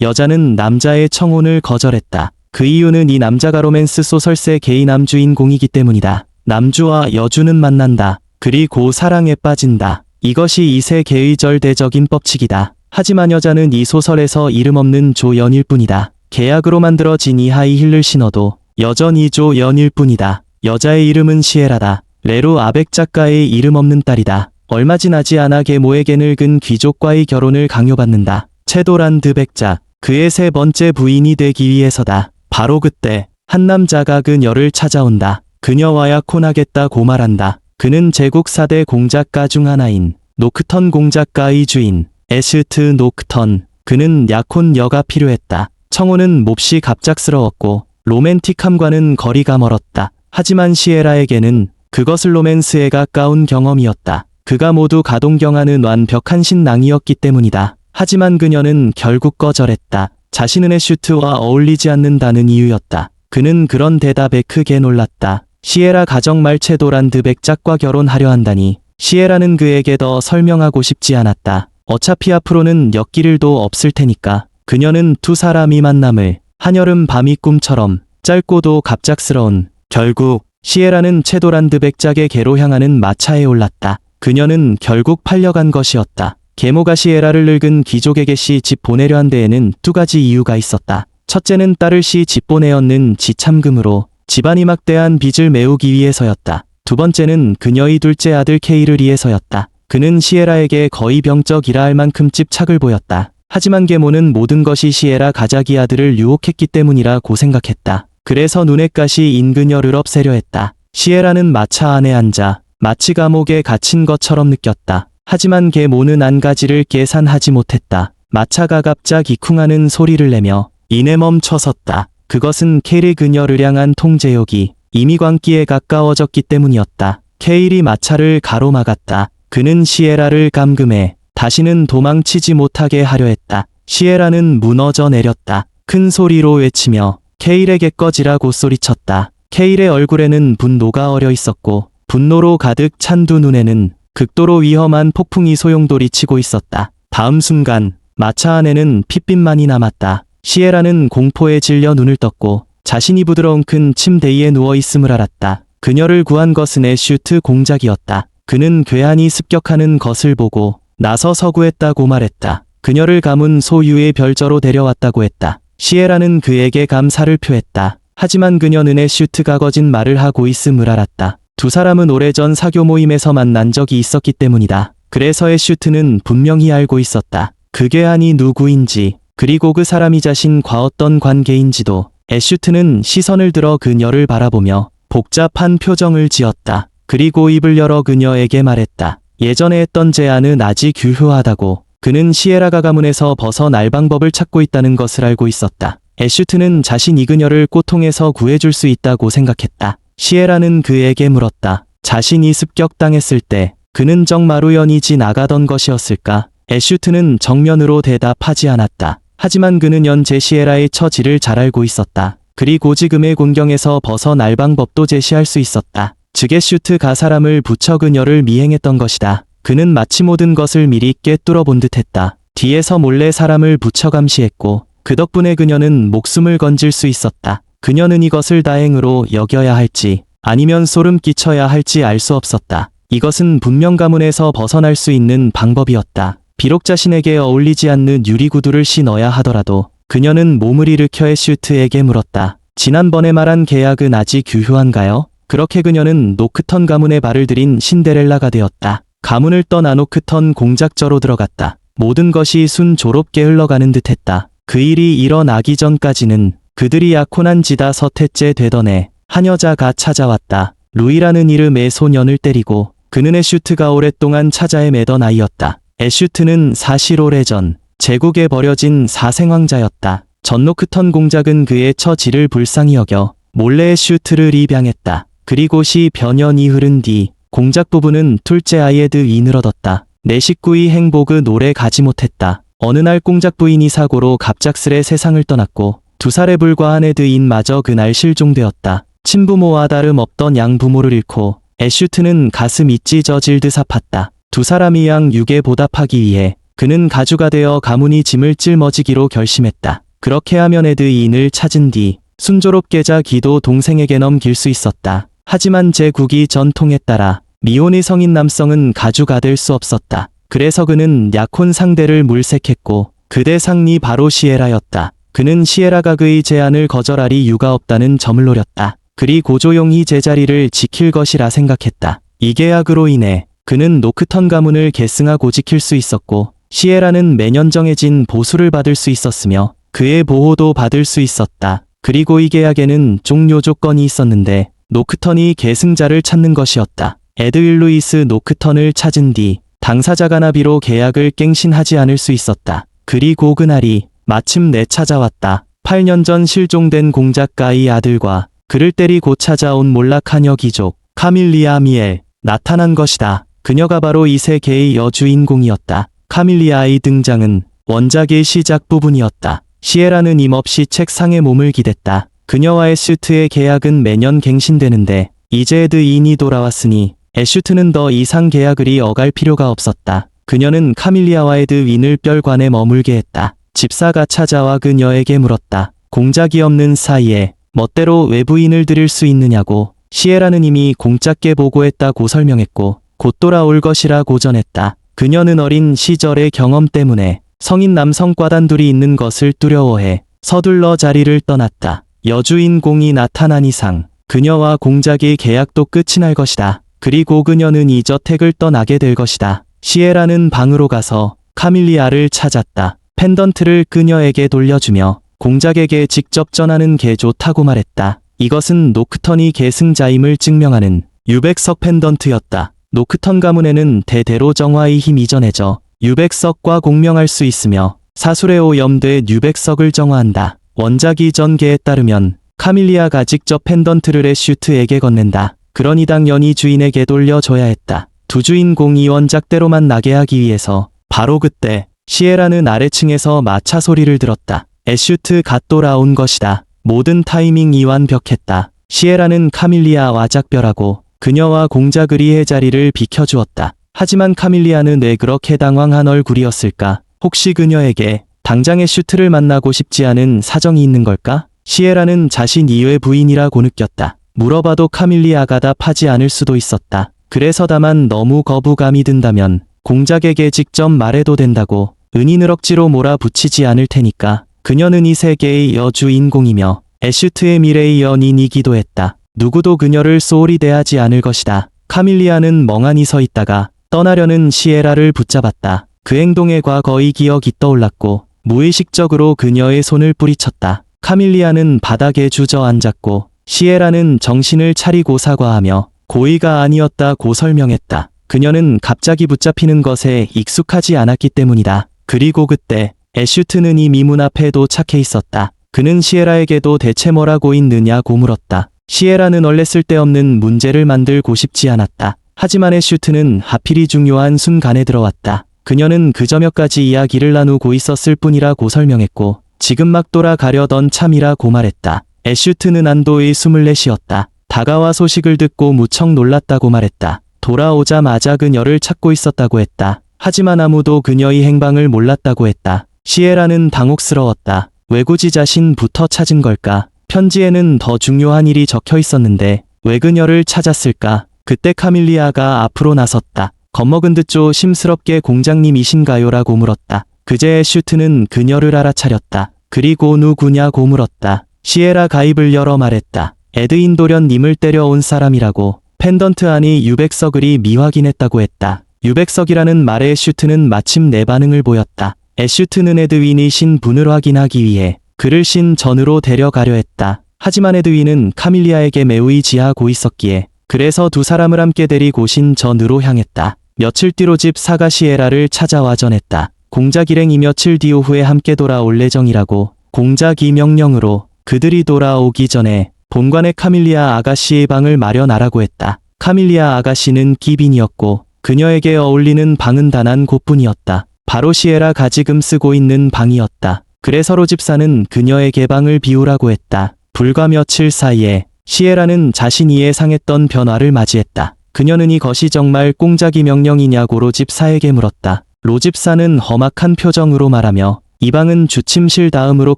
여자는 남자의 청혼을 거절했다. 그 이유는 이 남자가 로맨스 소설세 게이 남주인공이기 때문이다. 남주와 여주는 만난다. 그리고 사랑에 빠진다. 이것이 이세 개의 절대적인 법칙이다. 하지만 여자는 이 소설에서 이름 없는 조연일 뿐이다. 계약으로 만들어진 이 하이힐을 신어도 여전히 조연일 뿐이다. 여자의 이름은 시에라다. 레루 아벡 작가의 이름 없는 딸이다. 얼마 지나지 않아 계모에게 늙은 귀족과의 결혼을 강요받는다. 체도란 드백작, 그의 세 번째 부인이 되기 위해서다. 바로 그때 한 남자가 그녀를 찾아온다. 그녀와 약혼하겠다고 말한다. 그는 제국 4대 공작가 중 하나인 노크턴 공작가의 주인 애슈트 노크턴. 그는 약혼녀가 필요했다. 청혼은 몹시 갑작스러웠고 로맨틱함과는 거리가 멀었다. 하지만 시에라에게는 그것을 로맨스에 가까운 경험이었다. 그가 모두 가동경하는 완벽한 신랑이었기 때문이다. 하지만 그녀는 결국 거절했다. 자신은 애슈트와 어울리지 않는다는 이유였다. 그는 그런 대답에 크게 놀랐다. 시에라 가정말 체도란 드백작과 결혼하려 한다니. 시에라는 그에게 더 설명하고 싶지 않았다. 어차피 앞으로는 엮일일도 없을 테니까. 그녀는 두 사람이 만남을 한여름 밤이 꿈처럼 짧고도 갑작스러운. 결국 시에라는 체도란 드백작의 개로 향하는 마차에 올랐다. 그녀는 결국 팔려간 것이었다. 계모가 시에라를 늙은 귀족에게 집 보내려 한 데에는 두 가지 이유가 있었다. 첫째는 딸을 집 보내었는 지참금으로 집안이 막대한 빚을 메우기 위해서였다. 두 번째는 그녀의 둘째 아들 케이를 위해서였다. 그는 시에라에게 거의 병적이라 할 만큼 집착을 보였다. 하지만 계모는 모든 것이 시에라 가자기 아들을 유혹했기 때문이라고 생각했다. 그래서 눈엣 가시인 그녀를 없애려 했다. 시에라는 마차 안에 앉아 마치 감옥에 갇힌 것처럼 느꼈다. 하지만 계모는 한 가지를 계산하지 못했다. 마차가 갑자기 쿵하는 소리를 내며 이내 멈춰섰다. 그것은 케일이 그녀를 향한 통제욕이 이미 광기에 가까워졌기 때문이었다. 케일이 마차를 가로막았다. 그는 시에라를 감금해 다시는 도망치지 못하게 하려 했다. 시에라는 무너져 내렸다. 큰 소리로 외치며 케일에게 꺼지라고 소리쳤다. 케일의 얼굴에는 분노가 어려 있었고 분노로 가득 찬 두 눈에는 극도로 위험한 폭풍이 소용돌이치고 있었다. 다음 순간 마차 안에는 핏빛만이 남았다. 시에라는 공포에 질려 눈을 떴고 자신이 부드러운 큰 침대 위에 누워있음을 알았다. 그녀를 구한 것은 애슈트 공작이었다. 그는 괴한이 습격하는 것을 보고 나서 서구했다고 말했다. 그녀를 가문 소유의 별저로 데려왔다고 했다. 시에라는 그에게 감사를 표했다. 하지만 그녀는 애슈트가 거짓말을 하고 있음을 알았다. 두 사람은 오래전 사교 모임에서 만난 적이 있었기 때문이다. 그래서 애슈트는 분명히 알고 있었다. 그 괴한이 누구인지, 그리고 그 사람이 자신과 어떤 관계인지도. 애슈트는 시선을 들어 그녀를 바라보며 복잡한 표정을 지었다. 그리고 입을 열어 그녀에게 말했다. 예전에 했던 제안은 아직 유효하다고. 그는 시에라가 가문에서 벗어날 방법을 찾고 있다는 것을 알고 있었다. 애슈트는 자신이 그녀를 고통에서 구해줄 수 있다고 생각했다. 시에라는 그에게 물었다. 자신이 습격당했을 때 그는 정말 우연히 지나가던 것이었을까? 애슈트는 정면으로 대답하지 않았다. 하지만 그는 현재 시에라의 처지를 잘 알고 있었다. 그리고 지금의 곤경에서 벗어날 방법도 제시할 수 있었다. 즉 애슈트가 사람을 붙여 그녀를 미행했던 것이다. 그는 마치 모든 것을 미리 꿰뚫어 본 듯했다. 뒤에서 몰래 사람을 붙여 감시했고 그 덕분에 그녀는 목숨을 건질 수 있었다. 그녀는 이것을 다행으로 여겨야 할지 아니면 소름 끼쳐야 할지 알 수 없었다. 이것은 분명 가문에서 벗어날 수 있는 방법이었다. 비록 자신에게 어울리지 않는 유리구두를 신어야 하더라도 그녀는 몸을 일으켜 애슈트에게 물었다. 지난번에 말한 계약은 아직 유효한가요? 그렇게 그녀는 노크턴 가문에 발을 들인 신데렐라가 되었다. 가문을 떠나 노크턴 공작저로 들어갔다. 모든 것이 순조롭게 흘러가는 듯했다. 그 일이 일어나기 전까지는 그들이 약혼한 지다 서태째 되던 해 한 여자가 찾아왔다. 루이라는 이름의 소년을 때리고 그는 애슈트가 오랫동안 찾아 헤매던 아이였다. 애슈트는 사실 오래전 제국에 버려진 사생왕자였다. 전 노크턴 공작은 그의 처지를 불쌍히 여겨 몰래 애슈트를 입양했다. 그리고 변년이 흐른 뒤 공작 부부는 둘째 아이에드이 늘어뒀다. 내 식구의 행복은 오래 가지 못했다. 어느 날 공작 부인이 사고로 갑작스레 세상을 떠났고 2살에 불과한 에드인마저 그날 실종되었다. 친부모와 다름없던 양부모를 잃고 애슈트는 가슴이 찢어질 듯 아팠다. 두 사람이 양육에 보답하기 위해 그는 가주가 되어 가문이 짐을 짊어지기로 결심했다. 그렇게 하면 에드윈을 찾은 뒤 순조롭게 자기도 동생에게 넘길 수 있었다. 하지만 제국이 전통에 따라 미혼의 성인 남성은 가주가 될 수 없었다. 그래서 그는 약혼 상대를 물색했고 그 대상이 바로 시에라였다. 그는 시에라가 그의 제안을 거절할 이유가 없다는 점을 노렸다. 그리고 조용히 제자리를 지킬 것이라 생각했다. 이 계약으로 인해 그는 노크턴 가문을 계승하고 지킬 수 있었고 시에라는 매년 정해진 보수를 받을 수 있었으며 그의 보호도 받을 수 있었다. 그리고 이 계약에는 종료 조건이 있었는데 노크턴이 계승자를 찾는 것이었다. 에드윌 루이스 노크턴을 찾은 뒤 당사자가 나비로 계약을 갱신하지 않을 수 있었다. 그리고 그날이 마침내 찾아왔다. 8년 전 실종된 공작가의 아들과 그를 때리고 찾아온 몰락하녀 귀족 카밀리아 미엘 나타난 것이다. 그녀가 바로 이 세계의 여주인공이었다. 카밀리아의 등장은 원작의 시작 부분이었다. 시에라는 힘없이 책상에 몸을 기댔다. 그녀와 애슈트의 계약은 매년 갱신되는데 이제 에드윈이 돌아왔으니 애슈트는 더 이상 계약을 이어갈 필요가 없었다. 그녀는 카밀리아와 에드윈을 별관에 머물게 했다. 집사가 찾아와 그녀에게 물었다. 공작이 없는 사이에 멋대로 외부인을 들일 수 있느냐고. 시에라는 이미 공작께 보고했다고 설명했고 곧 돌아올 것이라고 전했다. 그녀는 어린 시절의 경험 때문에 성인 남성과 단둘이 있는 것을 두려워해 서둘러 자리를 떠났다. 여주인공이 나타난 이상 그녀와 공작의 계약도 끝이 날 것이다. 그리고 그녀는 이 저택을 떠나게 될 것이다. 시에라는 방으로 가서 카밀리아를 찾았다. 펜던트를 그녀에게 돌려주며 공작에게 직접 전하는 게 좋다고 말했다. 이것은 노크턴이 계승자임을 증명하는 유백석 펜던트였다. 노크턴 가문에는 대대로 정화의 힘이 전해져 유백석과 공명할 수 있으며 사술의 오염돼 유백석을 정화한다. 원작이 전개에 따르면 카밀리아가 직접 펜던트를 애슈트에게 건넨다. 그러니 당연히 주인에게 돌려줘야 했다. 두 주인공이 원작대로만 나게 하기 위해서 바로 그때 시에라는 아래층에서 마차 소리를 들었다. 애슈트 갓 돌아온 것이다. 모든 타이밍이 완벽했다. 시에라는 카밀리아와 작별하고 그녀와 공작을 이해 자리를 비켜주었다. 하지만 카밀리아는 왜 그렇게 당황한 얼굴이었을까? 혹시 그녀에게 당장 애슈트를 만나고 싶지 않은 사정이 있는 걸까? 시에라는 자신 이외 부인이라고 느꼈다. 물어봐도 카밀리아가 답하지 않을 수도 있었다. 그래서 다만 너무 거부감이 든다면 공작에게 직접 말해도 된다고 은인을 억지로 몰아붙이지 않을 테니까. 그녀는 이 세계의 여주인공이며 애슈트의 미래의 연인이기도 했다. 누구도 그녀를 소홀히 대하지 않을 것이다. 카밀리아는 멍하니 서 있다가 떠나려는 시에라를 붙잡았다. 그 행동에 과거의 기억이 떠올랐고 무의식적으로 그녀의 손을 뿌리쳤다. 카밀리아는 바닥에 주저앉았고 시에라는 정신을 차리고 사과하며 고의가 아니었다고 설명했다. 그녀는 갑자기 붙잡히는 것에 익숙하지 않았기 때문이다. 그리고 그때 애슈트는 이미 문 앞에 도착해 있었다. 그는 시에라에게도 대체 뭐라고 있느냐고 물었다. 시에라는 원래 쓸데없는 문제를 만들고 싶지 않았다. 하지만 애슈트는 하필이 중요한 순간에 들어왔다. 그녀는 그저 몇 가지 이야기를 나누고 있었을 뿐이라고 설명했고 지금 막 돌아가려던 참이라고 말했다. 애슈트는 안도의 숨을 내쉬었다. 다가와 소식을 듣고 무척 놀랐다고 말했다. 돌아오자마자 그녀를 찾고 있었다고 했다. 하지만 아무도 그녀의 행방을 몰랐다고 했다. 시에라는 당혹스러웠다. 왜 굳이 자신부터 찾은 걸까? 편지에는 더 중요한 일이 적혀 있었는데 왜 그녀를 찾았을까? 그때 카밀리아가 앞으로 나섰다. 겁먹은 듯 조심스럽게 공장님이신가요? 라고 물었다. 그제 애슈트는 그녀를 알아차렸다. 그리고 누구냐고 물었다. 시에라 가입을 열어 말했다. 에드윈 도련님을 때려온 사람이라고. 펜던트 안이 유백석을 미확인했다고 했다. 유백석이라는 말에 애슈트는 마침 내 반응을 보였다. 애슈트는 에드윈이 신분을 확인하기 위해 그를 신전으로 데려가려 했다. 하지만 에드윈은 카밀리아에게 매우 의지하고 있었기에 그래서 두 사람을 함께 데리고 신전으로 향했다. 며칠 뒤로 집사가 시에라를 찾아와 전했다. 공작 일행이 며칠 뒤 오후에 함께 돌아올 예정이라고. 공작이 명령으로 그들이 돌아오기 전에 본관에 카밀리아 아가씨의 방을 마련하라고 했다. 카밀리아 아가씨는 기빈이었고 그녀에게 어울리는 방은 단 한 곳뿐이었다. 바로 시에라가 지금 쓰고 있는 방이었다. 그래서 로 집사는 그녀에게 방을 비우라고 했다. 불과 며칠 사이에 시에라는 자신이 예상했던 변화를 맞이했다. 그녀는 이것이 정말 공작이 명령이냐고 로 집사에게 물었다. 로 집사는 험악한 표정으로 말하며 이 방은 주침실 다음으로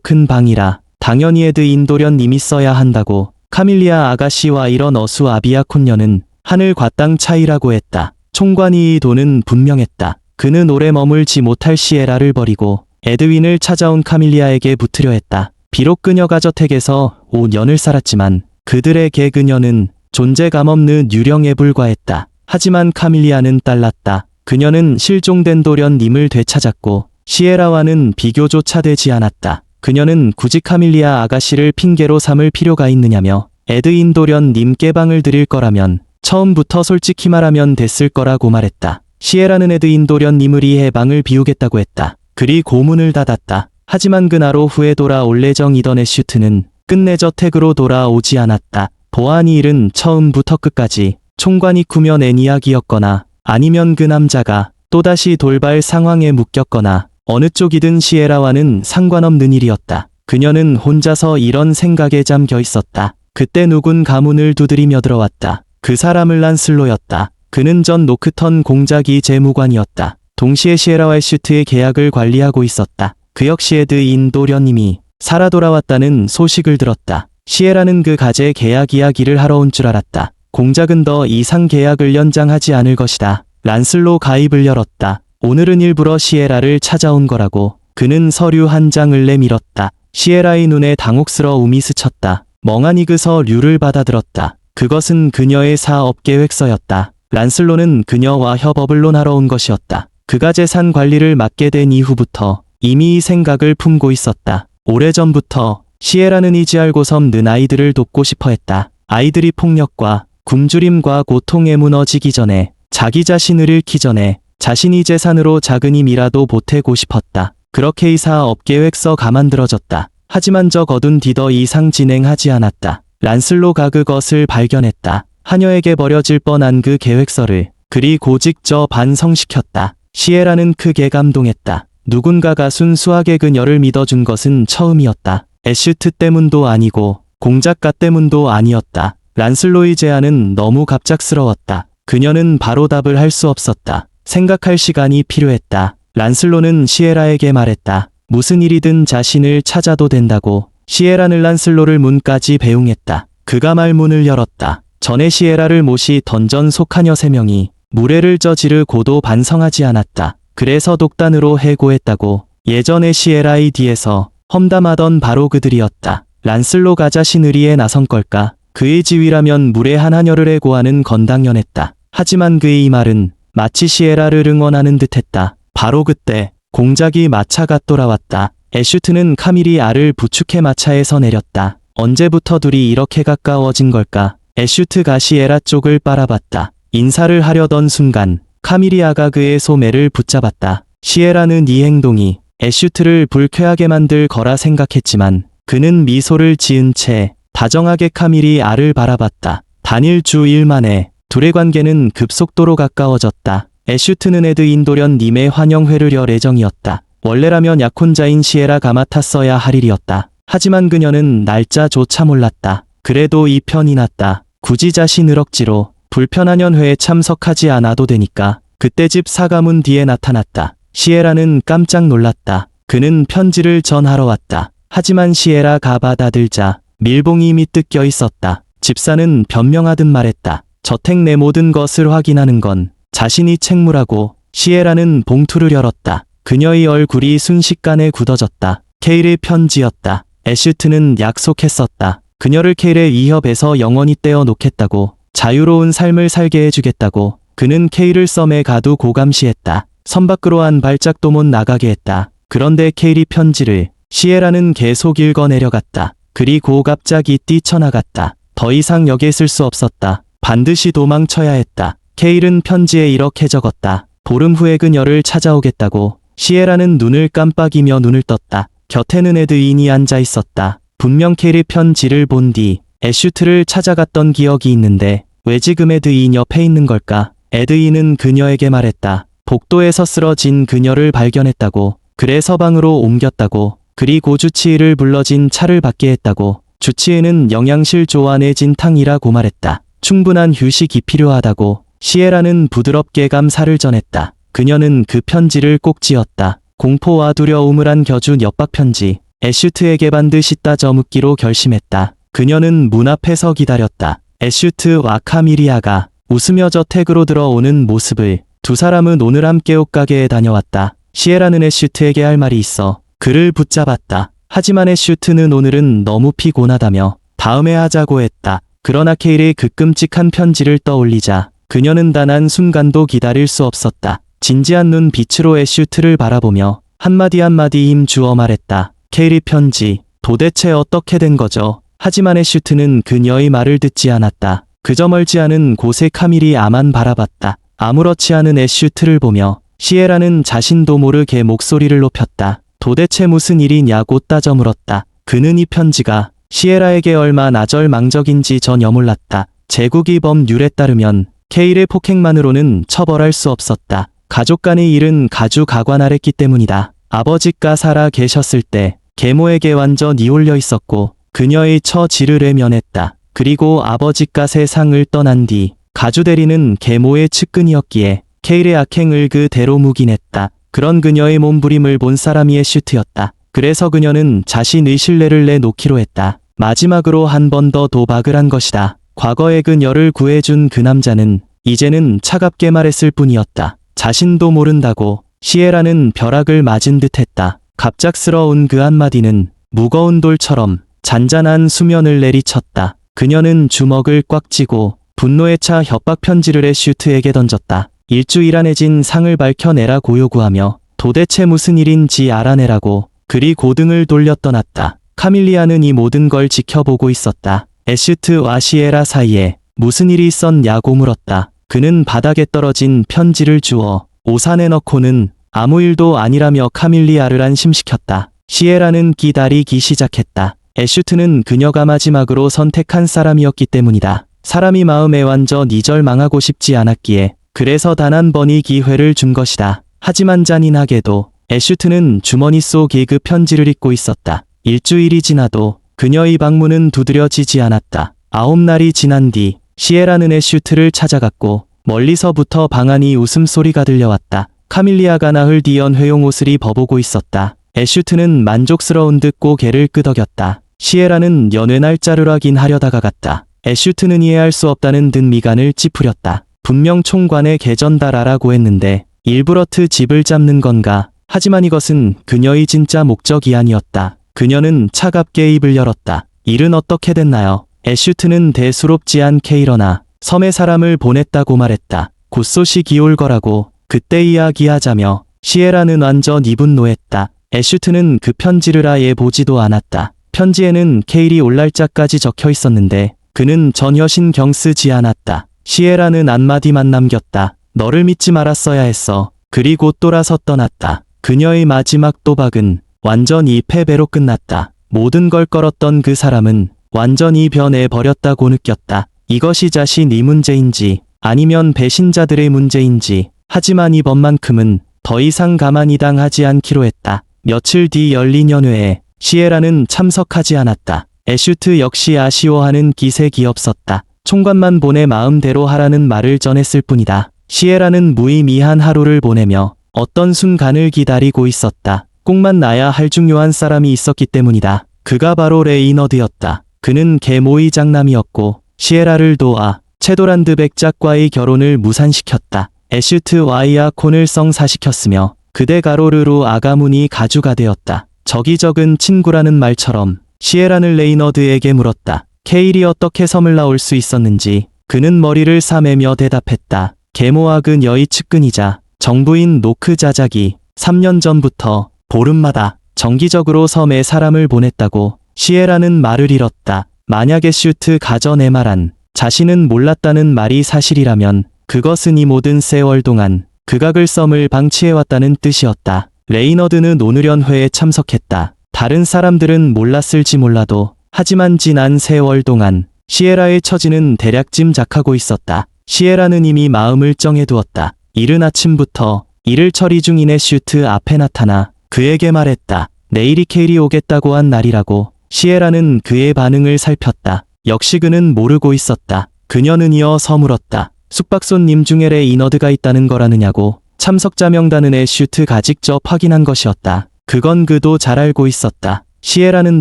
큰 방이라 당연히 에드 인도련 님이 써야 한다고. 카밀리아 아가씨와 이런 어수 아비아콘녀는 하늘과 땅 차이라고 했다. 총관이 이 돈은 분명했다. 그는 오래 머물지 못할 시에라를 버리고 에드윈을 찾아온 카밀리아에게 붙으려 했다. 비록 그녀가 저택에서 5년을 살았지만 그들에게 그녀는 존재감 없는 유령에 불과했다. 하지만 카밀리아는 달랐다. 그녀는 실종된 도련님을 되찾았고 시에라와는 비교조차 되지 않았다. 그녀는 굳이 카밀리아 아가씨를 핑계로 삼을 필요가 있느냐며 에드인 도련님 깨방을 드릴 거라면 처음부터 솔직히 말하면 됐을 거라고 말했다. 시에라는 에드인 도련님을 위해 방을 비우겠다고 했다. 그리 고문을 닫았다. 하지만 그날 오후에 돌아올 예정이던 애슈트는 끝내 저택으로 돌아오지 않았다. 보안이 일은 처음부터 끝까지 총관이 꾸며낸 이야기였거나 아니면 그 남자가 또다시 돌발 상황에 묶였거나 어느 쪽이든 시에라와는 상관없는 일이었다. 그녀는 혼자서 이런 생각에 잠겨 있었다. 그때 누군 가문을 두드리며 들어왔다. 그 사람은 란슬로였다. 그는 전 노크턴 공작이 재무관이었다. 동시에 시에라와 애슈트의 계약을 관리하고 있었다. 그 역시 에드인 도련님이 살아 돌아왔다는 소식을 들었다. 시에라는 그 가제 계약 이야기를 하러 온 줄 알았다. 공작은 더 이상 계약을 연장하지 않을 것이다. 란슬로 가입을 열었다. 오늘은 일부러 시에라를 찾아온 거라고. 그는 서류 한 장을 내밀었다. 시에라의 눈에 당혹스러움이 스쳤다. 멍하니 그 서류를 받아들었다. 그것은 그녀의 사업 계획서였다. 란슬로는 그녀와 협업을 논하러 온 것이었다. 그가 재산 관리를 맡게 된 이후부터 이미 이 생각을 품고 있었다. 오래전부터 시에라는 이지 알고 섬는 아이들을 돕고 싶어 했다. 아이들이 폭력과 굶주림과 고통에 무너지기 전에, 자기 자신을 잃기 전에 자신이 재산으로 작은 힘이라도 보태고 싶었다. 그렇게 이 사업 계획서가 만들어졌다. 하지만 저 거둔 뒤 더 이상 진행하지 않았다. 란슬로가 그것을 발견했다. 하녀에게 버려질 뻔한 그 계획서를 그리고 직접 반성시켰다. 시에라는 크게 감동했다. 누군가가 순수하게 그녀를 믿어준 것은 처음이었다. 애슈트 때문도 아니고 공작가 때문도 아니었다. 란슬로의 제안은 너무 갑작스러웠다. 그녀는 바로 답을 할 수 없었다. 생각할 시간이 필요했다. 란슬로는 시에라에게 말했다. 무슨 일이든 자신을 찾아도 된다고. 시에라는 란슬로를 문까지 배웅했다. 그가 말문을 열었다. 전에 시에라를 모시 던전 속하녀 3명이 무례를 저지르고도 반성하지 않았다. 그래서 독단으로 해고했다고. 예전에 시에라의 뒤에서 험담하던 바로 그들이었다. 란슬로가 자신을 위해 나선 걸까? 그의 지위라면 무례한 하녀를 해고하는 건당연했다. 하지만 그의 이 말은 마치 시에라를 응원하는 듯했다. 바로 그때 공작이 마차가 돌아왔다. 애슈트는 카밀이 알을 부축해 마차에서 내렸다. 언제부터 둘이 이렇게 가까워진 걸까? 애슈트가 시에라 쪽을 바라봤다. 인사를 하려던 순간 카밀리아가 그의 소매를 붙잡았다. 시에라는 이 행동이 애슈트를 불쾌하게 만들 거라 생각했지만 그는 미소를 지은 채 다정하게 카밀이 알을 바라봤다. 단일 주 일 만에 둘의 관계는 급속도로 가까워졌다. 애슈트는 에드인 도련님의 환영회를 열 예정이었다. 원래라면 약혼자인 시에라가 맡았어야 할 일이었다. 하지만 그녀는 날짜조차 몰랐다. 그래도 이 편이 낫다. 굳이 자신을 억지로 불편한 연회에 참석하지 않아도 되니까. 그때 집 사가문 뒤에 나타났다. 시에라는 깜짝 놀랐다. 그는 편지를 전하러 왔다. 하지만 시에라가 받아들자 밀봉이 이미 뜯겨 있었다. 집사는 변명하듯 말했다. 저택 내 모든 것을 확인하는 건 자신이 책무라고. 시에라는 봉투를 열었다. 그녀의 얼굴이 순식간에 굳어졌다. 케일의 편지였다. 애슈트는 약속했었다. 그녀를 케일의 위협에서 영원히 떼어놓겠다고. 자유로운 삶을 살게 해주겠다고. 그는 케일을 썸에 가두고 감시했다. 섬 밖으로 한 발짝도 못 나가게 했다. 그런데 케일이 편지를 시에라는 계속 읽어내려갔다. 그리고 갑자기 뛰쳐나갔다. 더 이상 여기에 있을 수 없었다. 반드시 도망쳐야 했다. 케일은 편지에 이렇게 적었다. 보름 후에 그녀를 찾아오겠다고. 시에라는 눈을 깜빡이며 눈을 떴다. 곁에는 에드인이 앉아 있었다. 분명 케일의 편지를 본 뒤 애슈트를 찾아갔던 기억이 있는데 왜 지금 에드인 옆에 있는 걸까? 에드인은 그녀에게 말했다. 복도에서 쓰러진 그녀를 발견했다고. 그래서 방으로 옮겼다고. 그리고 주치의를 불러진 차를 받게 했다고. 주치의는 영양실 조안의 진탕이라고 말했다. 충분한 휴식이 필요하다고. 시에라는 부드럽게 감사를 전했다. 그녀는 그 편지를 꼭 지었다. 공포와 두려움을 안겨준 협박 편지. 애슈트에게 반드시 따져 묻기로 결심했다. 그녀는 문 앞에서 기다렸다. 애슈트와 카밀리아가 웃으며 저택으로 들어오는 모습을. 두 사람은 오늘 함께 옷가게에 다녀왔다. 시에라는 애슈트에게 할 말이 있어 그를 붙잡았다. 하지만 애슈트는 오늘은 너무 피곤하다며 다음에 하자고 했다. 그러나 케일의 그 끔찍한 편지를 떠올리자 그녀는 단 한 순간도 기다릴 수 없었다. 진지한 눈빛으로 애슈트를 바라보며 한마디 한마디 힘주어 말했다. 케일의 편지, 도대체 어떻게 된 거죠? 하지만 애슈트는 그녀의 말을 듣지 않았다. 그저 멀지 않은 곳에 카밀리아만 바라봤다. 아무렇지 않은 애슈트를 보며 시에라는 자신도 모르게 목소리를 높였다. 도대체 무슨 일이냐고 따져 물었다. 그는 이 편지가 시에라에게 얼마나 절망적인지 전혀 몰랐다. 제국의 법률에 따르면 케일의 폭행만으로는 처벌할 수 없었다. 가족 간의 일은 가주가관하랬기 때문이다. 아버지가 살아 계셨을 때 계모에게 완전히 홀려 있었고 그녀의 처지를 외면했다. 그리고 아버지가 세상을 떠난 뒤 가주대리는 계모의 측근이었기에 케일의 악행을 그대로 묵인했다. 그런 그녀의 몸부림을 본 사람이 애슈트였다. 그래서 그녀는 자신의 신뢰를 내놓기로 했다. 마지막으로 한 번 더 도박을 한 것이다. 과거에 그녀를 구해준 그 남자는 이제는 차갑게 말했을 뿐이었다. 자신도 모른다고. 시에라는 벼락을 맞은 듯했다. 갑작스러운 그 한마디는 무거운 돌처럼 잔잔한 수면을 내리쳤다. 그녀는 주먹을 꽉 쥐고 분노에 차 협박 편지를 애슈트에게 던졌다. 일주일 안에 진 상을 밝혀내라고 요구하며 도대체 무슨 일인지 알아내라고. 그리고 등을 돌려 떠났다. 카밀리아는 이 모든 걸 지켜보고 있었다. 애슈트와 시에라 사이에 무슨 일이 있었냐고 물었다. 그는 바닥에 떨어진 편지를 주워 오산에 넣고는 아무 일도 아니라며 카밀리아를 안심시켰다. 시에라는 기다리기 시작했다. 애슈트는 그녀가 마지막으로 선택한 사람이었기 때문이다. 사람이 마음에 완전히 절망하고 싶지 않았기에 그래서 단 한 번의 기회를 준 것이다. 하지만 잔인하게도 애슈트는 주머니 속에 그 편지를 잊고 있었다. 일주일이 지나도 그녀의 방문은 두드려지지 않았다. 9날이 지난 뒤 시에라는 애슈트를 찾아갔고 멀리서부터 방안이 웃음소리가 들려왔다. 카밀리아가 나흘 뒤 연회용 옷을 입어보고 있었다. 애슈트는 만족스러운 듯 고개를 끄덕였다. 시에라는 연회 날짜를 확인하려 다가갔다. 애슈트는 이해할 수 없다는 듯 미간을 찌푸렸다. 분명 총관에 개전달하라고 했는데 일부러 집을 잡는 건가? 하지만 이것은 그녀의 진짜 목적이 아니었다. 그녀는 차갑게 입을 열었다. 일은 어떻게 됐나요? 애슈트는 대수롭지 않게 일어나 섬에 사람을 보냈다고 말했다. 곧 소식이 올 거라고. 그때 이야기하자며 시에라는 완전히 분노했다. 애슈트는 그 편지를 아예 보지도 않았다. 편지에는 케일이 올 날짜까지 적혀 있었는데 그는 전혀 신경 쓰지 않았다. 시에라는 한마디만 남겼다. 너를 믿지 말았어야 했어. 그리고 돌아서 떠났다. 그녀의 마지막 도박은 완전히 패배로 끝났다. 모든 걸 걸었던 그 사람은 완전히 변해버렸다고 느꼈다. 이것이 자신이 문제인지 아니면 배신자들의 문제인지. 하지만 이번만큼은 더 이상 가만히 당하지 않기로 했다. 며칠 뒤 열린 연회에 시에라는 참석하지 않았다. 애슈트 역시 아쉬워하는 기색이 없었다. 총관만 보내 마음대로 하라는 말을 전했을 뿐이다. 시에라는 무의미한 하루를 보내며 어떤 순간을 기다리고 있었다. 꼭 만나야 할 중요한 사람이 있었기 때문이다. 그가 바로 레이너드였다. 그는 계모의 장남이었고 시에라를 도와 체도란드 백작과의 결혼을 무산시켰다. 애슈트와 이아콘을 성사시켰으며 그대 가로르루 아가문이 가주가 되었다. 적이적은 친구라는 말처럼 시에라는 레이너드에게 물었다. 케일이 어떻게 섬을 나올 수 있었는지. 그는 머리를 사매며 대답했다. 계모와 그녀의 측근이자 정부인 노크 자작이 3년 전부터 보름마다 정기적으로 섬에 사람을 보냈다고. 시에라는 말을 잃었다. 만약 애슈트 가전에 말한 자신은 몰랐다는 말이 사실이라면 그것은 이 모든 세월 동안 그가 글섬을 방치해왔다는 뜻이었다. 레이너드는 오늘 연회에 참석했다. 다른 사람들은 몰랐을지 몰라도 하지만 지난 세월 동안 시에라의 처지는 대략 짐작하고 있었다. 시에라는 이미 마음을 정해두었다. 이른 아침부터 일을 처리 중인 애슈트 앞에 나타나 그에게 말했다. 내일이 케일이 오겠다고 한 날이라고. 시에라는 그의 반응을 살폈다. 역시 그는 모르고 있었다. 그녀는 이어서 물었다. 숙박손님 중에 레이너드가 있다는 거라느냐고. 참석자 명단은 애슈트가 직접 확인한 것이었다. 그건 그도 잘 알고 있었다. 시에라는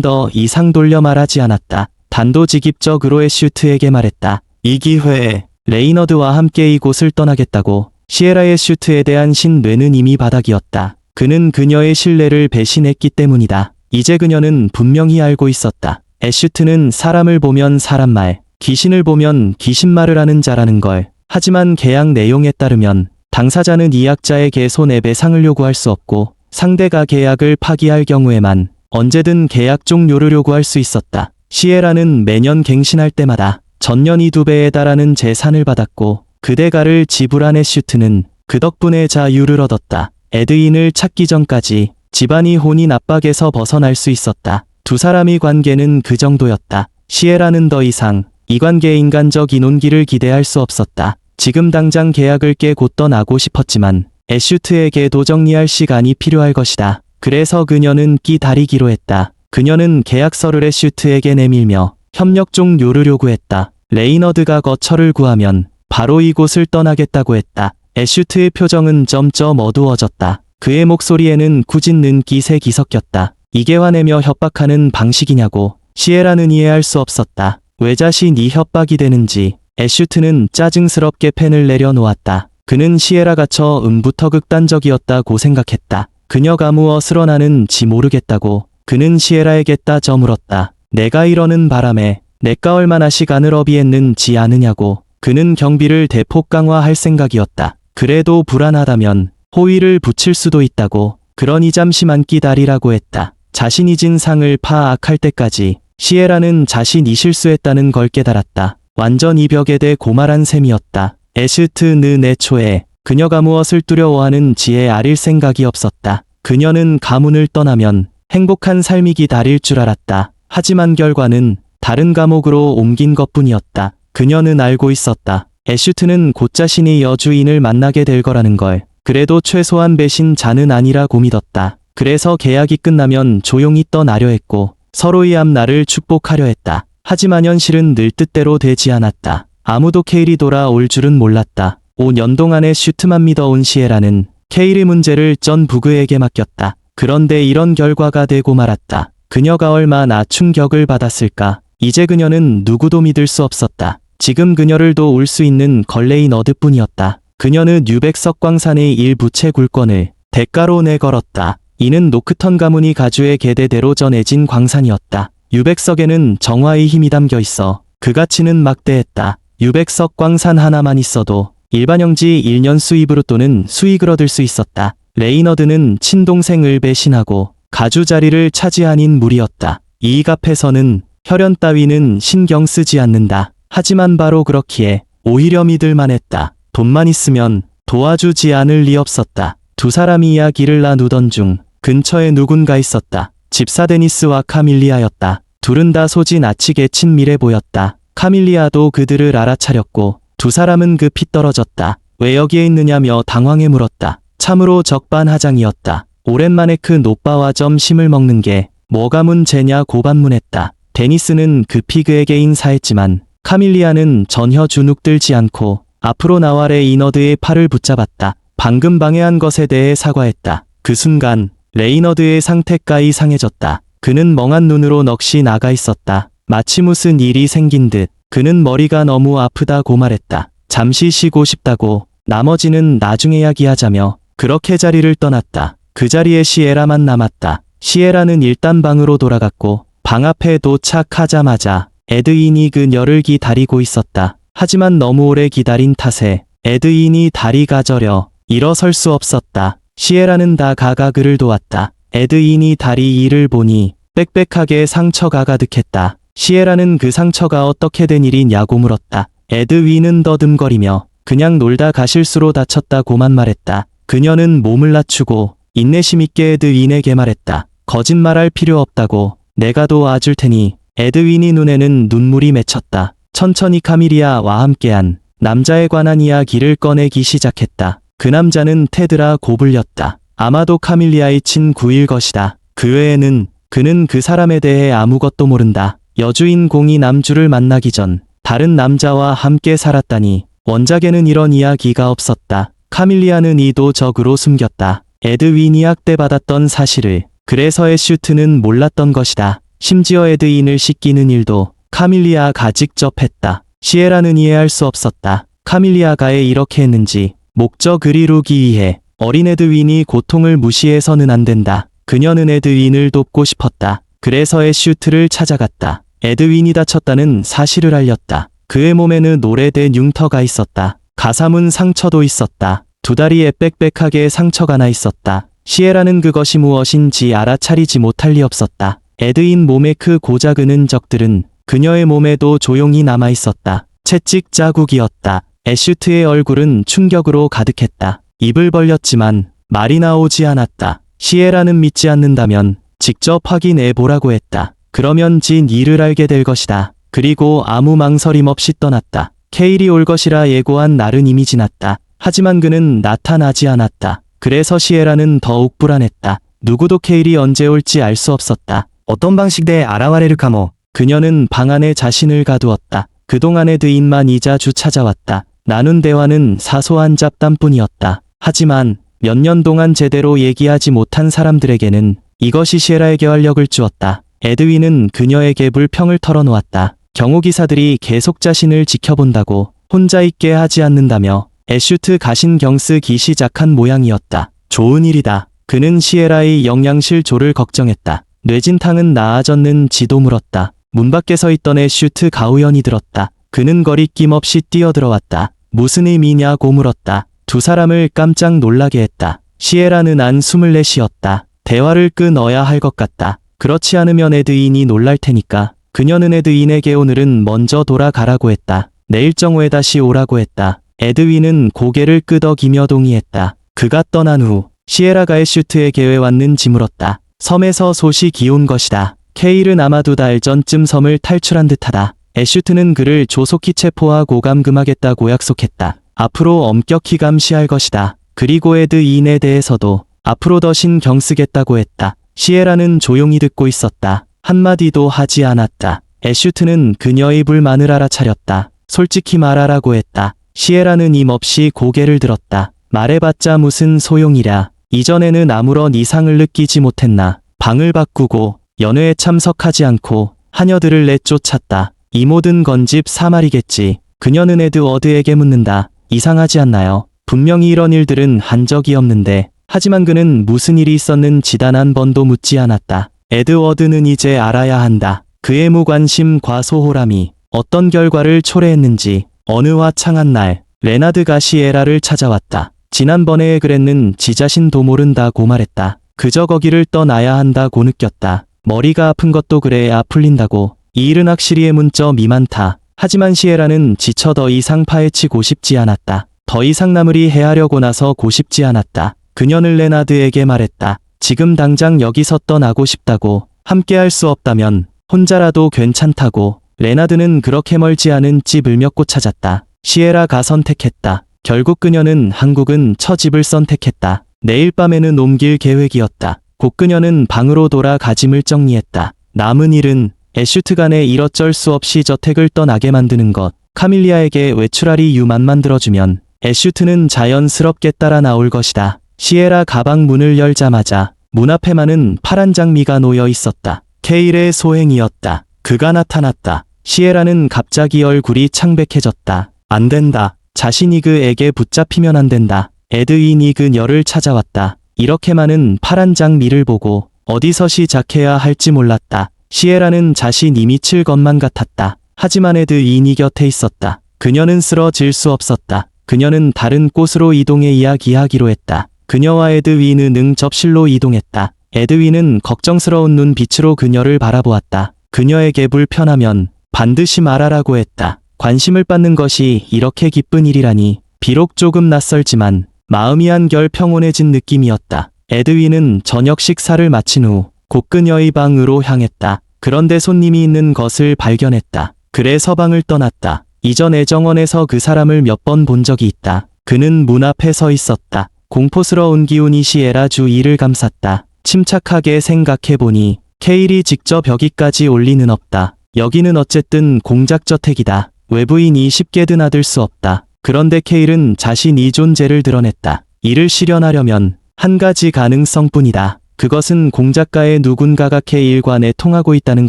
더 이상 돌려 말하지 않았다. 단도직입적으로 애슈트에게 말했다. 이 기회에 레이너드와 함께 이곳을 떠나겠다고. 시에라의 애슈트에 대한 신뢰는 이미 바닥이었다. 그는 그녀의 신뢰를 배신했기 때문이다. 이제 그녀는 분명히 알고 있었다. 애슈트는 사람을 보면 사람말, 귀신을 보면 귀신말을 하는 자라는 걸. 하지만 계약 내용에 따르면 당사자는 이약자에게 손해배상을 요구할 수 없고 상대가 계약을 파기할 경우에만 언제든 계약 종료를 요구할 수 있었다. 시에라는 매년 갱신할 때마다 전년 2배에 달하는 재산을 받았고 그 대가를 지불한 애슈트는 그 덕분에 자유를 얻었다. 에드윈을 찾기 전까지 집안이 혼인 압박에서 벗어날 수 있었다. 두 사람의 관계는 그 정도였다. 시에라는 더 이상 이 관계의 인간적 인혼기를 기대할 수 없었다. 지금 당장 계약을 깨고 떠나고 싶었지만 애슈트에게도 정리할 시간이 필요할 것이다. 그래서 그녀는 기다리기로 했다. 그녀는 계약서를 애슈트에게 내밀며 협력 종료를 요구했다. 레이너드가 거처를 구하면 바로 이곳을 떠나겠다고 했다. 애슈트의 표정은 점점 어두워졌다. 그의 목소리에는 꾸짖는 기색이 섞였다. 이게 화내며 협박하는 방식이냐고. 시에라는 이해할 수 없었다. 왜 자신이 협박이 되는지. 애슈트는 짜증스럽게 펜을 내려놓았다. 그는 시에라가 처음부터 극단적이었다고 생각했다. 그녀가 무엇을 원하는지 모르겠다고. 그는 시에라에게 따져 물었다. 내가 이러는 바람에 내가 얼마나 시간을 허비했는지 아느냐고. 그는 경비를 대폭 강화할 생각이었다. 그래도 불안하다면 호의를 붙일 수도 있다고. 그러니 잠시만 기다리라고 했다. 자신이 진 상을 파악할 때까지 시에라는 자신이 실수했다는 걸 깨달았다. 완전 이벽에 대 고말한 셈이었다. 애슈트는 애초에 그녀가 무엇을 두려워하는지에 아릴 생각이 없었다. 그녀는 가문을 떠나면 행복한 삶이 기다릴 줄 알았다. 하지만 결과는 다른 감옥으로 옮긴 것뿐이었다. 그녀는 알고 있었다. 애슈트는 곧 자신의 여주인을 만나게 될 거라는 걸. 그래도 최소한 배신자는 아니라고 믿었다. 그래서 계약이 끝나면 조용히 떠나려 했고 서로의 앞날을 축복하려 했다. 하지만 현실은 늘 뜻대로 되지 않았다. 아무도 케일이 돌아올 줄은 몰랐다. 5년 동안의 슈트만 믿어온 시에라는 케일의 문제를 전 부그에게 맡겼다. 그런데 이런 결과가 되고 말았다. 그녀가 얼마나 충격을 받았을까. 이제 그녀는 누구도 믿을 수 없었다. 지금 그녀를 도울 수 있는 걸레이너드뿐이었다. 그녀는 뉴백석 광산의 일부 채굴권을 대가로 내걸었다. 이는 노크턴 가문이 가주의 계대대로 전해진 광산이었다. 유백석에는 정화의 힘이 담겨 있어 그 가치는 막대했다. 유백석 광산 하나만 있어도 일반 형지 1년 수입으로 또는 수익을 얻을 수 있었다. 레이너드는 친동생을 배신하고 가주 자리를 차지한 인물이었다. 이익 앞에서는 혈연 따위는 신경 쓰지 않는다. 하지만 바로 그렇기에 오히려 믿을만 했다. 돈만 있으면 도와주지 않을 리 없었다. 두 사람이 이야기를 나누던 중 근처에 누군가 있었다. 집사 데니스와 카밀리아였다. 둘은 다 소진 아치게 친밀해 보였다. 카밀리아도 그들을 알아차렸고 두 사람은 급히 떨어졌다. 왜 여기에 있느냐며 당황해 물었다. 참으로 적반하장이었다. 오랜만에 큰 오빠와 점심을 먹는 게 뭐가 문제냐고 반문했다. 데니스는 급히 그에게 인사했지만 카밀리아는 전혀 주눅들지 않고 앞으로 나와 레이너드의 팔을 붙잡았다. 방금 방해한 것에 대해 사과했다. 그 순간 레이너드의 상태가 이상해졌다. 그는 멍한 눈으로 넋이 나가 있었다. 마치 무슨 일이 생긴 듯. 그는 머리가 너무 아프다고 말했다. 잠시 쉬고 싶다고. 나머지는 나중에 이야기하자며 그렇게 자리를 떠났다. 그 자리에 시에라만 남았다. 시에라는 일단 방으로 돌아갔고 방 앞에 도착하자마자 에드윈이 그녀를 기다리고 있었다. 하지만 너무 오래 기다린 탓에 에드윈이 다리가 저려 일어설 수 없었다. 시에라는 다가가 그를 도왔다. 에드윈이 다리 이를 보니 빽빽하게 상처가 가득했다. 시에라는 그 상처가 어떻게 된 일이냐고 물었다. 에드윈은 더듬거리며 그냥 놀다 가실수로 다쳤다고만 말했다. 그녀는 몸을 낮추고 인내심 있게 에드윈에게 말했다. 거짓말할 필요 없다고. 내가 도와줄 테니. 에드윈이 눈에는 눈물이 맺혔다. 천천히 카밀리아와 함께한 남자에 관한 이야기를 꺼내기 시작했다. 그 남자는 테드라고 불렸다. 아마도 카밀리아의 친구일 것이다. 그 외에는 그는 그 사람에 대해 아무것도 모른다. 여주인공이 남주를 만나기 전 다른 남자와 함께 살았다니 원작에는 이런 이야기가 없었다. 카밀리아는 이도 적으로 숨겼다. 에드윈이 학대받았던 사실을. 그래서 애슈트는 몰랐던 것이다. 심지어 에드윈을 씻기는 일도 카밀리아가 직접 했다. 시에라는 이해할 수 없었다. 카밀리아가 왜 이렇게 했는지. 목적을 이루기 위해 어린 에드윈이 고통을 무시해서는 안 된다. 그녀는 에드윈을 돕고 싶었다. 그래서 애슈트를 찾아갔다. 에드윈이 다쳤다는 사실을 알렸다. 그의 몸에는 오래된 흉터가 있었다. 가사문 상처도 있었다. 두 다리에 빽빽하게 상처가 나 있었다. 시에라는 그것이 무엇인지 알아차리지 못할 리 없었다. 에드윈 몸에 그 고작은 흔적들은 그녀의 몸에도 조용히 남아 있었다. 채찍 자국이었다. 애슈트의 얼굴은 충격으로 가득했다. 입을 벌렸지만 말이 나오지 않았다. 시에라는 믿지 않는다면 직접 확인해 보라고 했다. 그러면 진 일을 알게 될 것이다. 그리고 아무 망설임 없이 떠났다. 케일이 올 것이라 예고한 날은 이미 지났다. 하지만 그는 나타나지 않았다. 그래서 시에라는 더욱 불안했다. 누구도 케일이 언제 올지 알 수 없었다. 어떤 방식대 알아와레르카모. 그녀는 방 안에 자신을 가두었다. 그동안 에드윈만 이자주 찾아왔다. 나눈 대화는 사소한 잡담뿐이었다. 하지만 몇 년 동안 제대로 얘기하지 못한 사람들에게는 이것이 시에라에게 활력을 주었다. 에드윈은 그녀에게 불평을 털어놓았다. 경호기사들이 계속 자신을 지켜본다고 혼자 있게 하지 않는다며 애슈트 가신 경 쓰기 시작한 모양이었다. 좋은 일이다. 그는 시에라의 영양실 조를 걱정했다. 뇌진탕은 나아졌는지도 물었다. 문 밖에 서 있던 애슈트 가우연이 들었다. 그는 거리낌 없이 뛰어들어왔다. 무슨 의미냐고 물었다. 두 사람을 깜짝 놀라게 했다. 시에라는 한숨을 내쉬었다. 대화를 끊어야 할 것 같다. 그렇지 않으면 에드윈이 놀랄 테니까. 그녀는 에드윈에게 오늘은 먼저 돌아가라고 했다. 내일 정오에 다시 오라고 했다. 에드윈은 고개를 끄덕이며 동의했다. 그가 떠난 후 시에라가 애슈트에게 왜 왔는지 물었다. 섬에서 소식이 온 것이다. 케일은 아마 두 달 전쯤 섬을 탈출한 듯하다. 애슈트는 그를 조속히 체포하고 감금하겠다고 약속했다. 앞으로 엄격히 감시할 것이다. 그리고 에드윈에 대해서도 앞으로 더 신경 쓰겠다고 했다. 시에라는 조용히 듣고 있었다. 한마디도 하지 않았다. 애슈트는 그녀의 불만을 알아차렸다. 솔직히 말하라고 했다. 시에라는 힘없이 고개를 들었다. 말해봤자 무슨 소용이랴. 이전에는 아무런 이상을 느끼지 못했나. 방을 바꾸고 연회에 참석하지 않고 하녀들을 내쫓았다. 이 모든 건 집 사말이겠지. 그녀는 에드워드에게 묻는다. 이상하지 않나요? 분명히 이런 일들은 한 적이 없는데. 하지만 그는 무슨 일이 있었는지 단 한 번도 묻지 않았다. 에드워드는 이제 알아야 한다. 그의 무관심과 소홀함이 어떤 결과를 초래했는지. 어느 화창한 날 레나드가 시에라를 찾아왔다. 지난번에 그랬는 지 자신도 모른다고 말했다. 그저 거기를 떠나야 한다고 느꼈다. 머리가 아픈 것도 그래야 풀린다고. 이 일은 확실히 의문점이 많다. 하지만 시에라는 지쳐 더 이상 파헤치고 싶지 않았다. 더 이상 나무리 헤아려고 나서고 싶지 않았다. 그녀는 레나드에게 말했다. 지금 당장 여기서 떠나고 싶다고. 함께 할 수 없다면 혼자라도 괜찮다고. 레나드는 그렇게 멀지 않은 집을 몇 곳 찾았다. 시에라가 선택했다. 결국 그녀는 한국은 처집을 선택했다. 내일 밤에는 옮길 계획이었다. 곧 그녀는 방으로 돌아가 짐을 정리했다. 남은 일은 애슈트 간에 이어쩔 수 없이 저택을 떠나게 만드는 것. 카밀리아에게 외출할 이유만 만들어주면 애슈트는 자연스럽게 따라 나올 것이다. 시에라 가방 문을 열자마자 문 앞에만은 파란 장미가 놓여 있었다. 케일의 소행이었다. 그가 나타났다. 시에라는 갑자기 얼굴이 창백해졌다. 안 된다. 자신이 그에게 붙잡히면 안 된다. 에드윈이 그녀를 찾아왔다. 이렇게 많은 파란 장미를 보고 어디서 시작해야 할지 몰랐다. 시에라는 자신이 미칠 것만 같았다. 하지만 에드윈이 곁에 있었다. 그녀는 쓰러질 수 없었다. 그녀는 다른 곳으로 이동해 이야기하기로 했다. 그녀와 에드윈은 응접실로 이동했다. 에드윈은 걱정스러운 눈빛으로 그녀를 바라보았다. 그녀에게 불편하면 반드시 말하라고 했다. 관심을 받는 것이 이렇게 기쁜 일이라니. 비록 조금 낯설지만 마음이 한결 평온해진 느낌이었다. 에드윈은 저녁 식사를 마친 후 곧 그녀의 방으로 향했다. 그런데 손님이 있는 것을 발견했다. 그래서 방을 떠났다. 이전 애정원에서 그 사람을 몇 번 본 적이 있다. 그는 문 앞에 서 있었다. 공포스러운 기운이 시에라 주위를 감쌌다. 침착하게 생각해보니 케일이 직접 여기까지 올 리는 없다. 여기는 어쨌든 공작저택이다. 외부인이 쉽게 드나들 수 없다. 그런데 케일은 자신이 존재를 드러냈다. 이를 실현하려면 한 가지 가능성뿐이다. 그것은 공작가의 누군가가 케일과 내통하고 있다는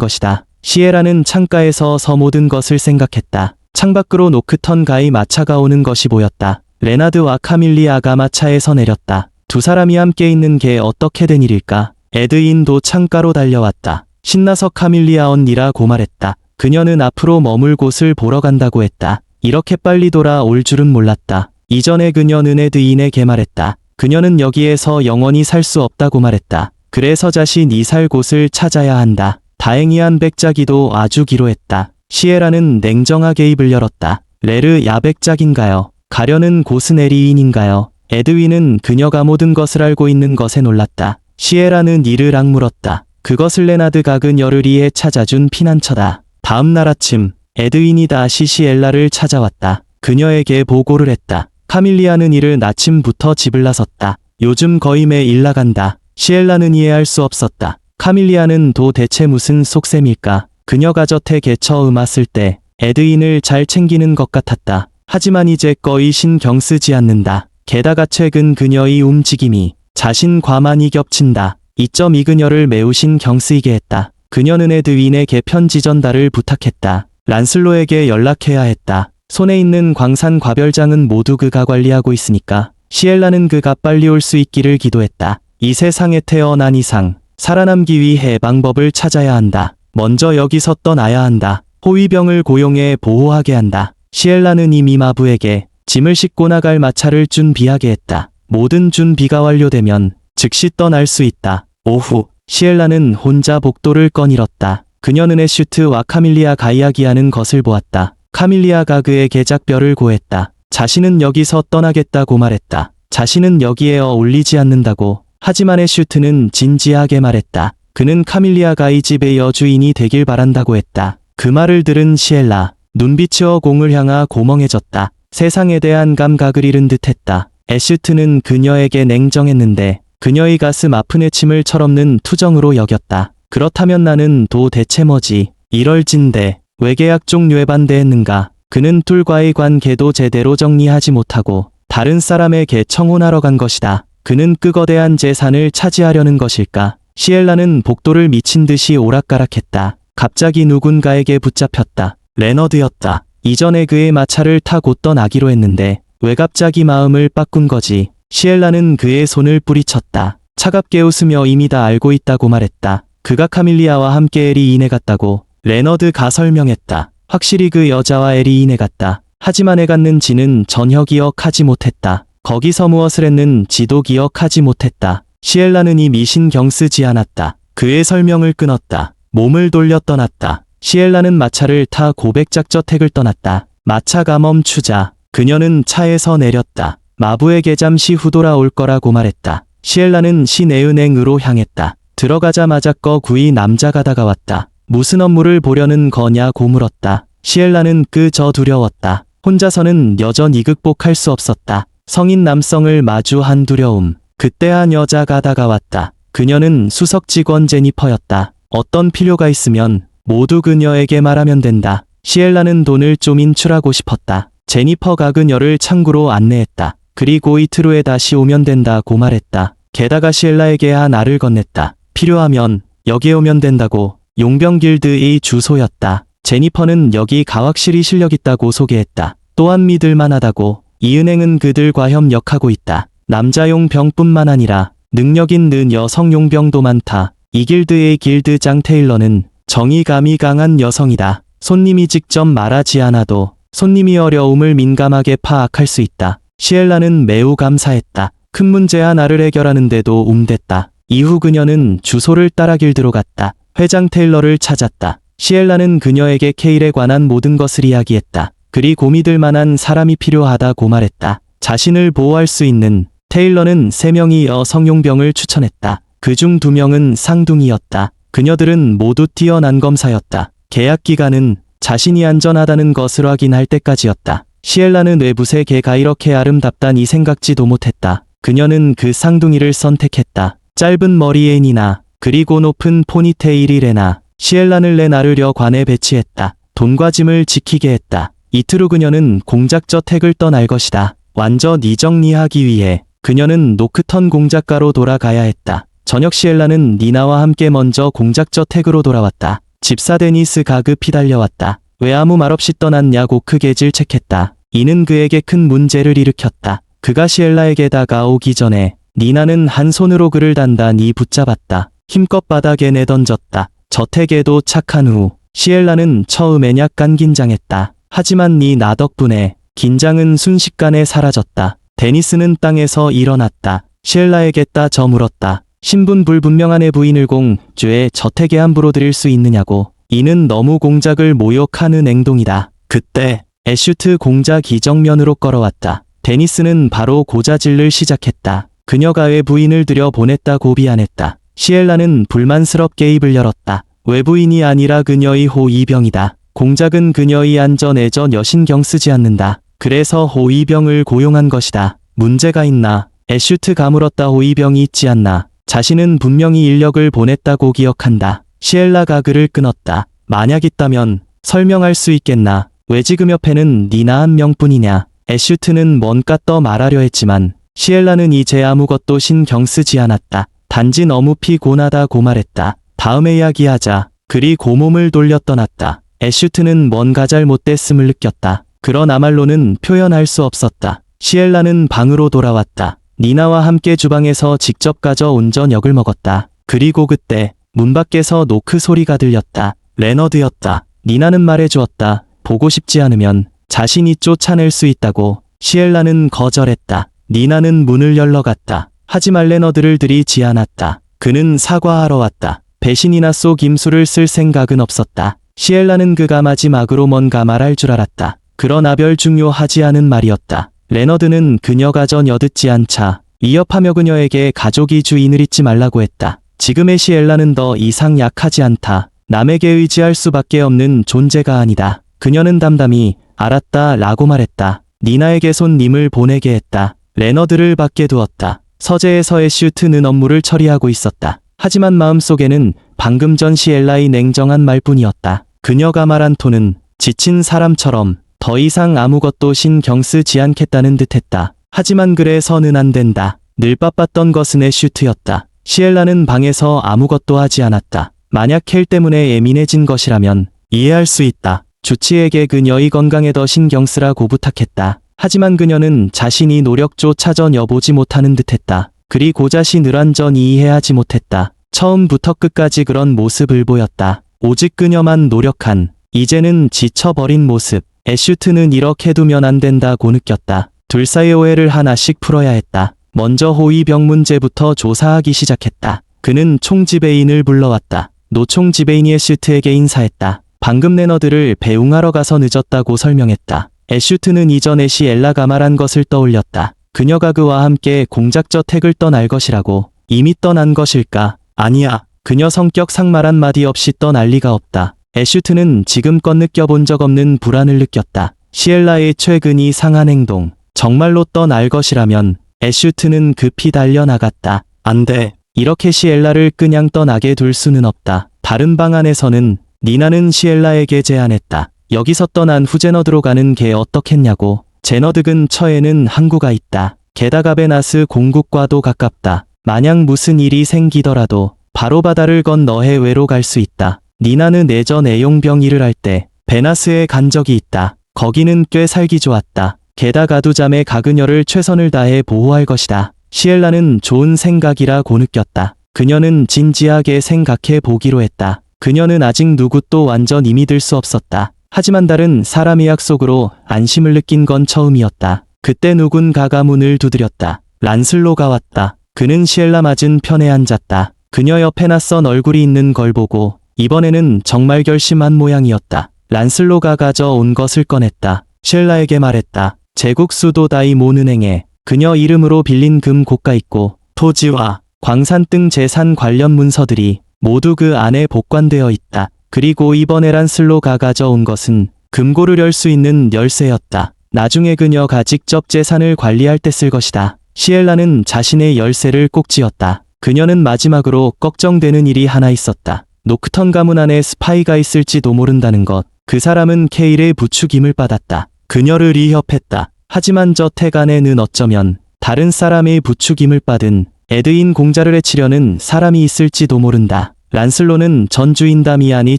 것이다. 시에라는 창가에서 서 모든 것을 생각했다. 창밖으로 노크턴가의 마차가 오는 것이 보였다. 레나드와 카밀리아가 마차에서 내렸다. 두 사람이 함께 있는 게 어떻게 된 일일까? 에드인도 창가로 달려왔다. 신나서 카밀리아 언니라고 말했다. 그녀는 앞으로 머물 곳을 보러 간다고 했다. 이렇게 빨리 돌아올 줄은 몰랐다. 이전에 그녀는 에드인에게 말했다. 그녀는 여기에서 영원히 살 수 없다고 말했다. 그래서 자신이 살 곳을 찾아야 한다. 다행히 한 백작이도 아주 기로했다. 시에라는 냉정하게 입을 열었다. 레르 야백작인가요? 가려는 곳은 에리인인가요? 에드윈은 그녀가 모든 것을 알고 있는 것에 놀랐다. 시에라는 이를 악물었다. 그것을 레나드가 그녀를 위해 찾아준 피난처다. 다음 날 아침, 에드윈이 다시 시엘라를 찾아왔다. 그녀에게 보고를 했다. 카밀리아는 이른 아침부터 집을 나섰다. 요즘 거의 매일 나간다. 시엘라는 이해할 수 없었다. 카밀리아는 도대체 무슨 속셈일까? 그녀가 저택에 처음 왔을 때 에드윈을 잘 챙기는 것 같았다. 하지만 이제 거의 신경 쓰지 않는다. 게다가 최근 그녀의 움직임이 자신과만이 겹친다. 이점이 그녀를 매우 신경 쓰이게 했다. 그녀는 에드윈에게 편지 전달을 부탁했다. 란슬로에게 연락해야 했다. 손에 있는 광산 과별장은 모두 그가 관리하고 있으니까. 시엘라는 그가 빨리 올 수 있기를 기도했다. 이 세상에 태어난 이상 살아남기 위해 방법을 찾아야 한다. 먼저 여기서 떠나야 한다. 호위병을 고용해 보호하게 한다. 시엘라는 이미 마부에게 짐을 싣고 나갈 마차를 준비하게 했다. 모든 준비가 완료되면 즉시 떠날 수 있다. 오후, 시엘라는 혼자 복도를 꺼내렸다. 그녀는 애슈트와 카밀리아가 이야기하는 것을 보았다. 카밀리아가 그에게 작별을 고했다. 자신은 여기서 떠나겠다고 말했다. 자신은 여기에 어울리지 않는다고. 하지만 애슈트는 진지하게 말했다. 그는 카밀리아가 이 집의 여주인이 되길 바란다고 했다. 그 말을 들은 시엘라, 눈빛이 어공을 향하 고멍해졌다. 세상에 대한 감각을 잃은 듯했다. 애슈트는 그녀에게 냉정했는데 그녀의 가슴 아픈 애침을 철없는 투정으로 여겼다. 그렇다면 나는 도대체 뭐지? 이럴진데 왜 계약 종료에 반대했는가? 그는 둘과의 관계도 제대로 정리하지 못하고 다른 사람에게 청혼하러 간 것이다. 그는 그 거대한 재산을 차지하려는 것일까? 시엘라는 복도를 미친 듯이 오락가락했다. 갑자기 누군가에게 붙잡혔다. 레너드였다. 이전에 그의 마차를 타고 떠나기로 했는데 왜 갑자기 마음을 바꾼 거지? 시엘라는 그의 손을 뿌리쳤다. 차갑게 웃으며 이미 다 알고 있다고 말했다. 그가 카밀리아와 함께 에리인에 갔다고. 레너드가 설명했다. 확실히 그 여자와 에리인에 갔다. 하지만 애 갔는지는 전혀 기억하지 못했다. 거기서 무엇을 했는지도 기억하지 못했다. 시엘라는 이미 신경 쓰지 않았다. 그의 설명을 끊었다. 몸을 돌려 떠났다. 시엘라는 마차를 타 고백작 저택을 떠났다. 마차가 멈추자 그녀는 차에서 내렸다. 마부에게 잠시 후 돌아올 거라고 말했다. 시엘라는 시내은행으로 향했다. 들어가자마자 거구이 남자가 다가왔다. 무슨 업무를 보려는 거냐고 물었다. 시엘라는 그저 두려웠다. 혼자서는 여전히 극복할 수 없었다. 성인 남성을 마주한 두려움. 그때 한 여자가 다가왔다. 그녀는 수석 직원 제니퍼였다. 어떤 필요가 있으면 모두 그녀에게 말하면 된다. 시엘라는 돈을 좀 인출하고 싶었다. 제니퍼가 그녀를 창구로 안내했다. 그리고 이틀 후에 다시 오면 된다고 말했다. 게다가 시엘라에게 한 알을 건넸다. 필요하면 여기에 오면 된다고. 용병 길드의 주소였다. 제니퍼는 여기 가확실히 실력 있다고 소개했다. 또한 믿을만하다고. 이 은행은 그들과 협력하고 있다. 남자 용병뿐만 아니라 능력 있는 여성 용병도 많다. 이 길드의 길드장 테일러는 정의감이 강한 여성이다. 손님이 직접 말하지 않아도 손님이 어려움을 민감하게 파악할 수 있다. 시엘라는 매우 감사했다. 큰 문제 하나를 해결하는데도 움댔다. 이후 그녀는 주소를 따라 길드로 갔다. 회장 테일러를 찾았다. 시엘라는 그녀에게 케일에 관한 모든 것을 이야기했다. 그리고 믿을 만한 사람이 필요하다고 말했다. 자신을 보호할 수 있는 테일러는 3명의 여성 용병을 추천했다. 그중 2명은 쌍둥이였다. 그녀들은 모두 뛰어난 검사였다. 계약 기간은 자신이 안전하다는 것을 확인할 때까지였다. 시엘라는 외부 세계가 이렇게 아름답다니 생각지도 못했다. 그녀는 그 쌍둥이를 선택했다. 짧은 머리의 니나, 그리고 높은 포니테일이 레나. 시엘라는 레나를 여관에 배치했다. 돈과 짐을 지키게 했다. 이틀 후 그녀는 공작저택을 떠날 것이다. 완전히 정리하기 위해 그녀는 노크턴 공작가로 돌아가야 했다. 저녁 시엘라는 니나와 함께 먼저 공작저택으로 돌아왔다. 집사 데니스 가급히 달려왔다. 왜 아무 말 없이 떠났냐고 크게 질책했다. 이는 그에게 큰 문제를 일으켰다. 그가 시엘라에게 다가오기 전에 니나는 한 손으로 그를 단단히 붙잡았다. 힘껏 바닥에 내던졌다. 저택에 도착한 후 시엘라는 처음엔 약간 긴장했다. 하지만 니나 덕분에 긴장은 순식간에 사라졌다. 데니스는 땅에서 일어났다. 시엘라에게 따져 물었다. 신분 불분명한 애 부인을 공주의 저택에 함부로 들일 수 있느냐고. 이는 너무 공작을 모욕하는 행동이다. 그때 애슈트 공작이 정면으로 걸어왔다. 데니스는 바로 고자질을 시작했다. 그녀가 왜 부인을 들여보냈다고 비난했다. 시엘라는 불만스럽게 입을 열었다. 외부인이 아니라 그녀의 호위병이다. 공작은 그녀의 안전에 전혀 신경 쓰지 않는다. 그래서 호위병을 고용한 것이다. 문제가 있나? 애슈트 가물었다. 호위병이 있지 않나? 자신은 분명히 인력을 보냈다고 기억한다. 시엘라가 그를 끊었다. 만약 있다면 설명할 수 있겠나? 왜 지금 옆에는 니나 한 명뿐이냐? 애슈트는 뭔가 더 말하려 했지만 시엘라는 이제 아무것도 신경 쓰지 않았다. 단지 너무 피곤하다고 말했다. 다음에 이야기하자. 그리고 몸을 돌려 떠났다. 애슈트는 뭔가 잘못됐음을 느꼈다. 그러나말로는 표현할 수 없었다. 시엘라는 방으로 돌아왔다. 니나와 함께 주방에서 직접 가져온 저녁을 먹었다. 그리고 그때 문 밖에서 노크 소리가 들렸다. 레너드였다. 니나는 말해주었다. 보고 싶지 않으면 자신이 쫓아낼 수 있다고. 시엘라는 거절했다. 니나는 문을 열러갔다. 하지만 레너드를 들이지 않았다. 그는 사과하러 왔다. 배신이나 쏘 김수를 쓸 생각은 없었다. 시엘라는 그가 마지막으로 뭔가 말할 줄 알았다. 그러나 별 중요하지 않은 말이었다. 레너드는 그녀가 전혀 듣지 않자 위협하며 그녀에게 가족이 주인을 잊지 말라고 했다. 지금의 시엘라는 더 이상 약하지 않다. 남에게 의지할 수밖에 없는 존재가 아니다. 그녀는 담담히 알았다 라고 말했다. 니나에게 손님을 보내게 했다. 레너드를 밖에 두었다. 서재에서 애슈트는 업무를 처리하고 있었다. 하지만 마음속에는 방금 전 시엘라의 냉정한 말뿐이었다. 그녀가 말한 톤은 지친 사람처럼 더 이상 아무것도 신경 쓰지 않겠다는 듯했다. 하지만 그래서는 안 된다. 늘 바빴던 것은 애슈트였다. 시엘라는 방에서 아무것도 하지 않았다. 만약 켈 때문에 예민해진 것이라면 이해할 수 있다. 주치에게 그녀의 건강에 더 신경 쓰라고 부탁했다. 하지만 그녀는 자신이 노력조차 전혀 보지 못하는 듯했다. 그리고 자신을 완전히 이해하지 못했다. 처음부터 끝까지 그런 모습을 보였다. 오직 그녀만 노력한, 이제는 지쳐버린 모습. 애슈트는 이렇게 두면 안 된다고 느꼈다. 둘 사이의 오해를 하나씩 풀어야 했다. 먼저 호위병 문제부터 조사하기 시작했다. 그는 총지배인을 불러왔다. 노총지배인이 애슈트에게 인사했다. 방금 레너드를 배웅하러 가서 늦었다고 설명했다. 애슈트는 이전에 시엘라가 말한 것을 떠올렸다. 그녀가 그와 함께 공작저택을 떠날 것이라고. 이미 떠난 것일까? 아니야. 그녀 성격상 말 한마디 없이 떠날 리가 없다. 애슈트는 지금껏 느껴본 적 없는 불안을 느꼈다. 시엘라의 최근 이상한 행동. 정말로 떠날 것이라면 애슈트는 급히 달려나갔다. 안 돼. 이렇게 시엘라를 그냥 떠나게 둘 수는 없다. 다른 방 안에서는 니나는 시엘라에게 제안했다. 여기서 떠난 후 제너드로 가는 게 어떻겠냐고. 제너드 근처에는 항구가 있다. 게다가 베나스 공국과도 가깝다. 만약 무슨 일이 생기더라도 바로 바다를 건너 해외로 갈 수 있다. 니나는 예전에 용병 일을 할 때 베나스에 간 적이 있다. 거기는 꽤 살기 좋았다. 게다가 두 자매 가그녀를 최선을 다해 보호할 것이다. 시엘라는 좋은 생각이라고 느꼈다. 그녀는 진지하게 생각해 보기로 했다. 그녀는 아직 누구도 완전히 믿을 수 없었다. 하지만 다른 사람의 약속으로 안심을 느낀 건 처음이었다. 그때 누군가가 문을 두드렸다. 란슬로가 왔다. 그는 시엘라 맞은 편에 앉았다. 그녀 옆에 낯선 얼굴이 있는 걸 보고 이번에는 정말 결심한 모양이었다. 란슬로가 가져온 것을 꺼냈다. 시엘라에게 말했다. 제국 수도 다이몬은행에 그녀 이름으로 빌린 금 고가 있고 토지와 광산 등 재산 관련 문서들이 모두 그 안에 복관되어 있다. 그리고 이번에 란슬로가 가져온 것은 금고를 열 수 있는 열쇠였다. 나중에 그녀가 직접 재산을 관리할 때 쓸 것이다. 시엘라는 자신의 열쇠를 꼭 쥐었다. 그녀는 마지막으로 걱정되는 일이 하나 있었다. 노크턴 가문 안에 스파이가 있을지도 모른다는 것. 그 사람은 케일의 부추김을 받았다. 그녀를 위협했다. 하지만 저택 안에는 어쩌면 다른 사람의 부추김을 받은 에드윈 공자를 해치려는 사람이 있을지도 모른다. 란슬로는 전 주인 다미안의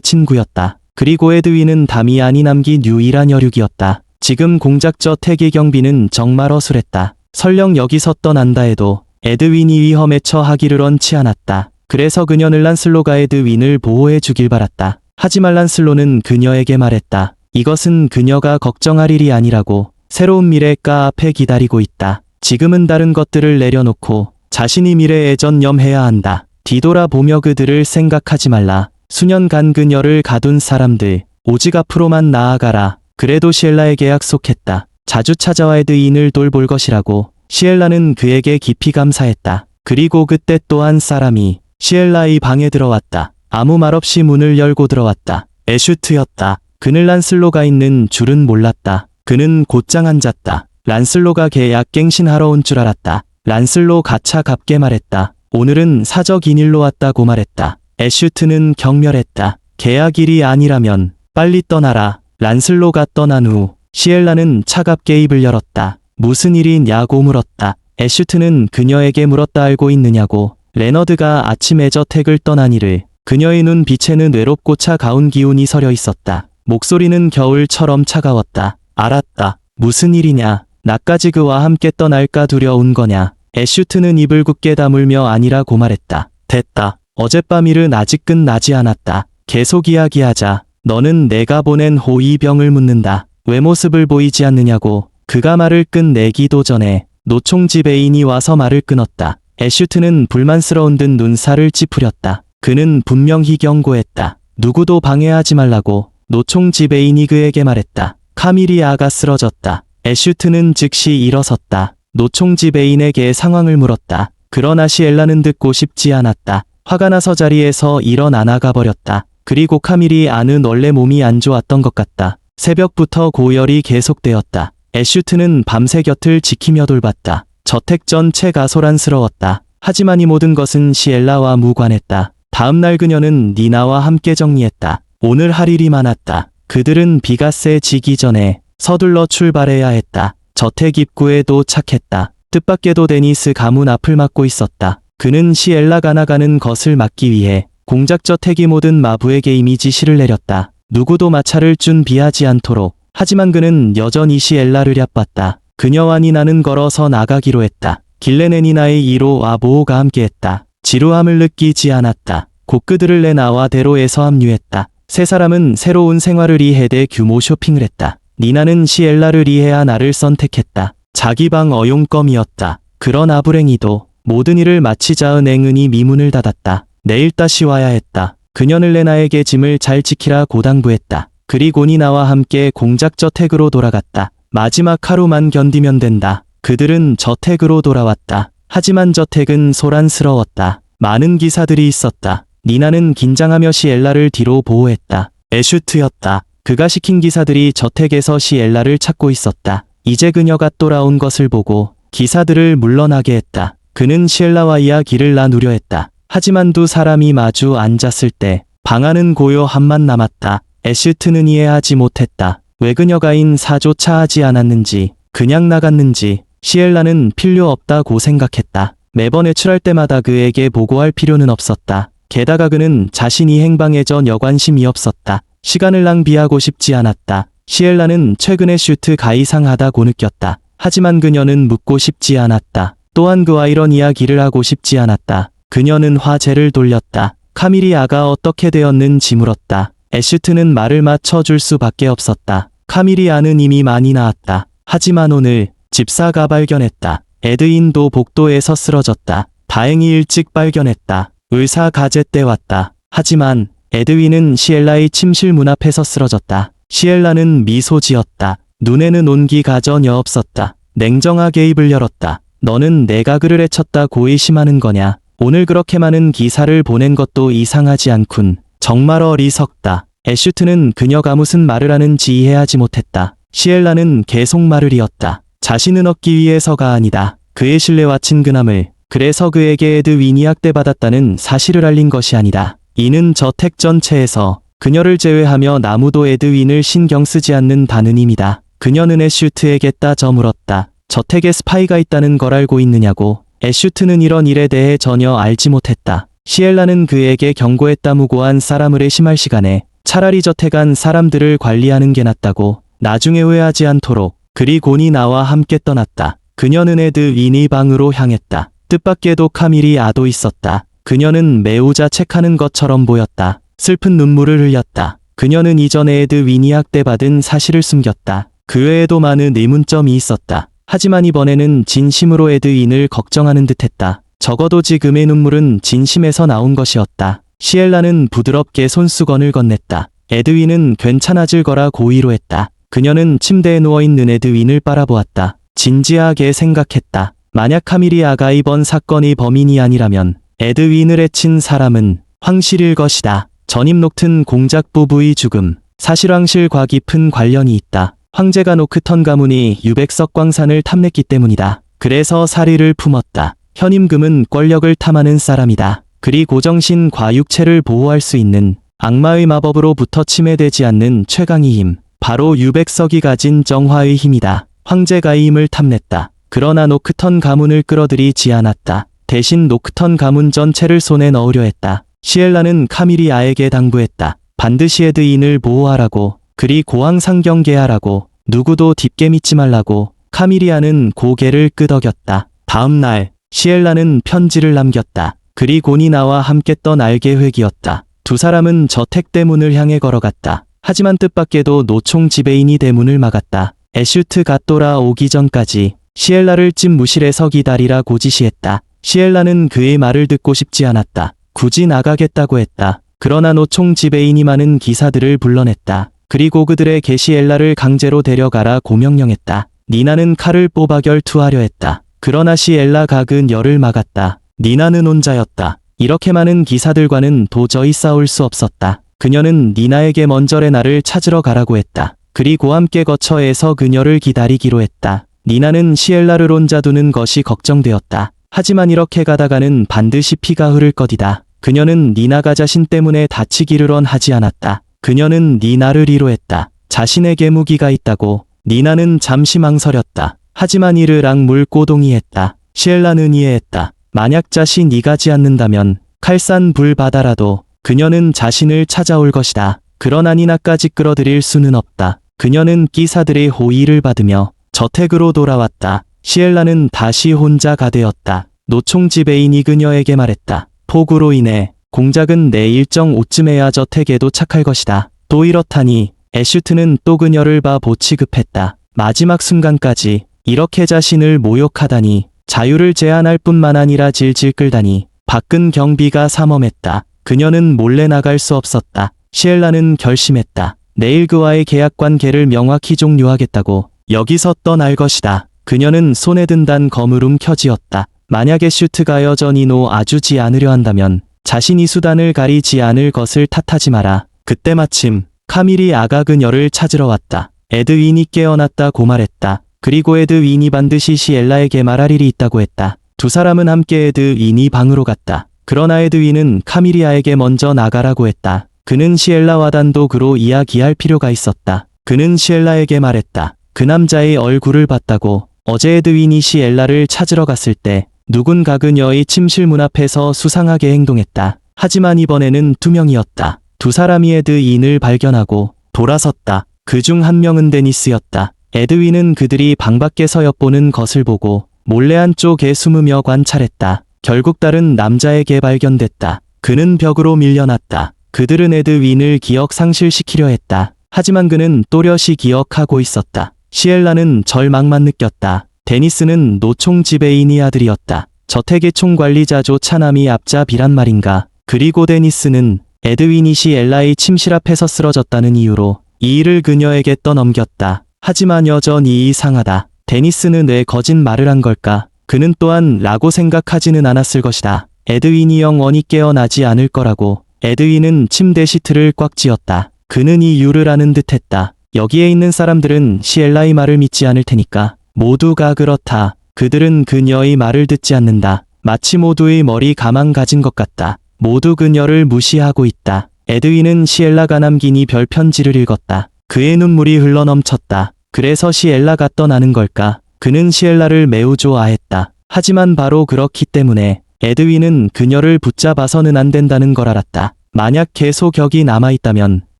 친구였다. 그리고 에드윈은 다미안이 남긴 유일한 여륙이었다. 지금 공작 저택의 경비는 정말 어술했다. 설령 여기서 떠난다 해도 에드윈이 위험에 처하기를 원치 않았다. 그래서 그녀는 란슬로가 에드윈을 보호해 주길 바랐다. 하지만 란슬로는 그녀에게 말했다. 이것은 그녀가 걱정할 일이 아니라고. 새로운 미래가 앞에 기다리고 있다. 지금은 다른 것들을 내려놓고 자신이 미래에 전념해야 한다. 뒤돌아보며 그들을 생각하지 말라. 수년간 그녀를 가둔 사람들, 오직 앞으로만 나아가라. 그래도 시엘라에게 약속했다. 자주 찾아와 에드윈을 돌볼 것이라고. 시엘라는 그에게 깊이 감사했다. 그리고 그때 또 한 사람이 시엘라의 방에 들어왔다. 아무 말 없이 문을 열고 들어왔다. 애슈트였다. 그는 란슬로가 있는 줄은 몰랐다. 그는 곧장 앉았다. 란슬로가 계약 갱신하러 온 줄 알았다. 란슬로 가차갑게 말했다. 오늘은 사적인 일로 왔다고 말했다. 애슈트는 경멸했다. 계약일이 아니라면 빨리 떠나라. 란슬로가 떠난 후 시엘라는 차갑게 입을 열었다. 무슨 일이냐고 물었다. 애슈트는 그녀에게 물었다. 알고 있느냐고. 레너드가 아침에 저택을 떠나니를. 그녀의 눈빛에는 외롭고 차가운 기운이 서려 있었다. 목소리는 겨울처럼 차가웠다. 알았다. 무슨 일이냐. 나까지 그와 함께 떠날까 두려운 거냐. 애슈트는 입을 굳게 다물며 아니라고 말했다. 됐다. 어젯밤 일은 아직 끝나지 않았다. 계속 이야기하자. 너는 내가 보낸 호위병을 묻는다. 왜 모습을 보이지 않느냐고. 그가 말을 끝내기도 전에 노총 지배인이 와서 말을 끊었다. 애슈트는 불만스러운 듯 눈살을 찌푸렸다. 그는 분명히 경고했다. 누구도 방해하지 말라고. 노총 지배인이 그에게 말했다. 카밀리아가 쓰러졌다. 애슈트는 즉시 일어섰다. 노총 지배인에게 상황을 물었다. 그러나 시엘라는 듣고 싶지 않았다. 화가 나서 자리에서 일어나 나가버렸다. 그리고 카밀리아는 원래 몸이 안 좋았던 것 같다. 새벽부터 고열이 계속되었다. 애슈트는 밤새 곁을 지키며 돌봤다. 저택 전체가 소란스러웠다. 하지만 이 모든 것은 시엘라와 무관했다. 다음날 그녀는 니나와 함께 정리했다. 오늘 할 일이 많았다. 그들은 비가 세지기 전에 서둘러 출발해야 했다. 저택 입구에 도착했다. 뜻밖에도 데니스 가문 앞을 막고 있었다. 그는 시엘라가 나가는 것을 막기 위해 공작 저택이 모든 마부에게 이미 지시를 내렸다. 누구도 마차를 준비하지 않도록. 하지만 그는 여전히 시엘라를 얕봤다. 그녀와 니나는 걸어서 나가기로 했다. 길렌의 니나의 2로 아보호가 함께했다. 지루함을 느끼지 않았다. 곧 그들을 내나와 대로에서 합류했다. 세 사람은 새로운 생활을 위해 대규모 쇼핑을 했다. 니나는 시엘라를 위해 하나를 선택했다. 자기 방 어용껌이었다. 그러나 불행히도 모든 일을 마치자 은행은이 미문을 닫았다. 내일 다시 와야 했다. 그녀는 레나에게 짐을 잘 지키라고 당부했다. 그리고 니나와 함께 공작 저택으로 돌아갔다. 마지막 하루만 견디면 된다. 그들은 저택으로 돌아왔다. 하지만 저택은 소란스러웠다. 많은 기사들이 있었다. 니나는 긴장하며 시엘라를 뒤로 보호했다. 애슈트였다. 그가 시킨 기사들이 저택에서 시엘라를 찾고 있었다. 이제 그녀가 돌아온 것을 보고 기사들을 물러나게 했다. 그는 시엘라와 이야기를 나누려 했다. 하지만 두 사람이 마주 앉았을 때 방 안은 고요함만 남았다. 애슈트는 이해하지 못했다. 왜 그녀가 인사조차 하지 않았는지, 그냥 나갔는지. 시엘라는 필요 없다고 생각했다. 매번 외출할 때마다 그에게 보고할 필요는 없었다. 게다가 그는 자신이 행방에 전혀 관심이 없었다. 시간을 낭비하고 싶지 않았다. 시엘라는 최근에 슈트가 이상하다고 느꼈다. 하지만 그녀는 묻고 싶지 않았다. 또한 그와 이런 이야기를 하고 싶지 않았다. 그녀는 화제를 돌렸다. 카밀리아가 어떻게 되었는지 물었다. 애슈트는 말을 맞춰줄 수밖에 없었다. 카밀리아는 이미 많이 나았다. 하지만 오늘 집사가 발견했다. 에드윈도 복도에서 쓰러졌다. 다행히 일찍 발견했다. 의사 가제 때 왔다. 하지만 에드윈은 시엘라의 침실 문 앞에서 쓰러졌다. 시엘라는 미소 지었다. 눈에는 온기가 전혀 없었다. 냉정하게 입을 열었다. 너는 내가 그를 해쳤다고 의심하는 거냐? 오늘 그렇게 많은 기사를 보낸 것도 이상하지 않군. 정말 어리석다. 애슈트는 그녀가 무슨 말을 하는지 이해하지 못했다. 시엘라는 계속 말을 이었다. 자신은 얻기 위해서가 아니다. 그의 신뢰와 친근함을, 그래서 그에게 에드윈이 학대받았다는 사실을 알린 것이 아니다. 이는 저택 전체에서 그녀를 제외하며 아무도 에드윈을 신경 쓰지 않는다는 의미다. 그녀는 애슈트에게 따져 물었다. 저택에 스파이가 있다는 걸 알고 있느냐고. 애슈트는 이런 일에 대해 전혀 알지 못했다. 시엘라는 그에게 경고했다. 무고한 사람을 의심할 시간에 차라리 저택 안 사람들을 관리하는 게 낫다고. 나중에 후회하지 않도록. 그리고니 나와 함께 떠났다. 그녀는 에드윈의 방으로 향했다. 뜻밖에도 카밀이 아도 있었다. 그녀는 매우 자책하는 것처럼 보였다. 슬픈 눈물을 흘렸다. 그녀는 이전에 에드윈이 학대받은 사실을 숨겼다. 그 외에도 많은 의문점이 있었다. 하지만 이번에는 진심으로 에드윈을 걱정하는 듯했다. 적어도 지금의 눈물은 진심에서 나온 것이었다. 시엘라는 부드럽게 손수건을 건넸다. 에드윈은 괜찮아질 거라 고의로 했다. 그녀는 침대에 누워있는 에드윈을 바라보았다. 진지하게 생각했다. 만약 카밀이 아가 이번 사건의 범인이 아니라면 에드윈을 해친 사람은 황실일 것이다. 전임 녹튼 공작 부부의 죽음. 사실 황실과 깊은 관련이 있다. 황제가 노크턴 가문이 유백석 광산을 탐냈기 때문이다. 그래서 사리를 품었다. 현임금은 권력을 탐하는 사람이다. 그리고 정신과 육체를 보호할 수 있는 악마의 마법으로부터 침해되지 않는 최강의 힘. 바로 유백석이 가진 정화의 힘이다. 황제가 이 힘을 탐냈다. 그러나 노크턴 가문을 끌어들이지 않았다. 대신 노크턴 가문 전체를 손에 넣으려 했다. 시엘라는 카밀리아에게 당부했다. 반드시 에드윈을 보호하라고. 그리고 항상 경계하라고. 누구도 딥게 믿지 말라고. 카밀리아는 고개를 끄덕였다. 다음 날 시엘라는 편지를 남겼다. 그리고니 나와 함께 떠날 계획이었다. 두 사람은 저택 대문을 향해 걸어갔다. 하지만 뜻밖에도 노총 지배인이 대문을 막았다. 애슈트가 돌아오기 전까지 시엘라를 집무실에서 기다리라고 지시했다. 시엘라는 그의 말을 듣고 싶지 않았다. 굳이 나가겠다고 했다. 그러나 노총 지배인이 많은 기사들을 불러냈다. 그리고 그들에게 시엘라를 강제로 데려가라고 명령했다. 니나는 칼을 뽑아 결투하려 했다. 그러나 시엘라가 그녀를 막았다. 니나는 혼자였다. 이렇게 많은 기사들과는 도저히 싸울 수 없었다. 그녀는 니나에게 먼저 레나를 찾으러 가라고 했다. 그리고 함께 거처에서 그녀를 기다리기로 했다. 니나는 시엘라를 혼자 두는 것이 걱정되었다. 하지만 이렇게 가다가는 반드시 피가 흐를 것이다. 그녀는 니나가 자신 때문에 다치기를 원하지 않았다. 그녀는 니나를 위로했다. 자신에게 무기가 있다고. 니나는 잠시 망설였다. 하지만 이를 악물 꼬동이했다. 시엘라는 이해했다. 만약 자신이 가지 않는다면 칼산 불바다라도 그녀는 자신을 찾아올 것이다. 그러나 니나까지 끌어들일 수는 없다. 그녀는 기사들의 호의를 받으며 저택으로 돌아왔다. 시엘라는 다시 혼자가 되었다. 노총 지배인이 그녀에게 말했다. 폭우로 인해 공작은 내 일정 오쯤에야 저택에 도착할 것이다. 또 이렇다니 애슈트는 또 그녀를 바보 취급했다. 마지막 순간까지 이렇게 자신을 모욕하다니. 자유를 제한할 뿐만 아니라 질질 끌다니. 밖은 경비가 삼엄했다. 그녀는 몰래 나갈 수 없었다. 시엘라는 결심했다. 내일 그와의 계약 관계를 명확히 종료하겠다고. 여기서 떠날 것이다. 그녀는 손에 든단 검을 움켜쥐었다. 만약에 슈트가 여전히 놓아주지 않으려 한다면 자신이 수단을 가리지 않을 것을 탓하지 마라. 그때 마침 카밀이 아가 그녀를 찾으러 왔다. 에드윈이 깨어났다고 말했다. 그리고 에드윈이 반드시 시엘라에게 말할 일이 있다고 했다. 두 사람은 함께 에드윈이 방으로 갔다. 그러나 에드윈은 카밀리아에게 먼저 나가라고 했다. 그는 시엘라와 단독으로 이야기할 필요가 있었다. 그는 시엘라에게 말했다. 그 남자의 얼굴을 봤다고. 어제 에드윈이 시엘라를 찾으러 갔을 때 누군가 그녀의 침실 문 앞에서 수상하게 행동했다. 하지만 이번에는 두 명이었다. 두 사람이 에드윈을 발견하고 돌아섰다. 그중 한 명은 데니스였다. 에드윈은 그들이 방 밖에서 엿보는 것을 보고 몰래 한쪽에 숨으며 관찰했다. 결국 다른 남자에게 발견됐다. 그는 벽으로 밀려났다. 그들은 에드윈을 기억 상실시키려 했다. 하지만 그는 또렷이 기억하고 있었다. 시엘라는 절망만 느꼈다. 데니스는 노총 지배인의 아들이었다. 저택의 총관리자조 차남이 앞잡이란 말인가. 그리고 데니스는 에드윈이 시엘라의 침실 앞에서 쓰러졌다는 이유로 이 일을 그녀에게 떠넘겼다. 하지만 여전히 이상하다. 데니스는 왜 거짓말을 한 걸까? 그는 또한 라고 생각하지는 않았을 것이다. 에드윈이 영원히 깨어나지 않을 거라고. 에드윈은 침대 시트를 꽉 쥐었다. 그는 이유를 아는 듯했다. 여기에 있는 사람들은 시엘라의 말을 믿지 않을 테니까. 모두가 그렇다. 그들은 그녀의 말을 듣지 않는다. 마치 모두의 머리 가망 가진 것 같다. 모두 그녀를 무시하고 있다. 에드윈은 시엘라가 남긴 이 별 편지를 읽었다. 그의 눈물이 흘러넘쳤다. 그래서 시엘라가 떠나는 걸까? 그는 시엘라를 매우 좋아했다. 하지만 바로 그렇기 때문에 에드윈은 그녀를 붙잡아서는 안 된다는 걸 알았다. 만약 계속 격이 남아있다면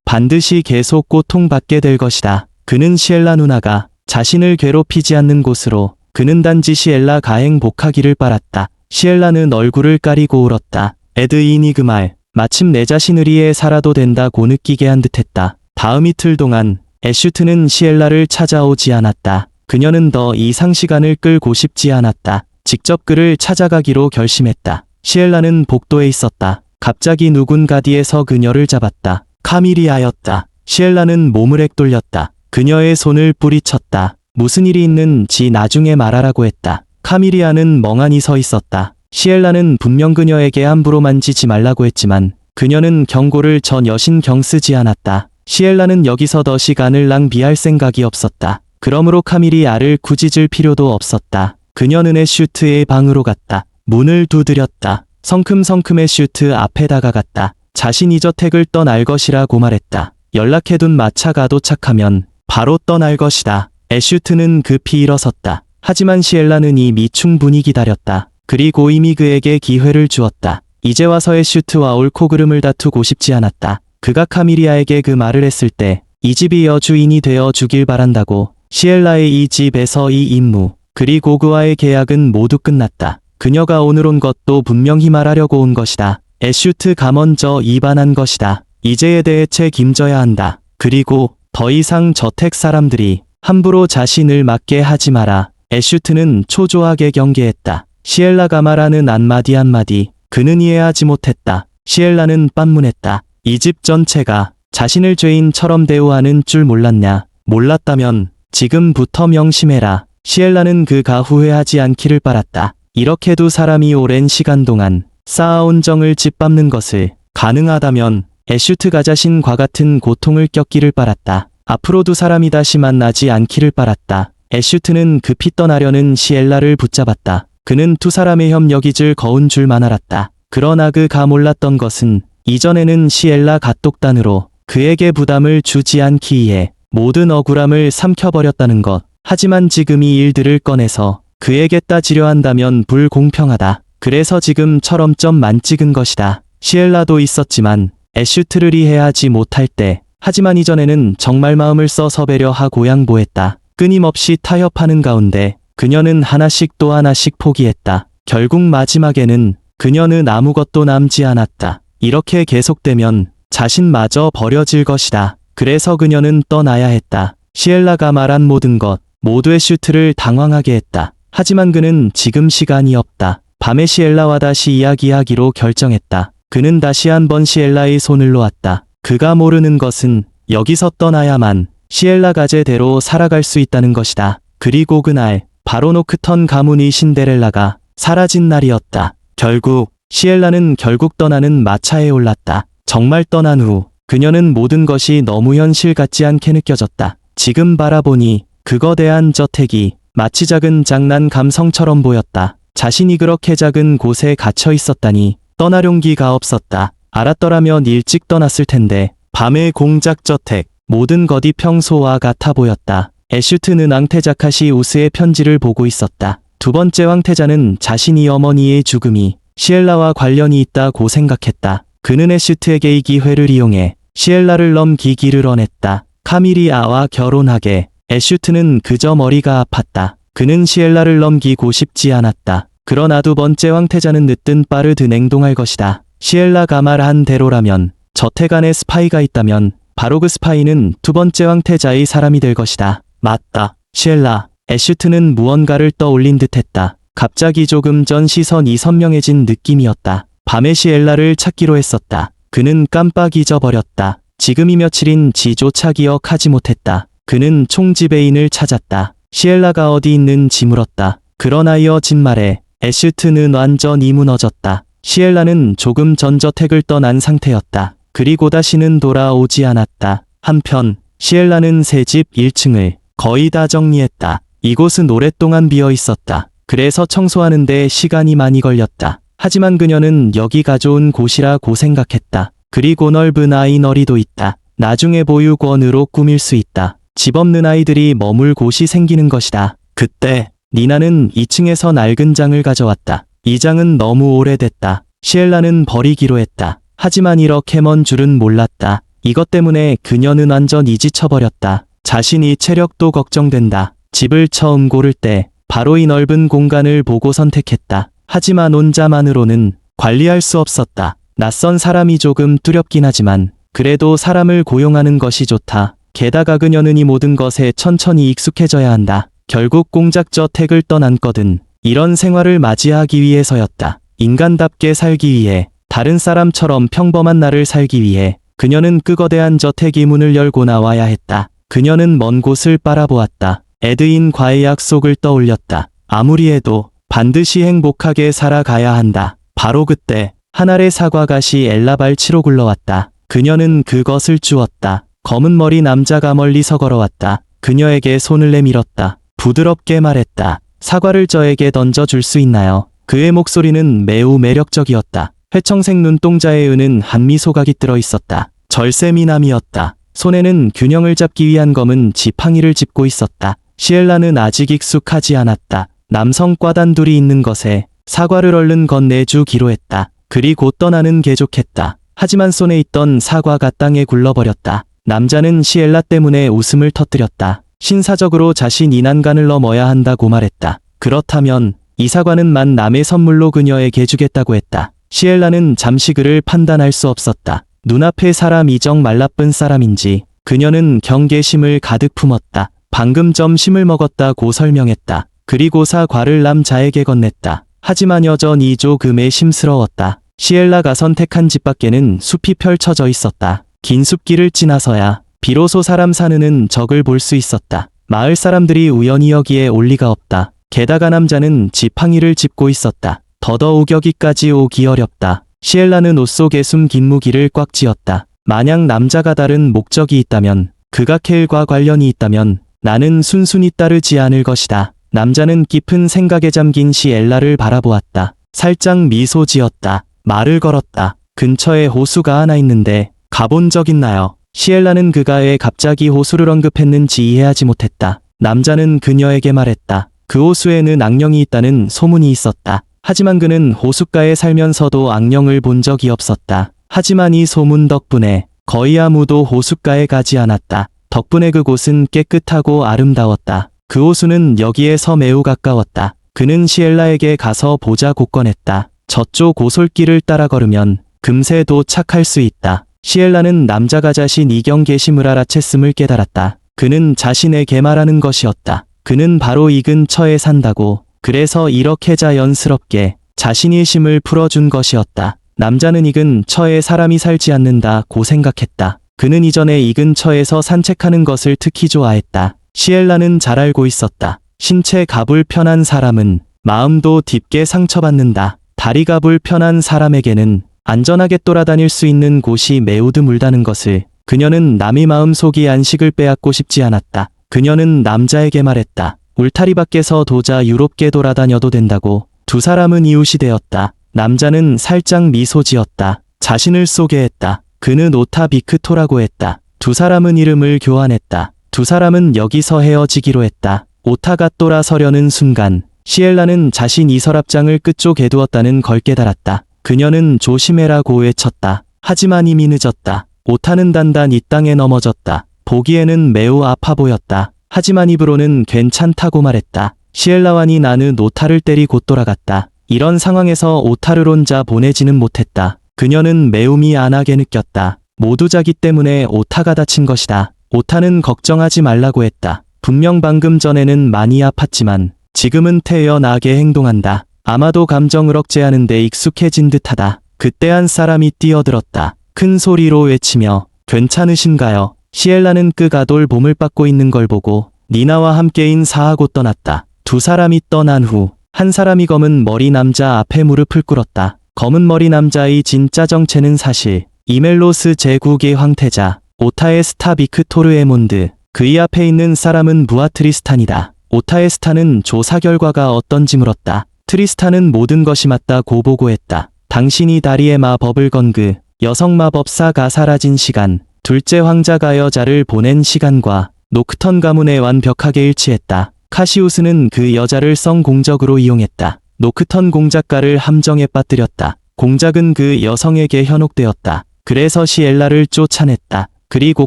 반드시 계속 고통받게 될 것이다. 그는 시엘라 누나가 자신을 괴롭히지 않는 곳으로, 그는 단지 시엘라 가행 복하기를 바랐다. 시엘라는 얼굴을 가리고 울었다. 에드윈이 그 말, 마침 내 자신을 위해 살아도 된다고 느끼게 한 듯했다. 다음 이틀 동안 애슈트는 시엘라를 찾아오지 않았다. 그녀는 더 이상 시간을 끌고 싶지 않았다. 직접 그를 찾아가기로 결심했다. 시엘라는 복도에 있었다. 갑자기 누군가 뒤에서 그녀를 잡았다. 카밀리아였다. 시엘라는 몸을 엑돌렸다. 그녀의 손을 뿌리쳤다. 무슨 일이 있는지 나중에 말하라고 했다. 카밀리아는 멍하니 서 있었다. 시엘라는 분명 그녀에게 함부로 만지지 말라고 했지만 그녀는 경고를 전혀 신경 쓰지 않았다. 시엘라는 여기서 더 시간을 낭비할 생각이 없었다. 그러므로 카밀리아를 꾸짖을 필요도 없었다. 그녀는 애슈트의 방으로 갔다. 문을 두드렸다. 성큼성큼 애슈트 앞에 다가갔다. 자신이 저택을 떠날 것이라고 말했다. 연락해둔 마차가 도착하면 바로 떠날 것이다. 애슈트는 급히 일어섰다. 하지만 시엘라는 이미 충분히 기다렸다. 그리고 이미 그에게 기회를 주었다. 이제 와서 애슈트와 옳고 그름을 다투고 싶지 않았다. 그가 카밀리아에게 그 말을 했을 때 이 집이 여주인이 되어 주길 바란다고, 시엘라의 이 집에서 이 임무, 그리고 그와의 계약은 모두 끝났다. 그녀가 오늘 온 것도 분명히 말하려고 온 것이다. 애슈트가 먼저 입안한 것이다. 이제에 대해 책임져야 한다. 그리고 더 이상 저택 사람들이 함부로 자신을 맞게 하지 마라. 애슈트는 초조하게 경계했다. 시엘라가 말하는 한마디 한마디 그는 이해하지 못했다. 시엘라는 빤문했다. 이 집 전체가 자신을 죄인처럼 대우하는 줄 몰랐냐? 몰랐다면 지금부터 명심해라. 시엘라는 그가 후회하지 않기를 바랐다. 이렇게 두 사람이 오랜 시간 동안 쌓아온 정을 짓밟는 것을 가능하다면 애슈트가 자신과 같은 고통을 겪기를 바랐다. 앞으로 두 사람이 다시 만나지 않기를 바랐다. 애슈트는 급히 떠나려는 시엘라를 붙잡았다. 그는 두 사람의 협력이 즐거운 줄만 알았다. 그러나 그가 몰랐던 것은 이전에는 시엘라 가똑단으로 그에게 부담을 주지 않기 위해 모든 억울함을 삼켜버렸다는 것. 하지만 지금 이 일들을 꺼내서 그에게 따지려 한다면 불공평하다. 그래서 지금처럼 점만 찍은 것이다. 시엘라도 있었지만 애슈트를 이해하지 못할 때, 하지만 이전에는 정말 마음을 써서 배려하고 양보했다. 끊임없이 타협하는 가운데 그녀는 하나씩 또 하나씩 포기했다. 결국 마지막에는 그녀는 아무것도 남지 않았다. 이렇게 계속되면 자신마저 버려질 것이다. 그래서 그녀는 떠나야 했다. 시엘라가 말한 모든 것, 모두 애슈트를 당황하게 했다. 하지만 그는 지금 시간이 없다. 밤에 시엘라와 다시 이야기하기로 결정했다. 그는 다시 한번 시엘라의 손을 놓았다. 그가 모르는 것은 여기서 떠나야만 시엘라가 제대로 살아갈 수 있다는 것이다. 그리고 그날 바로 노크턴 가문의 신데렐라가 사라진 날이었다. 결국 시엘라는 떠나는 마차에 올랐다. 정말 떠난 후 그녀는 모든 것이 너무 현실 같지 않게 느껴졌다. 지금 바라보니 그 거대한 저택이 마치 작은 장난 감성처럼 보였다. 자신이 그렇게 작은 곳에 갇혀 있었다니 떠날 용기가 없었다. 알았더라면 일찍 떠났을 텐데. 밤의 공작 저택, 모든 것이 평소와 같아 보였다. 애슈트는 앙테자카시 우스의 편지를 보고 있었다. 두 번째 황태자는 자신이 어머니의 죽음이 시엘라와 관련이 있다고 생각했다. 그는 애슈트에게 이 기회를 이용해 시엘라를 넘기기를 원했다. 카밀리아와 결혼하게. 애슈트는 그저 머리가 아팠다. 그는 시엘라를 넘기고 싶지 않았다. 그러나 두 번째 황태자는 늦든 빠르든 행동할 것이다. 시엘라가 말한 대로라면, 저택 안에 스파이가 있다면 바로 그 스파이는 두 번째 황태자의 사람이 될 것이다. 맞다. 시엘라. 애슈트는 무언가를 떠올린 듯했다. 갑자기 조금 전 시선이 선명해진 느낌이었다. 밤에 시엘라를 찾기로 했었다. 그는 깜빡 잊어버렸다. 지금이 며칠인지조차 기억하지 못했다. 그는 총지배인을 찾았다. 시엘라가 어디 있는지 물었다. 그러나 이어진 말에 애슈트는 완전히 무너졌다. 시엘라는 조금 전 저택을 떠난 상태였다. 그리고 다시는 돌아오지 않았다. 한편 시엘라는 새 집 1층을 거의 다 정리했다. 이곳은 오랫동안 비어 있었다. 그래서 청소하는데 시간이 많이 걸렸다. 하지만 그녀는 여기가 좋은 곳이라고 생각했다. 그리고 넓은 아이너리도 있다. 나중에 보육원으로 꾸밀 수 있다. 집 없는 아이들이 머물 곳이 생기는 것이다. 그때 니나는 2층에서 낡은 장을 가져왔다. 이 장은 너무 오래됐다. 시엘라는 버리기로 했다. 하지만 이렇게 먼 줄은 몰랐다. 이것 때문에 그녀는 완전히 지쳐버렸다. 자신이 체력도 걱정된다. 집을 처음 고를 때 바로 이 넓은 공간을 보고 선택했다. 하지만 혼자만으로는 관리할 수 없었다. 낯선 사람이 조금 두렵긴 하지만 그래도 사람을 고용하는 것이 좋다. 게다가 그녀는 이 모든 것에 천천히 익숙해져야 한다. 결국 공작저택을 떠났거든. 이런 생활을 맞이하기 위해서였다. 인간답게 살기 위해, 다른 사람처럼 평범한 날을 살기 위해 그녀는 그 거대한 저택이 문을 열고 나와야 했다. 그녀는 먼 곳을 바라보았다. 에드인과의 약속을 떠올렸다. 아무리 해도 반드시 행복하게 살아가야 한다. 바로 그때 한 알의 사과갓이 엘라 발치로 굴러왔다. 그녀는 그것을 주었다. 검은 머리 남자가 멀리서 걸어왔다. 그녀에게 손을 내밀었다. 부드럽게 말했다. 사과를 저에게 던져줄 수 있나요? 그의 목소리는 매우 매력적이었다. 회청색 눈동자에 은은 한 미소가 깃들어 있었다. 절세 미남이었다. 손에는 균형을 잡기 위한 검은 지팡이를 짚고 있었다. 시엘라는 아직 익숙하지 않았다. 남성과 단둘이 있는 것에 사과를 얼른 건네주기로 했다. 그리고 떠나는 개족했다. 하지만 손에 있던 사과가 땅에 굴러버렸다. 남자는 시엘라 때문에 웃음을 터뜨렸다. 신사적으로 자신 이 난간을 넘어야 한다고 말했다. 그렇다면 이 사과는 만 남의 선물로 그녀에게 주겠다고 했다. 시엘라는 잠시 그를 판단할 수 없었다. 눈앞의 사람이 정 말라쁜 사람인지 그녀는 경계심을 가득 품었다. 방금 점심을 먹었다고 설명했다. 그리고 사과를 남자에게 건넸다. 하지만 여전히 조금 의심스러웠다. 시엘라가 선택한 집 밖에는 숲이 펼쳐져 있었다. 긴 숲길을 지나서야 비로소 사람 사는 적을 볼 수 있었다. 마을 사람들이 우연히 여기에 올 리가 없다. 게다가 남자는 지팡이를 짚고 있었다. 더더욱 여기까지 오기 어렵다. 시엘라는 옷 속에 숨긴 무기를 꽉 쥐었다. 만약 남자가 다른 목적이 있다면, 그가 켈과 관련이 있다면 나는 순순히 따르지 않을 것이다. 남자는 깊은 생각에 잠긴 시엘라를 바라보았다. 살짝 미소 지었다. 말을 걸었다. 근처에 호수가 하나 있는데 가본 적 있나요? 시엘라는 그가 왜 갑자기 호수를 언급했는지 이해하지 못했다. 남자는 그녀에게 말했다. 그 호수에는 악령이 있다는 소문이 있었다. 하지만 그는 호숫가에 살면서도 악령을 본 적이 없었다. 하지만 이 소문 덕분에 거의 아무도 호숫가에 가지 않았다. 덕분에 그곳은 깨끗하고 아름다웠다. 그 호수는 여기에서 매우 가까웠다. 그는 시엘라에게 가서 보자고 권했다. 저쪽 오솔길을 따라 걸으면 금세 도착할 수 있다. 시엘라는 남자가 자신 이경계심을 알아챘음을 깨달았다. 그는 자신에게 말하는 것이었다. 그는 바로 이 근처에 산다고. 그래서 이렇게 자연스럽게 자신의 심을 풀어준 것이었다. 남자는 이 근처에 사람이 살지 않는다고 생각했다. 그는 이전에 이 근처에서 산책하는 것을 특히 좋아했다. 시엘라는 잘 알고 있었다. 신체가 불편한 사람은 마음도 깊게 상처받는다. 다리가 불편한 사람에게는 안전하게 돌아다닐 수 있는 곳이 매우 드물다는 것을 그녀는 남의 마음속이 안식을 빼앗고 싶지 않았다. 그녀는 남자에게 말했다. 울타리 밖에서 자유롭게 돌아다녀도 된다고. 두 사람은 이웃이 되었다. 남자는 살짝 미소 지었다. 자신을 소개했다. 그는 오타 비크토라고 했다. 두 사람은 이름을 교환했다. 두 사람은 여기서 헤어지기로 했다. 오타가 돌아서려는 순간 시엘라는 자신이 서랍장을 끝쪽에 두었다는 걸 깨달았다. 그녀는 조심해라고 외쳤다. 하지만 이미 늦었다. 오타는 단단히 땅에 넘어졌다. 보기에는 매우 아파 보였다. 하지만 입으로는 괜찮다고 말했다. 시엘라와 나는 오타를 때리고 돌아갔다. 이런 상황에서 오타를 혼자 보내지는 못했다. 그녀는 매우 미안하게 느꼈다. 모두 자기 때문에 오타가 다친 것이다. 오타는 걱정하지 말라고 했다. 분명 방금 전에는 많이 아팠지만 지금은 태연하게 행동한다. 아마도 감정을 억제하는 데 익숙해진 듯하다. 그때 한 사람이 뛰어들었다. 큰 소리로 외치며 괜찮으신가요? 시엘라는 그가 돌봄을 받고 있는 걸 보고 니나와 함께 인사하고 떠났다. 두 사람이 떠난 후 한 사람이 검은 머리 남자 앞에 무릎을 꿇었다. 검은 머리 남자의 진짜 정체는 사실 이멜로스 제9의 황태자 오타의 스타 비크토르 에몬드. 그의 앞에 있는 사람은 부하 트리스탄이다. 오타의 스타는 조사 결과가 어떤지 물었다. 트리스탄은 모든 것이 맞다고 보고했다. 당신이 다리에 마법을 건 그 여성 마법사가 사라진 시간, 둘째 황자가 여자를 보낸 시간과 노크턴 가문에 완벽하게 일치했다. 카시우스는 그 여자를 성공적으로 이용했다. 노크턴 공작가를 함정에 빠뜨렸다. 공작은 그 여성에게 현혹되었다. 그래서 시엘라를 쫓아냈다. 그리고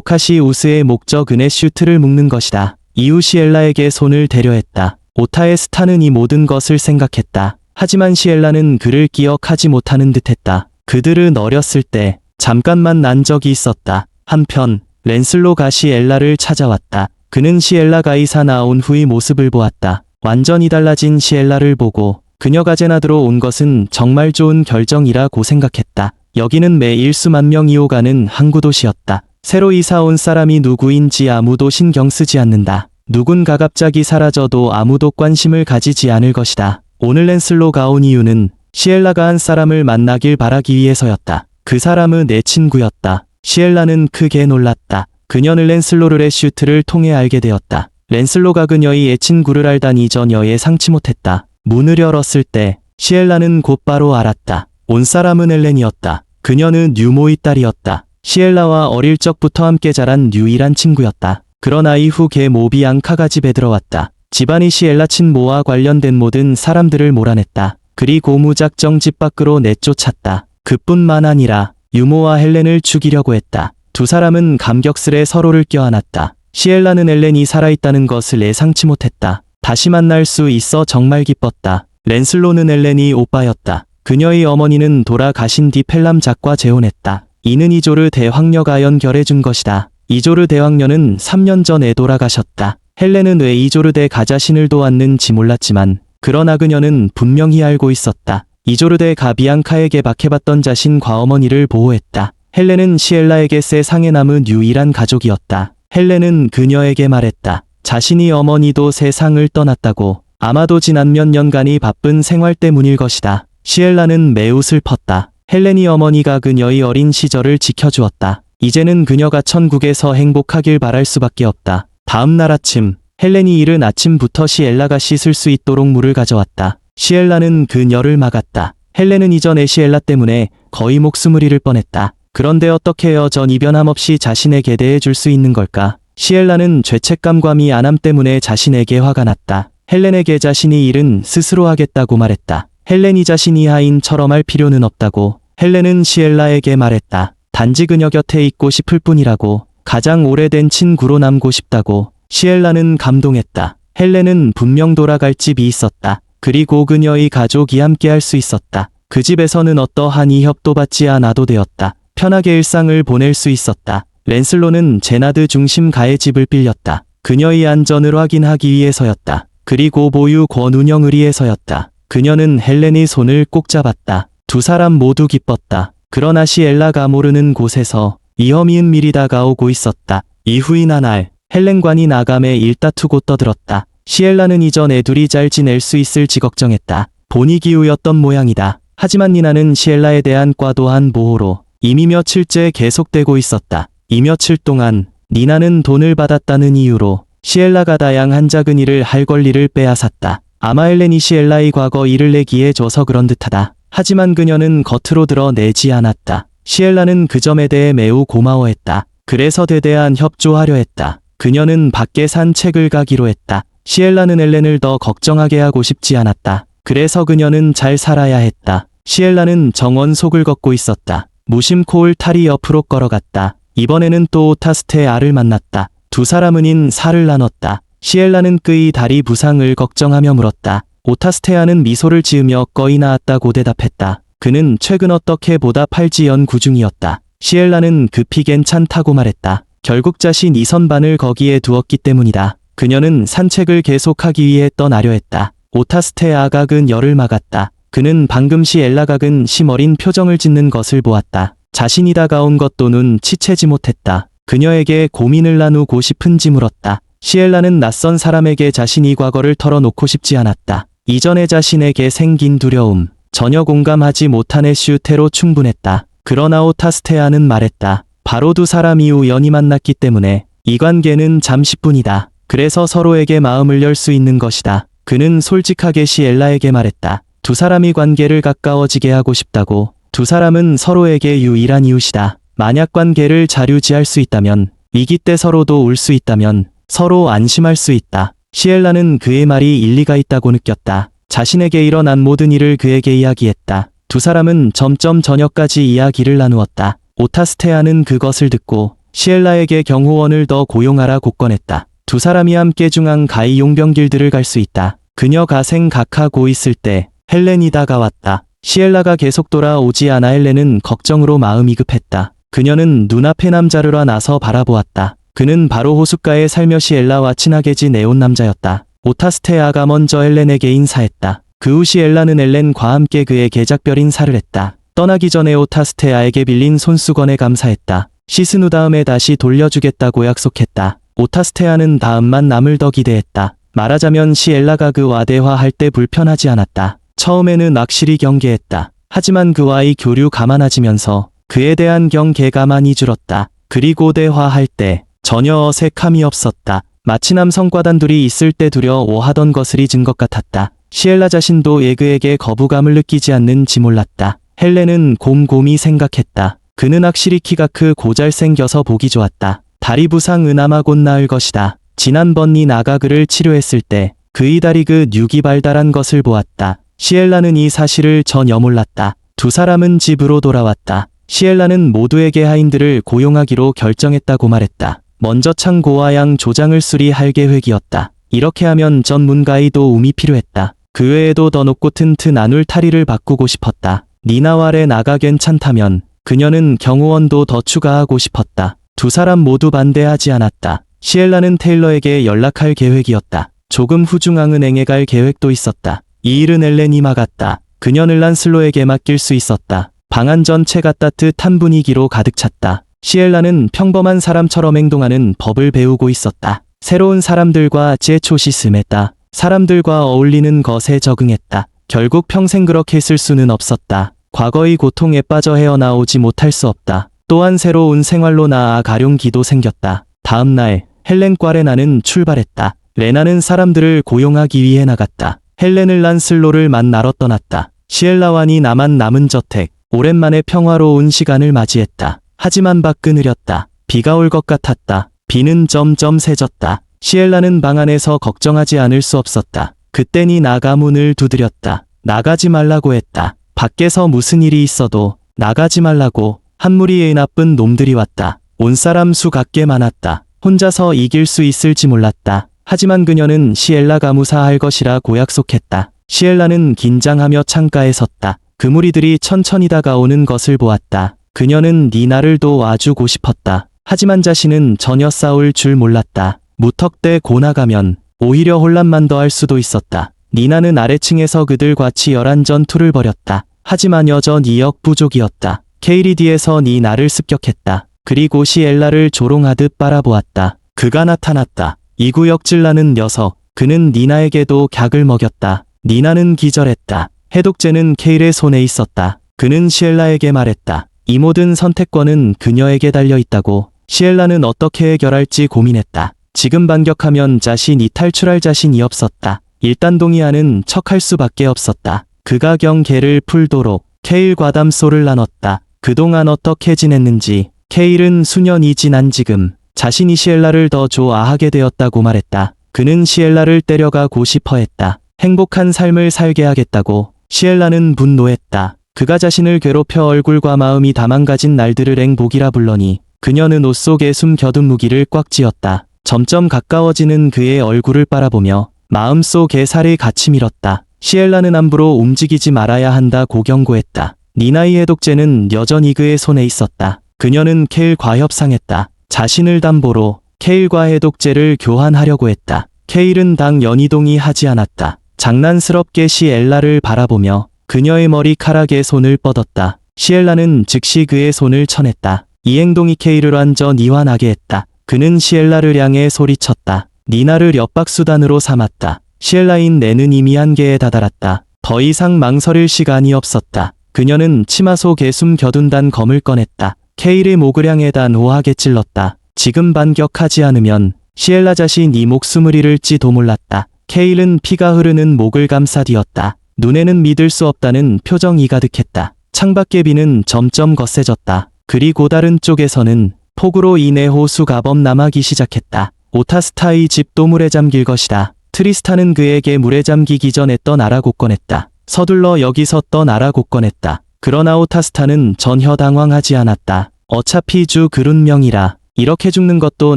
카시우스의 목적은 애슈트를 묶는 것이다. 이후 시엘라에게 손을 대려 했다. 오타의 스타는 이 모든 것을 생각했다. 하지만 시엘라는 그를 기억하지 못하는 듯했다. 그들은 어렸을 때 잠깐만 난 적이 있었다. 한편 랜슬로가 시엘라를 찾아왔다. 그는 시엘라가 이사 나온 후의 모습을 보았다. 완전히 달라진 시엘라를 보고 그녀가 제나드로 온 것은 정말 좋은 결정이라고 생각했다. 여기는 매일 수만 명이 오가는 항구 도시였다. 새로 이사 온 사람이 누구인지 아무도 신경 쓰지 않는다. 누군가 갑자기 사라져도 아무도 관심을 가지지 않을 것이다. 오늘 랜슬로가 온 이유는 시엘라가 한 사람을 만나길 바라기 위해서였다. 그 사람은 내 친구였다. 시엘라는 크게 놀랐다. 그녀는 랜슬로를 애슈트를 통해 알게 되었다. 랜슬로가 그녀의 애친구를 알다니 전혀 예상치 못했다. 문을 열었을 때 시엘라는 곧바로 알았다. 온 사람은 엘렌이었다. 그녀는 뉴모의 딸이었다. 시엘라와 어릴 적부터 함께 자란 유일한 친구였다. 그러나 이후 계모 비앙카가 집에 들어왔다. 집안이 시엘라 친모와 관련된 모든 사람들을 몰아냈다. 그리고 무작정 집 밖으로 내쫓았다. 그뿐만 아니라 유모와 헬렌을 죽이려고 했다. 두 사람은 감격스레 서로를 껴안았다. 시엘라는 헬렌이 살아있다는 것을 예상치 못했다. 다시 만날 수 있어 정말 기뻤다. 랜슬로는 헬렌이 오빠였다. 그녀의 어머니는 돌아가신 뒤 펠람 작과 재혼했다. 이는 이조르 대왕녀가 연결해준 것이다. 이조르 대왕녀는 3년 전에 돌아가셨다. 헬렌은 왜 이조르 대 가자신을 도왔는지 몰랐지만 그러나 그녀는 분명히 알고 있었다. 이조르 대 가비앙카에게 박해받던 자신과 어머니를 보호했다. 헬렌은 시엘라에게 세상에 남은 유일한 가족이었다. 헬렌은 그녀에게 말했다. 자신이 어머니도 세상을 떠났다고. 아마도 지난 몇 년간이 바쁜 생활 때문일 것이다. 시엘라는 매우 슬펐다. 헬렌이 어머니가 그녀의 어린 시절을 지켜주었다. 이제는 그녀가 천국에서 행복하길 바랄 수밖에 없다. 다음 날 아침, 헬렌이 이른 아침부터 시엘라가 씻을 수 있도록 물을 가져왔다. 시엘라는 그녀를 막았다. 헬렌은 이전에 시엘라 때문에 거의 목숨을 잃을 뻔했다. 그런데 어떻게 여전히 변함없이 자신에게 대해줄 수 있는 걸까? 시엘라는 죄책감과 미안함 때문에 자신에게 화가 났다. 헬렌에게 자신이 일은 스스로 하겠다고 말했다. 헬렌이 자신이 하인처럼 할 필요는 없다고 헬렌은 시엘라에게 말했다. 단지 그녀 곁에 있고 싶을 뿐이라고. 가장 오래된 친구로 남고 싶다고. 시엘라는 감동했다. 헬렌은 분명 돌아갈 집이 있었다. 그리고 그녀의 가족이 함께 할 수 있었다. 그 집에서는 어떠한 위협도 받지 않아도 되었다. 편하게 일상을 보낼 수 있었다. 랜슬로는 제나드 중심 가의 집을 빌렸다. 그녀의 안전을 확인하기 위해서였다. 그리고 보유 권 운영을 위해서였다. 그녀는 헬렌의 손을 꼭 잡았다. 두 사람 모두 기뻤다. 그러나 시엘라가 모르는 곳에서 위험이 은밀히 다가오고 있었다. 이후인 나날, 헬렌관이 나감에 일다투고 떠들었다. 시엘라는 이전에 둘이 잘 지낼 수 있을지 걱정했다. 본이 기우였던 모양이다. 하지만 니나는 시엘라에 대한 과도한 보호로 이미 며칠째 계속되고 있었다. 이 며칠 동안 니나는 돈을 받았다는 이유로 시엘라가 다양한 작은 일을 할 권리를 빼앗았다. 아마 헬렌이 시엘라의 과거 일을 내기에 줘서 그런 듯하다. 하지만 그녀는 겉으로 드러내지 않았다. 시엘라는 그 점에 대해 매우 고마워했다. 그래서 대대한 협조하려 했다. 그녀는 밖에 산책을 가기로 했다. 시엘라는 헬렌을 더 걱정하게 하고 싶지 않았다. 그래서 그녀는 잘 살아야 했다. 시엘라는 정원 속을 걷고 있었다. 무심코 울타리 옆으로 걸어갔다. 이번에는 또 오타스테아를 만났다. 두 사람은 인사를 나눴다. 시엘라는 그의 다리 부상을 걱정하며 물었다. 오타스테아는 미소를 지으며 거의 나았다고 대답했다. 그는 최근 어떻게 보답할지 연구 중이었다. 시엘라는 급히 괜찮다고 말했다. 결국 자신 이 선반을 거기에 두었기 때문이다. 그녀는 산책을 계속하기 위해 떠나려 했다. 오타스테아가 그녀를 막았다. 그는 방금 시엘라가 근심어린 표정을 짓는 것을 보았다. 자신이 다가온 것도 눈치채지 못했다. 그녀에게 고민을 나누고 싶은지 물었다. 시엘라는 낯선 사람에게 자신이 과거를 털어놓고 싶지 않았다. 이전에 자신에게 생긴 두려움, 전혀 공감하지 못한 애슈테로 충분했다. 그러나 오타스테아는 말했다. 바로 두 사람이 우연히 만났기 때문에 이 관계는 잠시뿐이다. 그래서 서로에게 마음을 열 수 있는 것이다. 그는 솔직하게 시엘라에게 말했다. 두 사람이 관계를 가까워지게 하고 싶다고. 두 사람은 서로에게 유일한 이웃이다. 만약 관계를 자류지할 수 있다면, 위기 때 서로도 울 수 있다면 서로 안심할 수 있다. 시엘라는 그의 말이 일리가 있다고 느꼈다. 자신에게 일어난 모든 일을 그에게 이야기했다. 두 사람은 점점 저녁까지 이야기를 나누었다. 오타스테아는 그것을 듣고 시엘라에게 경호원을 더 고용하라고 권했다. 두 사람이 함께 중앙 가이 용병 길드를 갈 수 있다. 그녀가 생각하고 있을 때 헬렌이 다가왔다. 시엘라가 계속 돌아오지 않아 헬렌은 걱정으로 마음이 급했다. 그녀는 눈앞의 남자를 나서 바라보았다. 그는 바로 호숫가에 살며 시엘라와 친하게 지내온 남자였다. 오타스테아가 먼저 헬렌에게 인사했다. 그 후 시엘라는 헬렌과 함께 그에게 작별 인사를 했다. 떠나기 전에 오타스테아에게 빌린 손수건에 감사했다. 씻은 후 다음에 다시 돌려주겠다고 약속했다. 오타스테아는 다음만 남을 더 기대했다. 말하자면 시엘라가 그와 대화할 때 불편하지 않았다. 처음에는 확실히 경계했다. 하지만 그와의 교류 감안해지면서 그에 대한 경계가 많이 줄었다. 그리고 대화할 때 전혀 어색함이 없었다. 마치 남성과 단둘이 있을 때 두려워하던 것을 잊은 것 같았다. 시엘라 자신도 그에게 거부감을 느끼지 않는지 몰랐다. 헬렌은 곰곰이 생각했다. 그는 확실히 키가 크고 잘생겨서 보기 좋았다. 다리 부상은 아마 곧 나을 것이다. 지난번 니 나가 그를 치료했을 때 그의 다리 근육이 발달한 것을 보았다. 시엘라는 이 사실을 전혀 몰랐다. 두 사람은 집으로 돌아왔다. 시엘라는 모두에게 하인들을 고용하기로 결정했다고 말했다. 먼저 창고와 양 조장을 수리할 계획이었다. 이렇게 하면 전문가의 도움이 필요했다. 그 외에도 더 높고 튼튼한 울타리를 바꾸고 싶었다. 니나왈에 나가 괜찮다면 그녀는 경호원도 더 추가하고 싶었다. 두 사람 모두 반대하지 않았다. 시엘라는 테일러에게 연락할 계획이었다. 조금 후 중앙은행에 갈 계획도 있었다. 이 일은 헬렌이 막았다. 그녀는 란슬로에게 맡길 수 있었다. 방안 전체가 따뜻한 분위기로 가득 찼다. 시엘라는 평범한 사람처럼 행동하는 법을 배우고 있었다. 새로운 사람들과 재초시스했다. 사람들과 어울리는 것에 적응했다. 결국 평생 그렇게 있을 수는 없었다. 과거의 고통에 빠져 헤어나오지 못할 수 없다. 또한 새로운 생활로 나아가 룡기도 생겼다. 다음 날 헬렌과 레나는 출발했다. 레나는 사람들을 고용하기 위해 나갔다. 헬렌을 란슬로를 만나러 떠났다. 시엘라와니 나만 남은 저택. 오랜만에 평화로운 시간을 맞이했다. 하지만 밖은 흐렸다. 비가 올 것 같았다. 비는 점점 세졌다. 시엘라는 방 안에서 걱정하지 않을 수 없었다. 그때니 나가 문을 두드렸다. 나가지 말라고 했다. 밖에서 무슨 일이 있어도 나가지 말라고. 한 무리의 나쁜 놈들이 왔다. 온 사람 수 같게 많았다. 혼자서 이길 수 있을지 몰랐다. 하지만 그녀는 시엘라가 무사할 것이라고 약속했다. 시엘라는 긴장하며 창가에 섰다. 그 무리들이 천천히 다가오는 것을 보았다. 그녀는 니나를 도와주고 싶었다. 하지만 자신은 전혀 싸울 줄 몰랐다. 무턱대 고나가면 오히려 혼란만 더할 수도 있었다. 니나는 아래층에서 그들과 치열한 전투를 벌였다. 하지만 여전히 역부족이었다. 케일이 뒤에서 니나를 습격했다. 그리고 시엘라를 조롱하듯 바라보았다. 그가 나타났다. 이 구역질나는 녀석. 그는 니나에게도 격을 먹였다. 니나는 기절했다. 해독제는 케일의 손에 있었다. 그는 시엘라에게 말했다. 이 모든 선택권은 그녀에게 달려있다고. 시엘라는 어떻게 해결할지 고민했다. 지금 반격하면 자신이 탈출할 자신이 없었다. 일단 동의하는 척할 수밖에 없었다. 그가 경계를 풀도록 케일과 담소를 나눴다. 그동안 어떻게 지냈는지. 케일은 수년이 지난 지금 자신이 시엘라를 더 좋아하게 되었다고 말했다. 그는 시엘라를 데려가고 싶어 했다. 행복한 삶을 살게 하겠다고. 시엘라는 분노했다. 그가 자신을 괴롭혀 얼굴과 마음이 다 망가진 날들을 행복이라 불러니 그녀는 옷 속에 숨겨둔 무기를 꽉 쥐었다. 점점 가까워지는 그의 얼굴을 바라보며 마음속에 살을 같이 밀었다. 시엘라는 함부로 움직이지 말아야 한다고 경고했다. 니나의 해독제는 여전히 그의 손에 있었다. 그녀는 케일과 협상했다. 자신을 담보로 케일과 해독제를 교환하려고 했다. 케일은 당연히 동의하지 않았다. 장난스럽게 시엘라를 바라보며 그녀의 머리카락에 손을 뻗었다. 시엘라는 즉시 그의 손을 쳐냈다. 이 행동이 케일을 완전히 화나게 했다. 그는 시엘라를 향해 소리쳤다. 니나를 협박수단으로 삼았다. 시엘라인 내는 이미 한계에 다다랐다. 더 이상 망설일 시간이 없었다. 그녀는 치마 속에 숨겨둔 단검을 꺼냈다. 케일의 목을 향해 단호하게 찔렀다. 지금 반격하지 않으면 시엘라 자신이 목숨을 잃을지도 몰랐다. 케일은 피가 흐르는 목을 감싸디었다. 눈에는 믿을 수 없다는 표정이 가득했다. 창밖의 비는 점점 거세졌다. 그리고 다른 쪽에서는 폭우로 인해 호수가 범람하기 시작했다. 오타스타의 집도 물에 잠길 것이다. 트리스탄은 그에게 물에 잠기기 전에 떠나라고 꺼냈다. 서둘러 여기 섰던 아라고 꺼냈다. 그러나 오타스타는 전혀 당황하지 않았다. 어차피 주 그룬명이라 이렇게 죽는 것도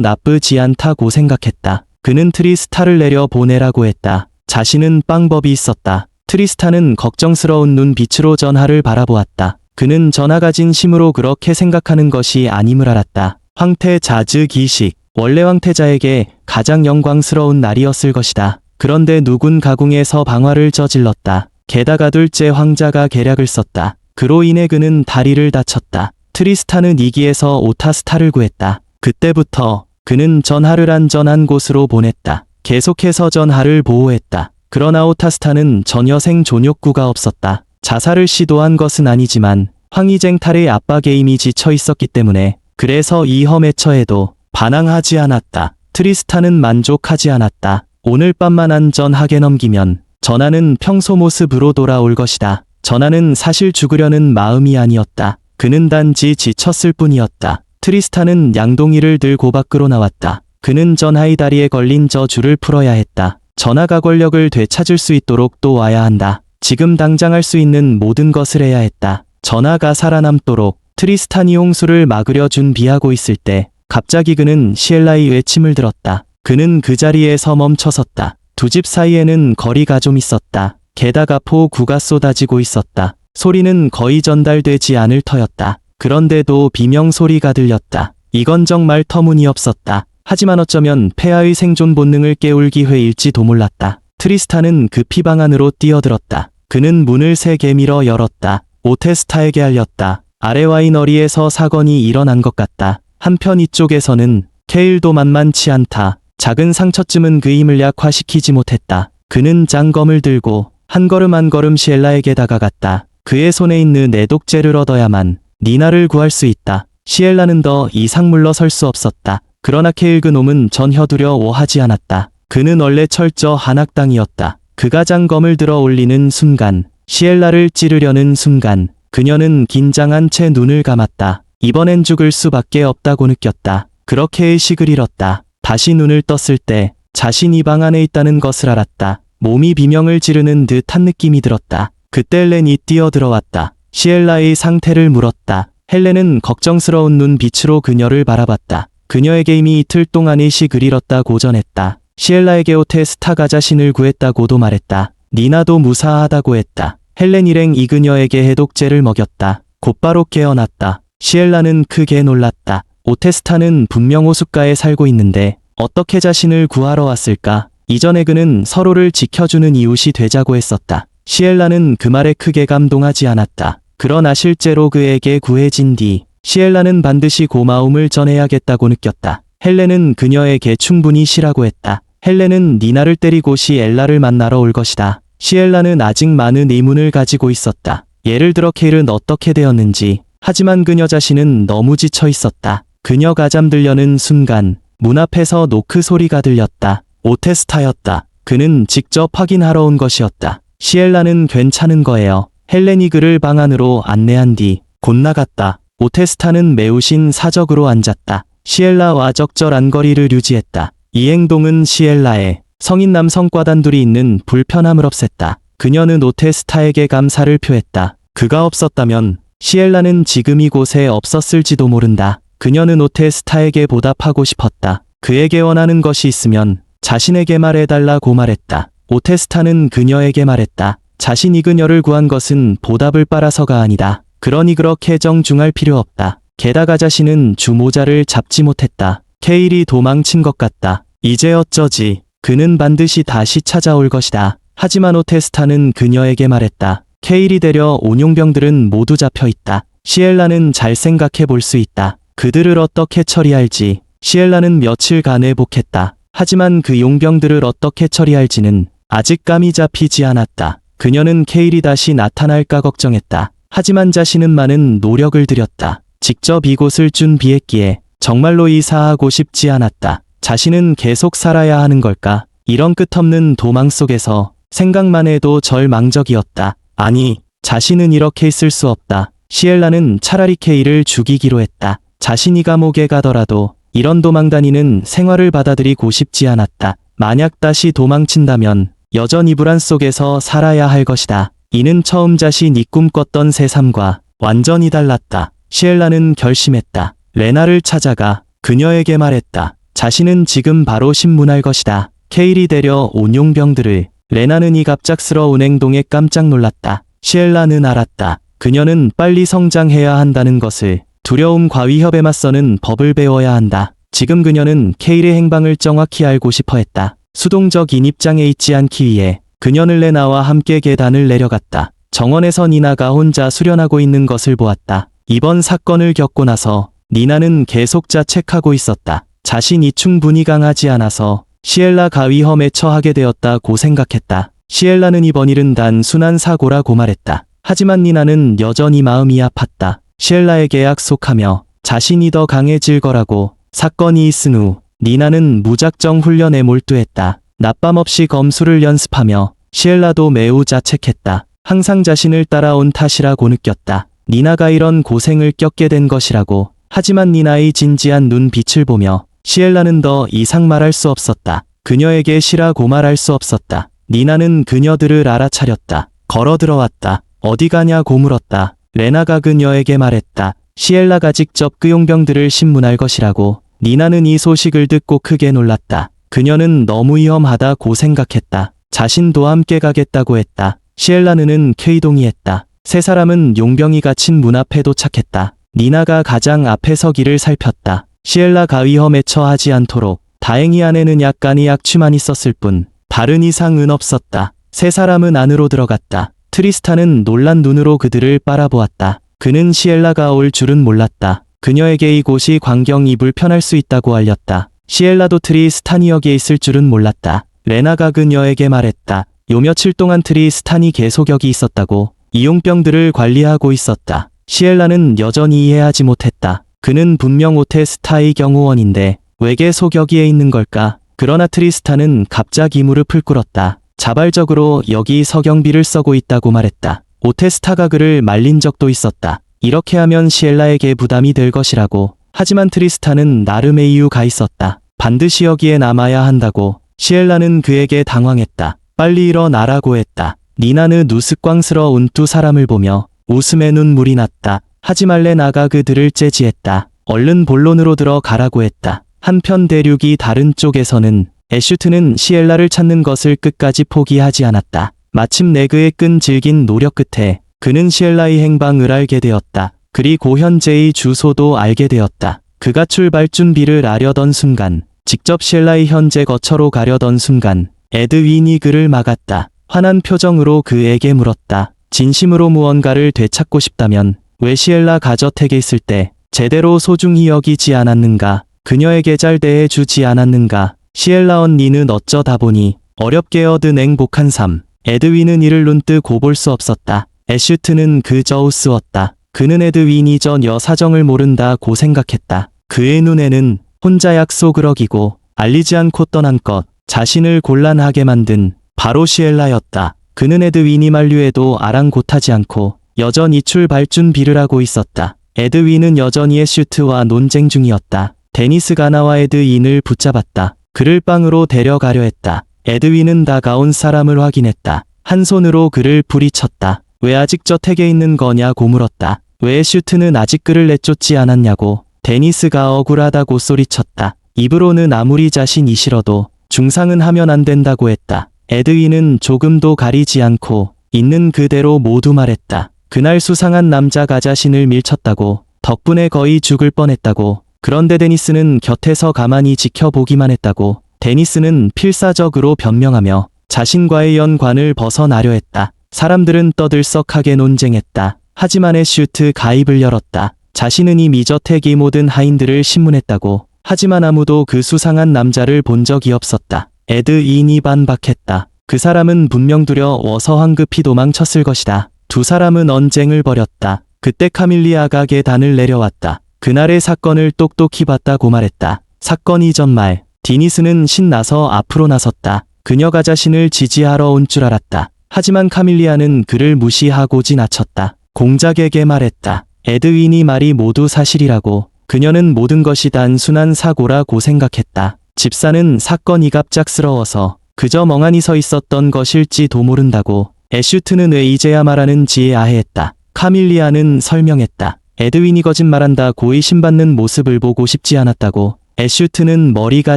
나쁘지 않다고 생각했다. 그는 트리스타를 내려 보내라고 했다. 자신은 방법이 있었다. 트리스타는 걱정스러운 눈빛으로 전하를 바라보았다. 그는 전하가 진심으로 그렇게 생각하는 것이 아님을 알았다. 황태 자즈 기식, 원래 황태자에게 가장 영광스러운 날이었을 것이다. 그런데 누군 가궁에서 방화를 저질렀다. 게다가 둘째 황자가 계략을 썼다. 그로 인해 그는 다리를 다쳤다. 트리스탄은 이기에서 오타스타를 구했다. 그때부터 그는 전하를 안전한 곳으로 보냈다. 계속해서 전하를 보호했다. 그러나 오타스타는 전혀 생존 욕구가 없었다. 자살을 시도한 것은 아니지만 황희쟁탈의 압박에 이미 지쳐 있었기 때문에 그래서 이 험에 처해도 반항하지 않았다. 트리스탄은 만족하지 않았다. 오늘 밤만 안전하게 넘기면 전하는 평소 모습으로 돌아올 것이다. 전하는 사실 죽으려는 마음이 아니었다. 그는 단지 지쳤을 뿐이었다. 트리스탄은 양동이를 들고 밖으로 나왔다. 그는 전하의 다리에 걸린 저 줄을 풀어야 했다. 전하가 권력을 되찾을 수 있도록 또 와야 한다. 지금 당장 할 수 있는 모든 것을 해야 했다. 전하가 살아남도록 트리스탄이 홍수를 막으려 준비하고 있을 때 갑자기 그는 시엘라의 외침을 들었다. 그는 그 자리에서 멈춰섰다. 두 집 사이에는 거리가 좀 있었다. 게다가 폭우가 쏟아지고 있었다. 소리는 거의 전달되지 않을 터였다. 그런데도 비명 소리가 들렸다. 이건 정말 터무니없었다. 하지만 어쩌면 폐하의 생존 본능을 깨울 기회일지도 몰랐다. 트리스탄은 급히 방 안으로 뛰어들었다. 그는 문을 세게 밀어 열었다. 오테스타에게 알렸다. 아래와의 너리에서 사건이 일어난 것 같다. 한편 이쪽에서는 케일도 만만치 않다. 작은 상처쯤은 그 힘을 약화시키지 못했다. 그는 장검을 들고 한 걸음 한 걸음 시엘라에게 다가갔다. 그의 손에 있는 내독제를 얻어야만 니나를 구할 수 있다. 시엘라는 더 이상 물러설 수 없었다. 그러나 케일 그놈은 전혀 두려워하지 않았다. 그는 원래 철저 한악당이었다. 그가 장검을 들어 올리는 순간, 시엘라를 찌르려는 순간, 그녀는 긴장한 채 눈을 감았다. 이번엔 죽을 수밖에 없다고 느꼈다. 그렇게 의식을 잃었다. 다시 눈을 떴을 때 자신이 방 안에 있다는 것을 알았다. 몸이 비명을 지르는 듯한 느낌이 들었다. 그때 헬렌이 뛰어들어왔다. 시엘라의 상태를 물었다. 헬렌은 걱정스러운 눈빛으로 그녀를 바라봤다. 그녀에게 이미 이틀 동안 의식을 잃었다고 전했다. 시엘라에게 오테스타가 자신을 구했다고도 말했다. 니나도 무사하다고 했다. 헬렌 일행 이 그녀에게 해독제를 먹였다. 곧바로 깨어났다. 시엘라는 크게 놀랐다. 오테스타는 분명 호숫가에 살고 있는데 어떻게 자신을 구하러 왔을까? 이전에 그는 서로를 지켜주는 이웃이 되자고 했었다. 시엘라는 그 말에 크게 감동하지 않았다. 그러나 실제로 그에게 구해진 뒤 시엘라는 반드시 고마움을 전해야겠다고 느꼈다. 헬렌은 그녀에게 충분히 시라고 했다. 헬렌은 니나를 때리고 시엘라를 만나러 올 것이다. 시엘라는 아직 많은 의문을 가지고 있었다. 예를 들어 케일은 어떻게 되었는지. 하지만 그녀 자신은 너무 지쳐 있었다. 그녀가 잠들려는 순간 문 앞에서 노크 소리가 들렸다. 오테스타였다. 그는 직접 확인하러 온 것이었다. 시엘라는 괜찮은 거예요. 헬렌이 그를 방 안으로 안내한 뒤 곧 나갔다. 오테스타는 매우신 사적으로 앉았다. 시엘라와 적절한 거리를 유지했다. 이 행동은 시엘라의 성인 남성과 단둘이 있는 불편함을 없앴다. 그녀는 오테스타에게 감사를 표했다. 그가 없었다면 시엘라는 지금 이곳에 없었을지도 모른다. 그녀는 오테스타에게 보답하고 싶었다. 그에게 원하는 것이 있으면 자신에게 말해달라고 말했다. 오테스타는 그녀에게 말했다. 자신이 그녀를 구한 것은 보답을 빨아서가 아니다. 그러니 그렇게 정중할 필요 없다. 게다가 자신은 주모자를 잡지 못했다. 케일이 도망친 것 같다. 이제 어쩌지? 그는 반드시 다시 찾아올 것이다. 하지만 오테스타는 그녀에게 말했다. 케일이 데려온 용병들은 모두 잡혀 있다. 시엘라는 잘 생각해 볼 수 있다. 그들을 어떻게 처리할지. 시엘라는 며칠간 회복했다. 하지만 그 용병들을 어떻게 처리할지는 아직 감이 잡히지 않았다. 그녀는 케일이 다시 나타날까 걱정했다. 하지만 자신은 많은 노력을 들였다. 직접 이곳을 준비했기에 정말로 이사하고 싶지 않았다. 자신은 계속 살아야 하는 걸까? 이런 끝없는 도망 속에서 생각만 해도 절망적이었다. 아니, 자신은 이렇게 있을 수 없다. 시엘라는 차라리 케이를 죽이기로 했다. 자신이 감옥에 가더라도 이런 도망다니는 생활을 받아들이고 싶지 않았다. 만약 다시 도망친다면 여전히 불안 속에서 살아야 할 것이다. 이는 처음 자신이 꿈꿨던 새삼과 완전히 달랐다. 시엘라는 결심했다. 레나를 찾아가 그녀에게 말했다. 자신은 지금 바로 신문할 것이다. 케일이 데려온 용병들을. 레나는 이 갑작스러운 행동에 깜짝 놀랐다. 시엘라는 알았다. 그녀는 빨리 성장해야 한다는 것을. 두려움과 위협에 맞서는 법을 배워야 한다. 지금 그녀는 케일의 행방을 정확히 알고 싶어 했다. 수동적인 입장에 있지 않기 위해 그녀는 레나와 함께 계단을 내려갔다. 정원에서 니나가 혼자 수련하고 있는 것을 보았다. 이번 사건을 겪고 나서 니나는 계속 자책하고 있었다. 자신이 충분히 강하지 않아서 시엘라가 위험에 처하게 되었다고 생각했다. 시엘라는 이번 일은 단순한 사고라고 말했다. 하지만 니나는 여전히 마음이 아팠다. 시엘라에게 약속하며 자신이 더 강해질 거라고. 사건이 있은 후 니나는 무작정 훈련에 몰두했다. 낮밤 없이 검술을 연습하며 시엘라도 매우 자책했다. 항상 자신을 따라온 탓이라고 느꼈다. 니나가 이런 고생을 겪게 된 것이라고. 하지만 니나의 진지한 눈빛을 보며 시엘라는 더 이상 말할 수 없었다. 그녀에게 시라고 말할 수 없었다. 니나는 그녀들을 알아차렸다. 걸어 들어왔다. 어디 가냐고 물었다. 레나가 그녀에게 말했다. 시엘라가 직접 그 용병들을 신문할 것이라고. 니나는 이 소식을 듣고 크게 놀랐다. 그녀는 너무 위험하다고 생각했다. 자신도 함께 가겠다고 했다. 시엘라는 케이동의했다. 세 사람은 용병이 갇힌 문 앞에 도착했다. 니나가 가장 앞에 서기를 살폈다. 시엘라가 위험에 처하지 않도록. 다행히 안에는 약간의 약취만 있었을 뿐 다른 이상은 없었다. 세 사람은 안으로 들어갔다. 트리스탄은 놀란 눈으로 그들을 바라보았다. 그는 시엘라가 올 줄은 몰랐다. 그녀에게 이곳이 광경이 불편할 수 있다고 알렸다. 시엘라도 트리스탄이 여기에 있을 줄은 몰랐다. 레나가 그녀에게 말했다. 요 며칠 동안 트리스탄이 계속 여기 있었다고. 이용병들을 관리하고 있었다. 시엘라는 여전히 이해하지 못했다. 그는 분명 오테스타의 경호원인데 왜게 소격이에 있는 걸까? 그러나 트리스탄은 갑자기 무릎을 꿇었다. 자발적으로 여기 석영비를 써고 있다고 말했다. 오테스타가 그를 말린 적도 있었다. 이렇게 하면 시엘라에게 부담이 될 것이라고. 하지만 트리스탄은 나름의 이유가 있었다. 반드시 여기에 남아야 한다고. 시엘라는 그에게 당황했다. 빨리 일어나라고 했다. 니나는 우스꽝스러운 두 사람을 보며 웃음에 눈물이 났다. 하지만 레나가 그들을 제지했다. 얼른 본론으로 들어가라고 했다. 한편 대륙이 다른 쪽에서는 애슈트는 시엘라를 찾는 것을 끝까지 포기하지 않았다. 마침내 그의 끈질긴 노력 끝에 그는 시엘라의 행방을 알게 되었다. 그리고 현재의 주소도 알게 되었다. 그가 출발 준비를 하려던 순간, 직접 시엘라의 현재 거처로 가려던 순간, 에드윈이 그를 막았다. 화난 표정으로 그에게 물었다. 진심으로 무언가를 되찾고 싶다면 왜 시엘라 가저택에 있을 때 제대로 소중히 여기지 않았는가? 그녀에게 잘 대해주지 않았는가? 시엘라 언니는 어쩌다 보니 어렵게 얻은 행복한 삶. 에드윈은 이를 눈뜨고 볼 수 없었다. 애슈트는 그저 웃으었다. 그는 에드윈이 전혀 사정을 모른다고 생각했다. 그의 눈에는 혼자 약속을 어기고 알리지 않고 떠난 것, 자신을 곤란하게 만든 바로 시엘라였다. 그는 에드윈이 만류해도 아랑곳하지 않고 여전히 출발 준비를 하고 있었다. 에드윈은 여전히 애슈트와 논쟁 중이었다. 데니스가 나와 에드윈을 붙잡았다. 그를 방으로 데려가려 했다. 에드윈은 다가온 사람을 확인했다. 한 손으로 그를 부리쳤다. 왜 아직 저택에 있는 거냐고 물었다. 왜 애슈트는 아직 그를 내쫓지 않았냐고. 데니스가 억울하다고 소리쳤다. 입으로는 아무리 자신이 싫어도 중상은 하면 안 된다고 했다. 에드윈은 조금도 가리지 않고 있는 그대로 모두 말했다. 그날 수상한 남자가 자신을 밀쳤다고. 덕분에 거의 죽을 뻔했다고. 그런데 데니스는 곁에서 가만히 지켜보기만 했다고. 데니스는 필사적으로 변명하며 자신과의 연관을 벗어나려 했다. 사람들은 떠들썩하게 논쟁했다. 하지만 애슈트 가입을 열었다. 자신은 이미 저택의 모든 하인들을 신문했다고. 하지만 아무도 그 수상한 남자를 본 적이 없었다. 에드윈이 반박했다. 그 사람은 분명 두려워서 황급히 도망쳤을 것이다. 두 사람은 언쟁을 벌였다. 그때 카밀리아가 계단을 내려왔다. 그날의 사건을 똑똑히 봤다고 말했다. 사건 이전 말, 디니스는 신나서 앞으로 나섰다. 그녀가 자신을 지지하러 온 줄 알았다. 하지만 카밀리아는 그를 무시하고 지나쳤다. 공작에게 말했다. 에드윈이 말이 모두 사실이라고. 그녀는 모든 것이 단순한 사고라고 생각했다. 집사는 사건이 갑작스러워서 그저 멍하니 서 있었던 것일지도 모른다고. 애슈트는 왜 이제야 말하는지 아해했다. 카밀리아는 설명했다. 에드윈이 거짓말한다 고 의심받는 모습을 보고 싶지 않았다고. 애슈트는 머리가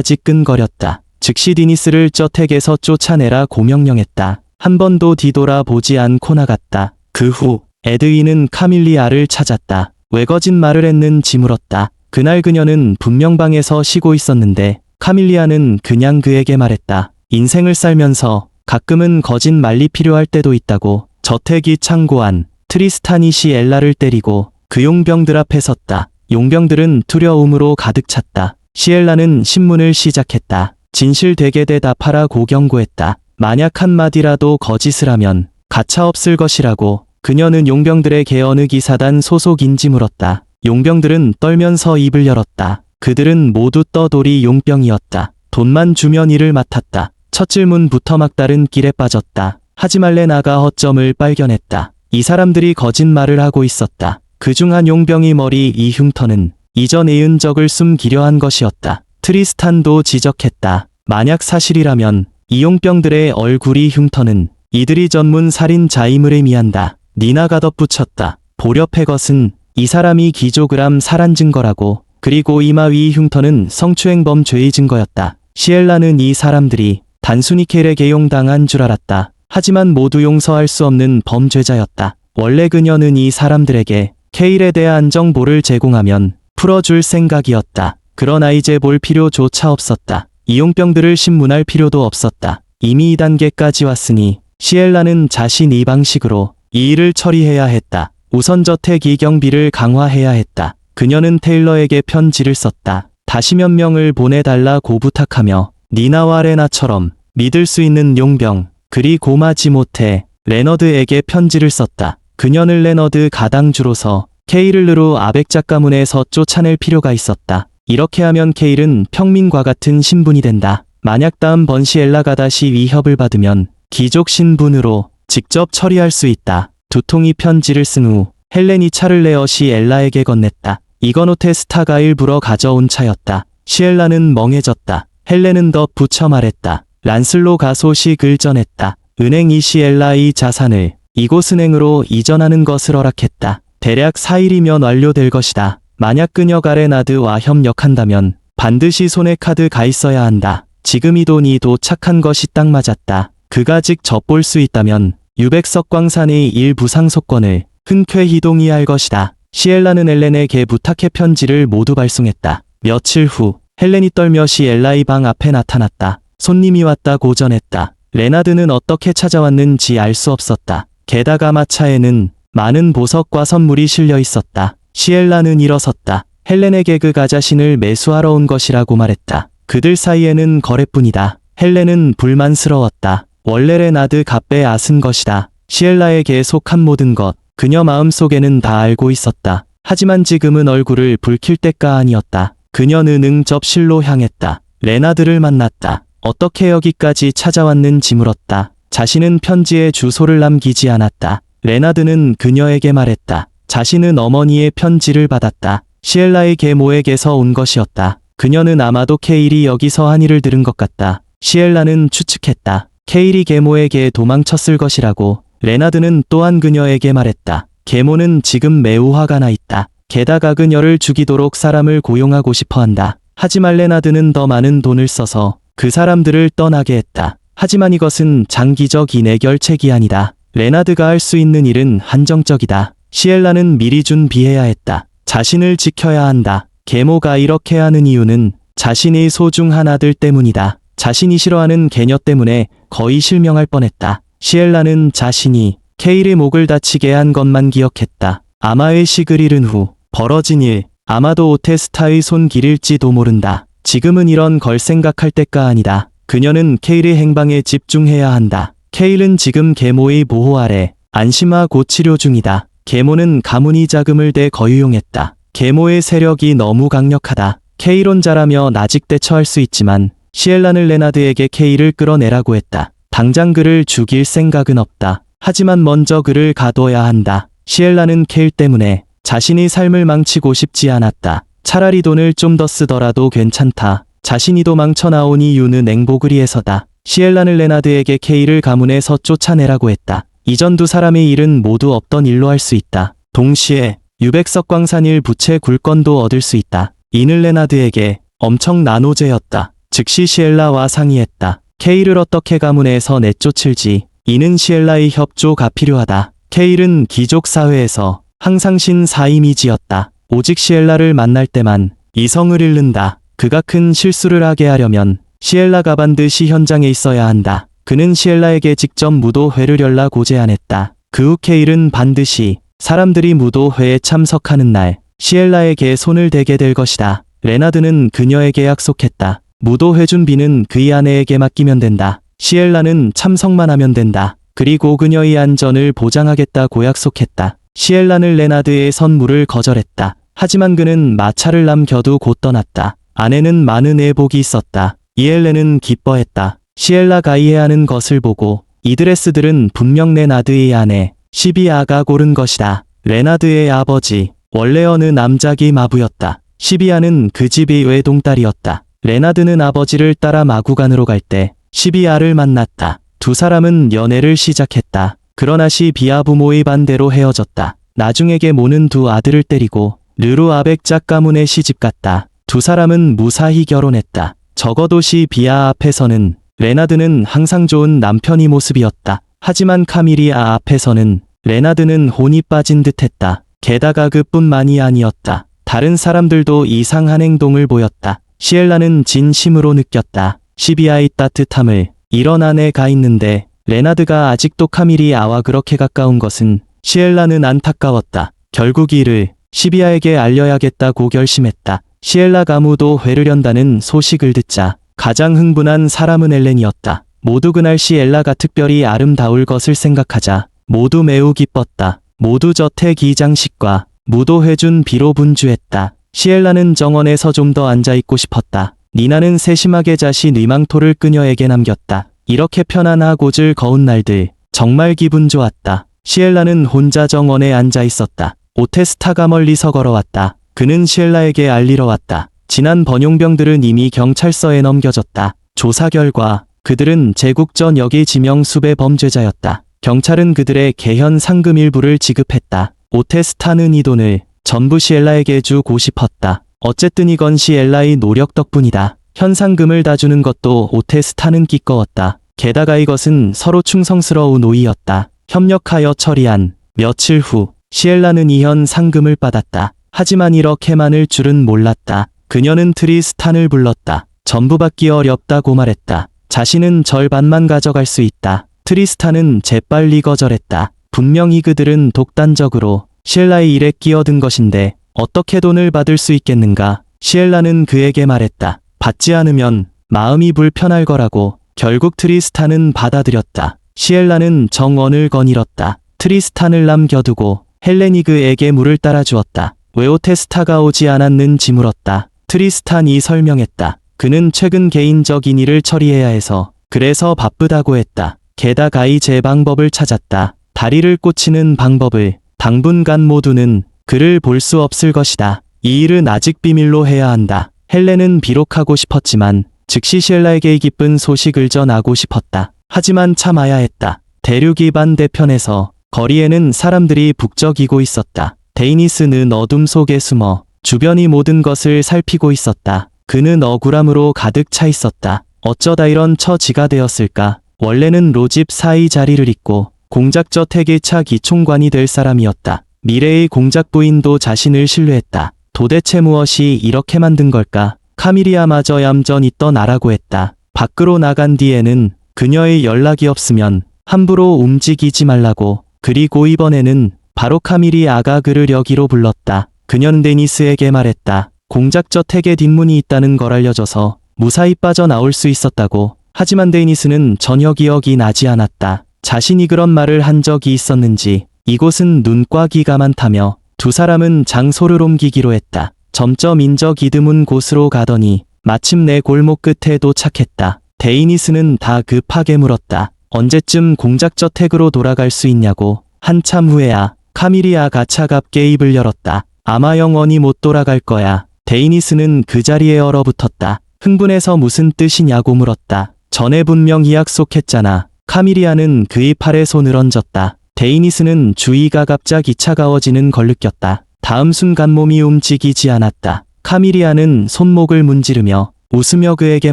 지끈거렸다. 즉시 디니스를 저택에서 쫓아내라고 명령했다. 한 번도 뒤돌아보지 않고 나갔다. 그 후 에드윈은 카밀리아를 찾았다. 왜 거짓말을 했는지 물었다. 그날 그녀는 분명 방에서 쉬고 있었는데 카밀리아는 그냥 그에게 말했다. 인생을 살면서 가끔은 거짓말이 필요할 때도 있다고. 저택이 창고 안 트리스탄이 시엘라를 때리고 그 용병들 앞에 섰다. 용병들은 두려움으로 가득 찼다. 시엘라는 신문을 시작했다. 진실되게 대답하라고 경고했다. 만약 한마디라도 거짓을 하면 가차없을 것이라고. 그녀는 용병들에게 어느 기사단 소속인지 물었다. 용병들은 떨면서 입을 열었다. 그들은 모두 떠돌이 용병이었다. 돈만 주면 일을 맡았다. 첫 질문부터 막다른 길에 빠졌다. 하지 말래 나가 허점을 발견했다. 이 사람들이 거짓말을 하고 있었다. 그중 한 용병이 머리 이 흉터는 이전 애은 적을 숨기려 한 것이었다. 트리스탄도 지적했다. 만약 사실이라면 이 용병들의 얼굴이 흉터는 이들이 전문 살인자임을 의미한다. 니나가 덧붙였다. 보려 패것은 이 사람이 기조그람 살한 증거라고. 그리고 이마 위 흉터는 성추행범 죄의 증거였다. 시엘라는 이 사람들이 단순히 켈에 개용당한 줄 알았다. 하지만 모두 용서할 수 없는 범죄자였다. 원래 그녀는 이 사람들에게 케일에 대한 정보를 제공하면 풀어줄 생각이었다. 그러나 이제 볼 필요조차 없었다. 이용병들을 신문할 필요도 없었다. 이미 2단계까지 왔으니 시엘라는 자신 이 방식으로 이 일을 처리해야 했다. 우선 저택 이경비를 강화해야 했다. 그녀는 테일러에게 편지를 썼다. 다시 몇 명을 보내달라고 부탁하며 니나와 레나처럼 믿을 수 있는 용병, 그리고 마지못해 레너드에게 편지를 썼다. 그녀는 레너드 가당주로서 케일을 아벡 가문에서 쫓아낼 필요가 있었다. 이렇게 하면 케일은 평민과 같은 신분이 된다. 만약 다음번 시엘라가 다시 위협을 받으면 귀족 신분으로 직접 처리할 수 있다. 두 통이 편지를 쓴 후 헬렌이 차를 내어 시엘라에게 건넸다. 이건 오테스타가 일부러 가져온 차였다. 시엘라는 멍해졌다. 헬렌은 덧붙여 말했다. 란슬로 가소식을 전했다. 은행이 시엘라의 자산을 이곳 은행으로 이전하는 것을 허락했다. 대략 4일이면 완료될 것이다. 만약 그녀가 레나드와 협력한다면 반드시 손에 카드가 있어야 한다. 지금 이 돈이 도착한 것이 딱 맞았다. 그가 직접 볼 수 있다면 유백석 광산의 일부 상속권을 흔쾌히 동의할 것이다. 시엘라는 헬렌에게 부탁해 편지를 모두 발송했다. 며칠 후 헬렌이 떨며 시엘라의 방 앞에 나타났다. 손님이 왔다고 전했다. 레나드는 어떻게 찾아왔는지 알 수 없었다. 게다가 마차에는 많은 보석과 선물이 실려 있었다. 시엘라는 일어섰다. 헬렌에게 그가 자신을 매수하러 온 것이라고 말했다. 그들 사이에는 거래뿐이다. 헬렌은 불만스러웠다. 원래 레나드 값에 앗은 것이다. 시엘라에게 속한 모든 것, 그녀 마음속에는 다 알고 있었다. 하지만 지금은 얼굴을 붉힐 때가 아니었다. 그녀는 응접실로 향했다. 레나드를 만났다. 어떻게 여기까지 찾아왔는지 물었다. 자신은 편지에 주소를 남기지 않았다. 레나드는 그녀에게 말했다. 자신은 어머니의 편지를 받았다. 시엘라의 계모에게서 온 것이었다. 그녀는 아마도 케일이 여기서 한 일을 들은 것 같다. 시엘라는 추측했다. 케일이 계모에게 도망쳤을 것이라고. 레나드는 또한 그녀에게 말했다. 계모는 지금 매우 화가 나 있다. 게다가 그녀를 죽이도록 사람을 고용하고 싶어 한다. 하지만 레나드는 더 많은 돈을 써서 그 사람들을 떠나게 했다. 하지만 이것은 장기적인 해결책이 아니다. 레나드가 할 수 있는 일은 한정적이다. 시엘라는 미리 준비해야 했다. 자신을 지켜야 한다. 계모가 이렇게 하는 이유는 자신의 소중한 아들 때문이다. 자신이 싫어하는 개녀 때문에 거의 실명할 뻔했다. 시엘라는 자신이 케일의 목을 다치게 한 것만 기억했다. 아마의 식을 잃은 후 벌어진 일, 아마도 오테스타의 손길일지도 모른다. 지금은 이런 걸 생각할 때가 아니다. 그녀는 케일의 행방에 집중해야 한다. 케일은 지금 계모의 보호 아래 안심하고 치료 중이다. 계모는 가문이 자금을 대 거유용했다. 계모의 세력이 너무 강력하다. 케일 혼자라며 아직 대처할 수 있지만 시엘라는 레나드에게 케일을 끌어내라고 했다. 당장 그를 죽일 생각은 없다. 하지만 먼저 그를 가둬야 한다. 시엘라는 케일 때문에 자신이 삶을 망치고 싶지 않았다. 차라리 돈을 좀 더 쓰더라도 괜찮다. 자신이 도망쳐 나온 이유는 행복을 위해서다. 시엘라는 레나드에게 케일을 가문에서 쫓아내라고 했다. 이전 두 사람의 일은 모두 없던 일로 할 수 있다. 동시에 유백석광산일 부채 굴건도 얻을 수 있다. 이는 레나드에게 엄청난 호재였다. 즉시 시엘라와 상의했다. 케일을 어떻게 가문에서 내쫓을지. 이는 시엘라의 협조가 필요하다. 케일은 귀족 사회에서 항상 신사 이미지였다. 오직 시엘라를 만날 때만 이성을 잃는다. 그가 큰 실수를 하게 하려면 시엘라가 반드시 현장에 있어야 한다. 그는 시엘라에게 직접 무도회를 열라고 제안했다. 그 후 케일은 반드시 사람들이 무도회에 참석하는 날 시엘라에게 손을 대게 될 것이다. 레나드는 그녀에게 약속했다. 무도회 준비는 그의 아내에게 맡기면 된다. 시엘라는 참석만 하면 된다. 그리고 그녀의 안전을 보장하겠다고 약속했다. 시엘라는 레나드의 선물을 거절했다. 하지만 그는 마차를 남겨두 곧 떠났다. 아내는 많은 애복이 있었다. 이엘레는 기뻐했다. 시엘라가 이해하는 것을 보고 이 드레스들은 분명 레나드의 아내 시비아가 고른 것이다. 레나드의 아버지 원래 어느 남작이 마부였다. 시비아는 그 집의 외동딸이었다. 레나드는 아버지를 따라 마구간으로 갈 때 시비아를 만났다. 두 사람은 연애를 시작했다. 그러나 시비아 부모의 반대로 헤어졌다. 나중에 계모는 두 아들을 때리고 르루 아벡작 가문에 시집갔다. 두 사람은 무사히 결혼했다. 적어도 시비아 앞에서는 레나드는 항상 좋은 남편의 모습이었다. 하지만 카밀리아 앞에서는 레나드는 혼이 빠진 듯했다. 게다가 그뿐만이 아니었다. 다른 사람들도 이상한 행동을 보였다. 시엘라는 진심으로 느꼈다. 시비아의 따뜻함을. 이런 아내가 있는데 레나드가 아직도 카밀리아와 그렇게 가까운 것은 시엘라는 안타까웠다. 결국 이를 시비아에게 알려야겠다고 결심했다. 시엘라 가무도 회를 연다는 소식을 듣자 가장 흥분한 사람은 엘렌이었다. 모두 그날 시엘라가 특별히 아름다울 것을 생각하자 모두 매우 기뻤다. 모두 저택 이장식과 무도회 준비로 분주했다. 시엘라는 정원에서 좀 더 앉아있고 싶었다. 니나는 세심하게 자신의 망토를 그녀에게 남겼다. 이렇게 편안하고 즐거운 날들 정말 기분 좋았다. 시엘라는 혼자 정원에 앉아 있었다. 오테스타가 멀리서 걸어왔다. 그는 시엘라에게 알리러 왔다. 지난 번용병들은 이미 경찰서에 넘겨졌다. 조사 결과 그들은 제국전 역의 지명수배 범죄자였다. 경찰은 그들의 개현 상금 일부를 지급했다. 오테스타는 이 돈을 전부 시엘라에게 주고 싶었다. 어쨌든 이건 시엘라의 노력 덕분이다. 현상금을 다 주는 것도 오테스타는 기꺼웠다. 게다가 이것은 서로 충성스러운 오이였다. 협력하여 처리한 며칠 후 시엘라는 이 현상금을 받았다. 하지만 이렇게 많을 줄은 몰랐다. 그녀는 트리스탄을 불렀다. 전부 받기 어렵다고 말했다. 자신은 절반만 가져갈 수 있다. 트리스탄은 재빨리 거절했다. 분명히 그들은 독단적으로 시엘라의 일에 끼어든 것인데 어떻게 돈을 받을 수 있겠는가? 시엘라는 그에게 말했다. 받지 않으면 마음이 불편할 거라고. 결국 트리스탄은 받아들였다. 시엘라는 정원을 거닐었다. 트리스탄을 남겨두고 헬렌이 그에게 물을 따라주었다. 왜 오테스타가 오지 않았는지 물었다. 트리스탄이 설명했다. 그는 최근 개인적인 일을 처리해야 해서 그래서 바쁘다고 했다. 게다가 이제 방법을 찾았다. 다리를 꽂히는 방법을. 당분간 모두는 그를 볼 수 없을 것이다. 이 일은 아직 비밀로 해야 한다. 헬렌은 비록 하고 싶었지만 즉시 시엘라에게 이 기쁜 소식을 전하고 싶었다. 하지만 참아야 했다. 대륙이 반대편에서 거리에는 사람들이 북적이고 있었다. 데이니스는 어둠 속에 숨어 주변이 모든 것을 살피고 있었다. 그는 억울함으로 가득 차 있었다. 어쩌다 이런 처지가 되었을까? 원래는 로집 사이 자리를 잇고 공작저택의 차기 총관이 될 사람이었다. 미래의 공작 부인도 자신을 신뢰했다. 도대체 무엇이 이렇게 만든 걸까? 카밀리아마저 얌전히 떠나라고 했다. 밖으로 나간 뒤에는 그녀의 연락이 없으면 함부로 움직이지 말라고. 그리고 이번에는 바로 카밀리아가 그를 여기로 불렀다. 그녀는 데니스에게 말했다. 공작저택에 뒷문이 있다는 걸 알려줘서 무사히 빠져나올 수 있었다고. 하지만 데니스는 전혀 기억이 나지 않았다. 자신이 그런 말을 한 적이 있었는지. 이곳은 눈과 귀가 많다며 두 사람은 장소를 옮기기로 했다. 점점 인적이 드문 곳으로 가더니 마침내 골목 끝에 도착했다. 데이니스는 다 급하게 물었다. 언제쯤 공작저택으로 돌아갈 수 있냐고. 한참 후에야 카밀리아가 차갑게 입을 열었다. 아마 영원히 못 돌아갈 거야. 데이니스는 그 자리에 얼어붙었다. 흥분해서 무슨 뜻이냐고 물었다. 전에 분명히 약속했잖아. 카밀리아는 그의 팔에 손을 얹었다. 데이니스는 주위가 갑자기 차가워지는 걸 느꼈다. 다음 순간 몸이 움직이지 않았다. 카밀리아는 손목을 문지르며 웃으며 그에게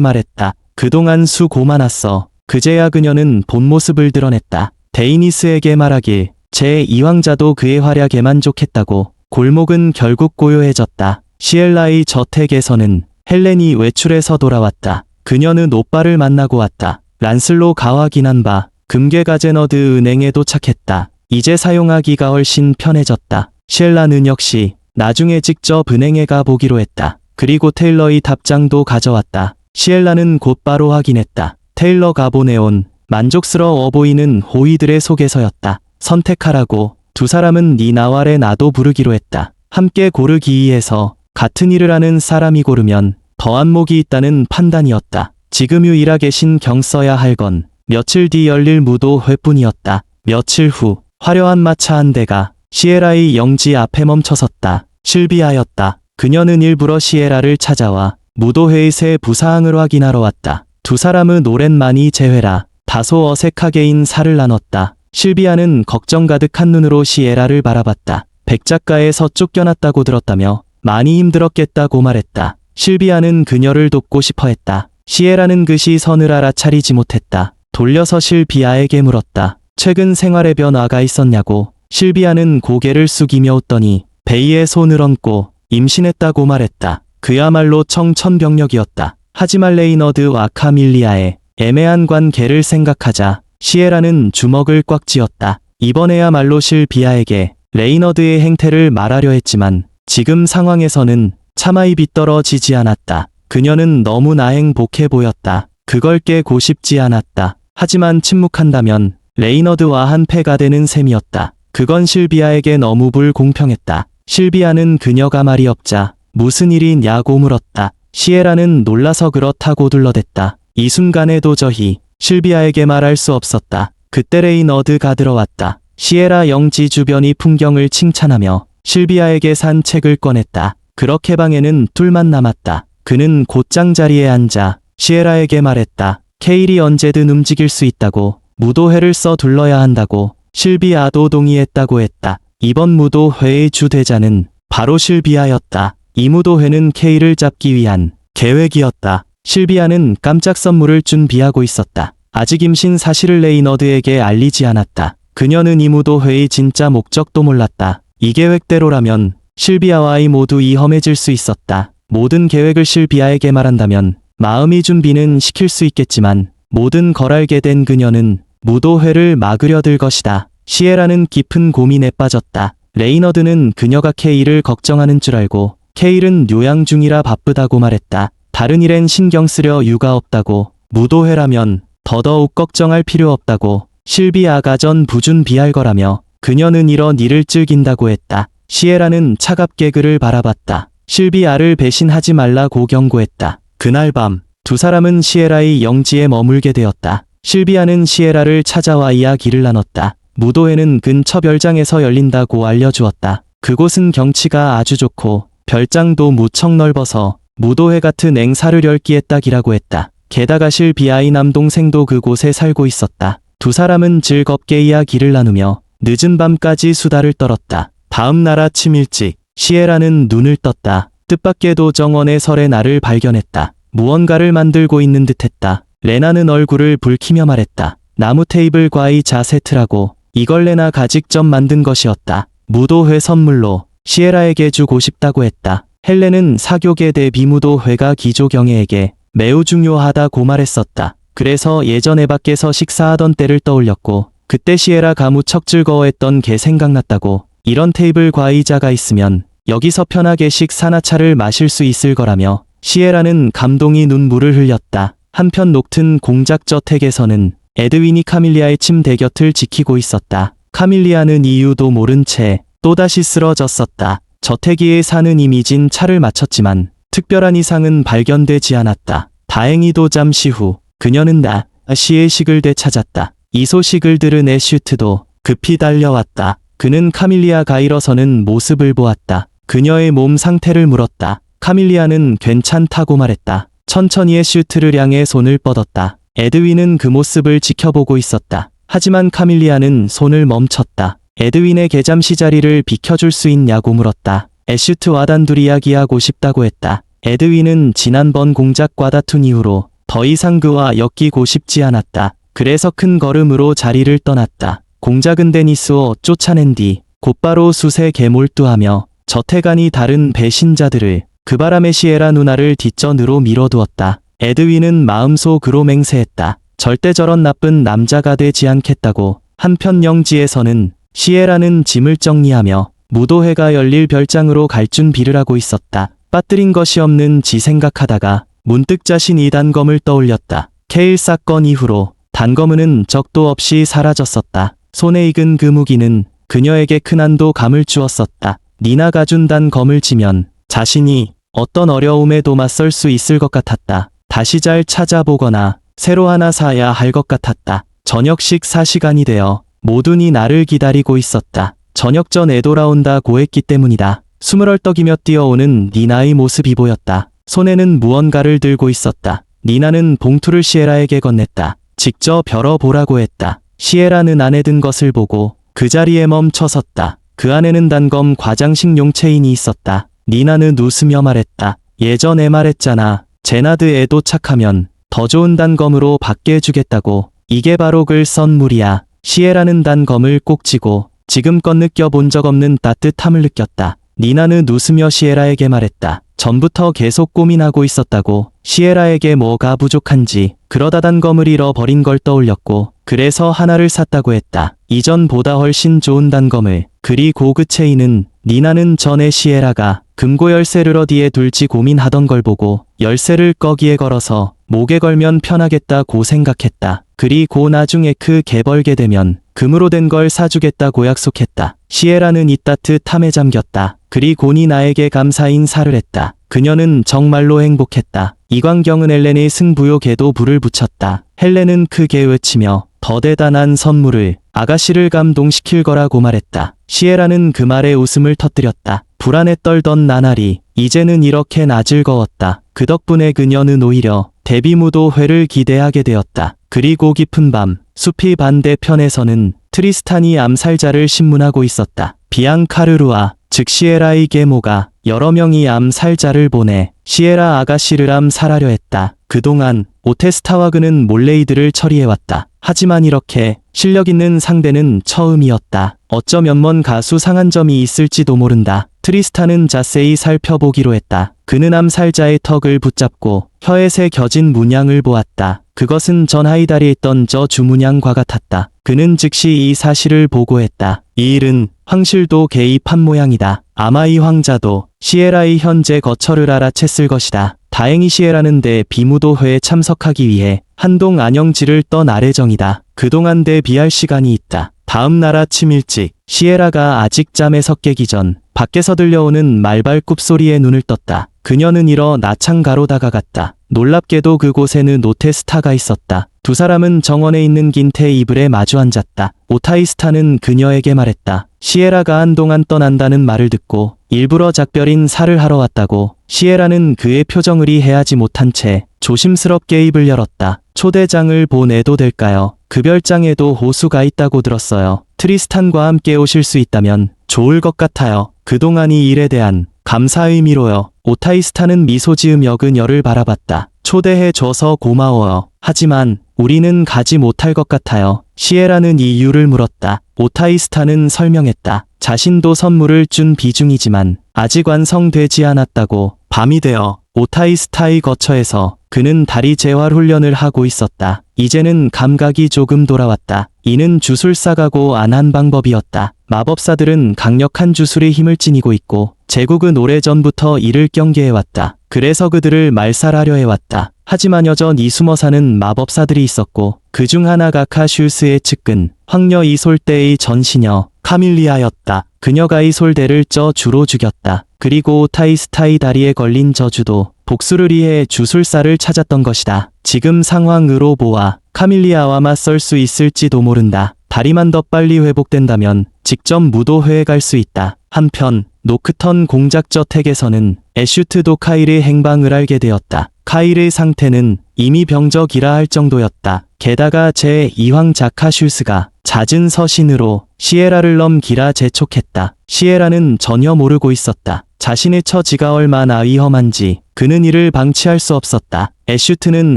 말했다. 그동안 수고 많았어. 그제야 그녀는 본 모습을 드러냈다. 데이니스에게 말하길 제2왕자도 그의 활약에 만족했다고. 골목은 결국 고요해졌다. 시엘라의 저택에서는 헬렌이 외출해서 돌아왔다. 그녀는 오빠를 만나고 왔다. 란슬로가 확인한 바 금괴가제너드 은행에 도착했다. 이제 사용하기가 훨씬 편해졌다. 시엘라는 역시 나중에 직접 은행에 가보기로 했다. 그리고 테일러의 답장도 가져왔다. 시엘라는 곧바로 확인했다. 테일러가 보내온 만족스러워 보이는 호의들의 속에서였다. 선택하라고. 두 사람은 니나왈의 나도 부르기로 했다. 함께 고르기 위해서 같은 일을 하는 사람이 고르면 더 안목이 있다는 판단이었다. 지금 유일하게 신경 써야 할 건 며칠 뒤 열릴 무도회뿐이었다. 며칠 후 화려한 마차 한 대가 시에라의 영지 앞에 멈춰섰다. 실비아였다. 그녀는 일부러 시에라를 찾아와 무도회의 새 부사항을 확인하러 왔다. 두 사람은 오랜만이 재회라 다소 어색하게 인사를 나눴다. 실비아는 걱정 가득한 눈으로 시에라를 바라봤다. 백 작가에서 쫓겨났다고 들었다며 많이 힘들었겠다고 말했다. 실비아는 그녀를 돕고 싶어 했다. 시에라는 그 시선을 알아차리지 못했다. 돌려서 실비아에게 물었다. 최근 생활에 변화가 있었냐고. 실비아는 고개를 숙이며 웃더니 베이에 손을 얹고 임신했다고 말했다. 그야말로 청천벽력이었다. 하지만 레이너드와 카밀리아의 애매한 관계를 생각하자 시에라는 주먹을 꽉 쥐었다. 이번에야말로 실비아에게 레이너드의 행태를 말하려 했지만 지금 상황에서는 차마 입이 떨어지지 않았다. 그녀는 너무나 행복해 보였다. 그걸 깨고 싶지 않았다. 하지만 침묵한다면 레이너드와 한패가 되는 셈이었다. 그건 실비아에게 너무 불공평했다. 실비아는 그녀가 말이 없자 무슨 일이냐고 물었다. 시에라는 놀라서 그렇다고 둘러댔다. 이 순간에 도저히 실비아에게 말할 수 없었다. 그때 레이너드가 들어왔다. 시에라 영지 주변의 풍경을 칭찬하며 실비아에게 산책을 꺼냈다. 그렇게 방에는 둘만 남았다. 그는 곧장 자리에 앉아 시에라에게 말했다. 케일이 언제든 움직일 수 있다고. 무도회를 서둘러야 한다고. 실비아도 동의했다고 했다. 이번 무도회의 주대자는 바로 실비아였다. 이 무도회는 케일을 잡기 위한 계획이었다. 실비아는 깜짝 선물을 준비하고 있었다. 아직 임신 사실을 레이너드에게 알리지 않았다. 그녀는 이 무도회의 진짜 목적도 몰랐다. 이 계획대로라면 실비아와의 모두 이험해질 수 있었다. 모든 계획을 실비아에게 말한다면 마음의 준비는 시킬 수 있겠지만 모든 걸 알게 된 그녀는 무도회를 막으려 들 것이다. 시에라는 깊은 고민에 빠졌다. 레이너드는 그녀가 케일을 걱정하는 줄 알고 케일은 요양 중이라 바쁘다고 말했다. 다른 일엔 신경 쓰려 유가 없다고. 무도회라면 더더욱 걱정할 필요 없다고. 실비아가 전 부준비할 거라며 그녀는 이런 일을 즐긴다고 했다. 시에라는 차갑게 그를 바라봤다. 실비아를 배신하지 말라고 경고했다. 그날 밤 두 사람은 시에라의 영지에 머물게 되었다. 실비아는 시에라를 찾아와 이야기를 나눴다. 무도회는 근처 별장에서 열린다고 알려주었다. 그곳은 경치가 아주 좋고 별장도 무척 넓어서 무도회 같은 행사를 열기에 딱이라고 했다. 게다가 실비아의 남동생도 그곳에 살고 있었다. 두 사람은 즐겁게 이야기를 나누며 늦은 밤까지 수다를 떨었다. 다음 날 아침 일찍 시에라는 눈을 떴다. 뜻밖에도 정원의 설의 날을 발견했다. 무언가를 만들고 있는 듯했다. 레나는 얼굴을 붉히며 말했다. 나무 테이블과의 자세트라고. 이걸 레나가 직접 만든 것이었다. 무도회 선물로 시에라에게 주고 싶다고 했다. 헬렌은 사교계 대비 무도회가 기조경애에게 매우 중요하다고 말했었다. 그래서 예전에 밖에서 식사하던 때를 떠올렸고 그때 시에라가 무척 즐거워했던 게 생각났다고. 이런 테이블과 의자가 있으면 여기서 편하게 식사나 차를 마실 수 있을 거라며 시에라는 감동이 눈물을 흘렸다. 한편 녹튼 공작저택에서는 에드윈이 카밀리아의 침대 곁을 지키고 있었다. 카밀리아는 이유도 모른 채 또다시 쓰러졌었다. 저택위에 사는 이미진 차를 마쳤지만 특별한 이상은 발견되지 않았다. 다행히도 잠시 후 그녀는 다시 의식을 되찾았다. 이 소식을 들은 애슈트도 급히 달려왔다. 그는 카밀리아가 일어서는 모습을 보았다. 그녀의 몸 상태를 물었다. 카밀리아는 괜찮다고 말했다. 천천히 애슈트를 향해 손을 뻗었다. 에드윈은 그 모습을 지켜보고 있었다. 하지만 카밀리아는 손을 멈췄다. 에드윈의 계잠시 자리를 비켜줄 수 있냐고 물었다. 애슈트와 단둘이 이야기하고 싶다고 했다. 에드윈은 지난번 공작과 다툰 이후로 더 이상 그와 엮이고 싶지 않았다. 그래서 큰 걸음으로 자리를 떠났다. 공작은 데니스を쫓아낸 뒤 곧바로 숯에 개몰두하며 저태간이 다른 배신자들을 그 바람에 시에라 누나를 뒷전으로 밀어두었다. 에드윈은 마음속으로 맹세했다. 절대 저런 나쁜 남자가 되지 않겠다고. 한편 영지에서는 시에라는 짐을 정리하며 무도회가 열릴 별장으로 갈 준비를 하고 있었다. 빠뜨린 것이 없는지 생각하다가 문득 자신이 단검을 떠올렸다. 케일 사건 이후로 단검은 적도 없이 사라졌었다. 손에 익은 그 무기는 그녀에게 큰 한도감을 주었었다. 니나가 준 단검을 지면 자신이 어떤 어려움에도 맞설 수 있을 것 같았다. 다시 잘 찾아보거나 새로 하나 사야 할 것 같았다. 저녁 식사 시간이 되어 모두니 나를 기다리고 있었다. 저녁 전에 돌아온다고 했기 때문이다. 숨을 헐떡이며 뛰어오는 니나의 모습이 보였다. 손에는 무언가를 들고 있었다. 니나는 봉투를 시에라에게 건넸다. 직접 열어보라고 했다. 시에라는 안에 든 것을 보고 그 자리에 멈춰섰다. 그 안에는 단검 과장식용 체인이 있었다. 니나는 웃으며 말했다. 예전에 말했잖아. 제나드에 도착하면 더 좋은 단검으로 받게 해주겠다고. 이게 바로 그 선물이야. 시에라는 단검을 꼭 쥐고 지금껏 느껴본 적 없는 따뜻함을 느꼈다. 니나는 웃으며 시에라에게 말했다. 전부터 계속 고민하고 있었다고. 시에라에게 뭐가 부족한지. 그러다 단검을 잃어버린 걸 떠올렸고 그래서 하나를 샀다고 했다. 이전보다 훨씬 좋은 단검을. 그리고 그 체인은 니나는 전에 시에라가 금고 열쇠를 어디에 둘지 고민하던 걸 보고 열쇠를 거기에 걸어서 목에 걸면 편하겠다고 생각했다. 그리고 나중에 크게 벌게 되면 금으로 된 걸 사주겠다고 약속했다. 시에라는 이 따뜻함에 잠겼다. 그리고 니나에게 감사 인사를 했다. 그녀는 정말로 행복했다. 이광경은 헬렌의 승부욕에도 불을 붙였다. 헬렌은 크게 외치며 더 대단한 선물을 아가씨를 감동시킬 거라고 말했다. 시에라는 그 말에 웃음을 터뜨렸다. 불안에 떨던 나날이 이제는 이렇게 즐거웠다. 그 덕분에 그녀는 오히려 데뷔무도회를 기대하게 되었다. 그리고 깊은 밤 숲이 반대편에서는 트리스탄이 암살자를 신문하고 있었다. 비앙카르루아 즉 시에라의 계모가 여러 명의 암살자를 보내 시에라 아가씨를 암살하려 했다. 그동안 오테스타와 그는 몰래 이들을 처리해왔다. 하지만 이렇게 실력 있는 상대는 처음이었다. 어쩌면 먼 가수 상한 점이 있을지도 모른다. 트리스탄은 자세히 살펴보기로 했다. 그는 암살자의 턱을 붙잡고 혀에 새겨진 문양을 보았다. 그것은 전 하이달에 있던 저 주문양과 같았다. 그는 즉시 이 사실을 보고했다. 이 일은 황실도 개입한 모양이다. 아마 이 황자도 시에라의 현재 거처를 알아챘을 것이다. 다행히 시에라는 데뷔무도회에 참석하기 위해 한동 안영지를 떤 아래정이다. 그동안 대비할 시간이 있다. 다음 날 아침 일찍 시에라가 아직 잠에서 깨기 전 밖에서 들려오는 말발굽 소리에 눈을 떴다. 그녀는 일어나 창가로 다가갔다. 놀랍게도 그곳에는 오테스타가 있었다. 두 사람은 정원에 있는 긴 테이블에 마주 앉았다. 오타이스타는 그녀에게 말했다. 시에라가 한동안 떠난다는 말을 듣고 일부러 작별인 사를 하러 왔다고. 시에라는 그의 표정을 이해하지 못한 채 조심스럽게 입을 열었다. 초대장을 보내도 될까요? 그 별장에도 호수가 있다고 들었어요. 트리스탄과 함께 오실 수 있다면 좋을 것 같아요. 그동안 이 일에 대한 감사 의미로요. 오타이스타는 미소 지으며 그녀를 바라봤다. 초대해줘서 고마워요. 하지만 우리는 가지 못할 것 같아요. 시에라는 이유를 물었다. 오타이스타는 설명했다. 자신도 선물을 준 비중이지만 아직 완성되지 않았다고. 밤이 되어 오타이스타의 거처에서 그는 다리 재활 훈련을 하고 있었다. 이제는 감각이 조금 돌아왔다. 이는 주술사가고 안 한 방법이었다. 마법사들은 강력한 주술의 힘을 지니고 있고 제국은 오래전부터 이를 경계해왔다. 그래서 그들을 말살하려 해왔다. 하지만 여전히 숨어 사는 마법사들이 있었고 그 중 하나가 카슈스의 측근 황녀 이솔대의 전시녀 카밀리아였다. 그녀가 이솔대를 저 주로 죽였다. 그리고 오타이스타의 다리에 걸린 저주도 복수를 위해 주술사를 찾았던 것이다. 지금 상황으로 보아 카밀리아와 맞설 수 있을지도 모른다. 다리만 더 빨리 회복된다면 직접 무도회에 갈 수 있다. 한편 노크턴 공작 저택에서는 애슈트도 카일의 행방을 알게 되었다. 카일의 상태는 이미 병적이라 할 정도였다. 게다가 제2황 자카슈스가 잦은 서신으로 시에라를 넘기라 재촉했다. 시에라는 전혀 모르고 있었다. 자신의 처지가 얼마나 위험한지 그는 이를 방치할 수 없었다. 애슈트는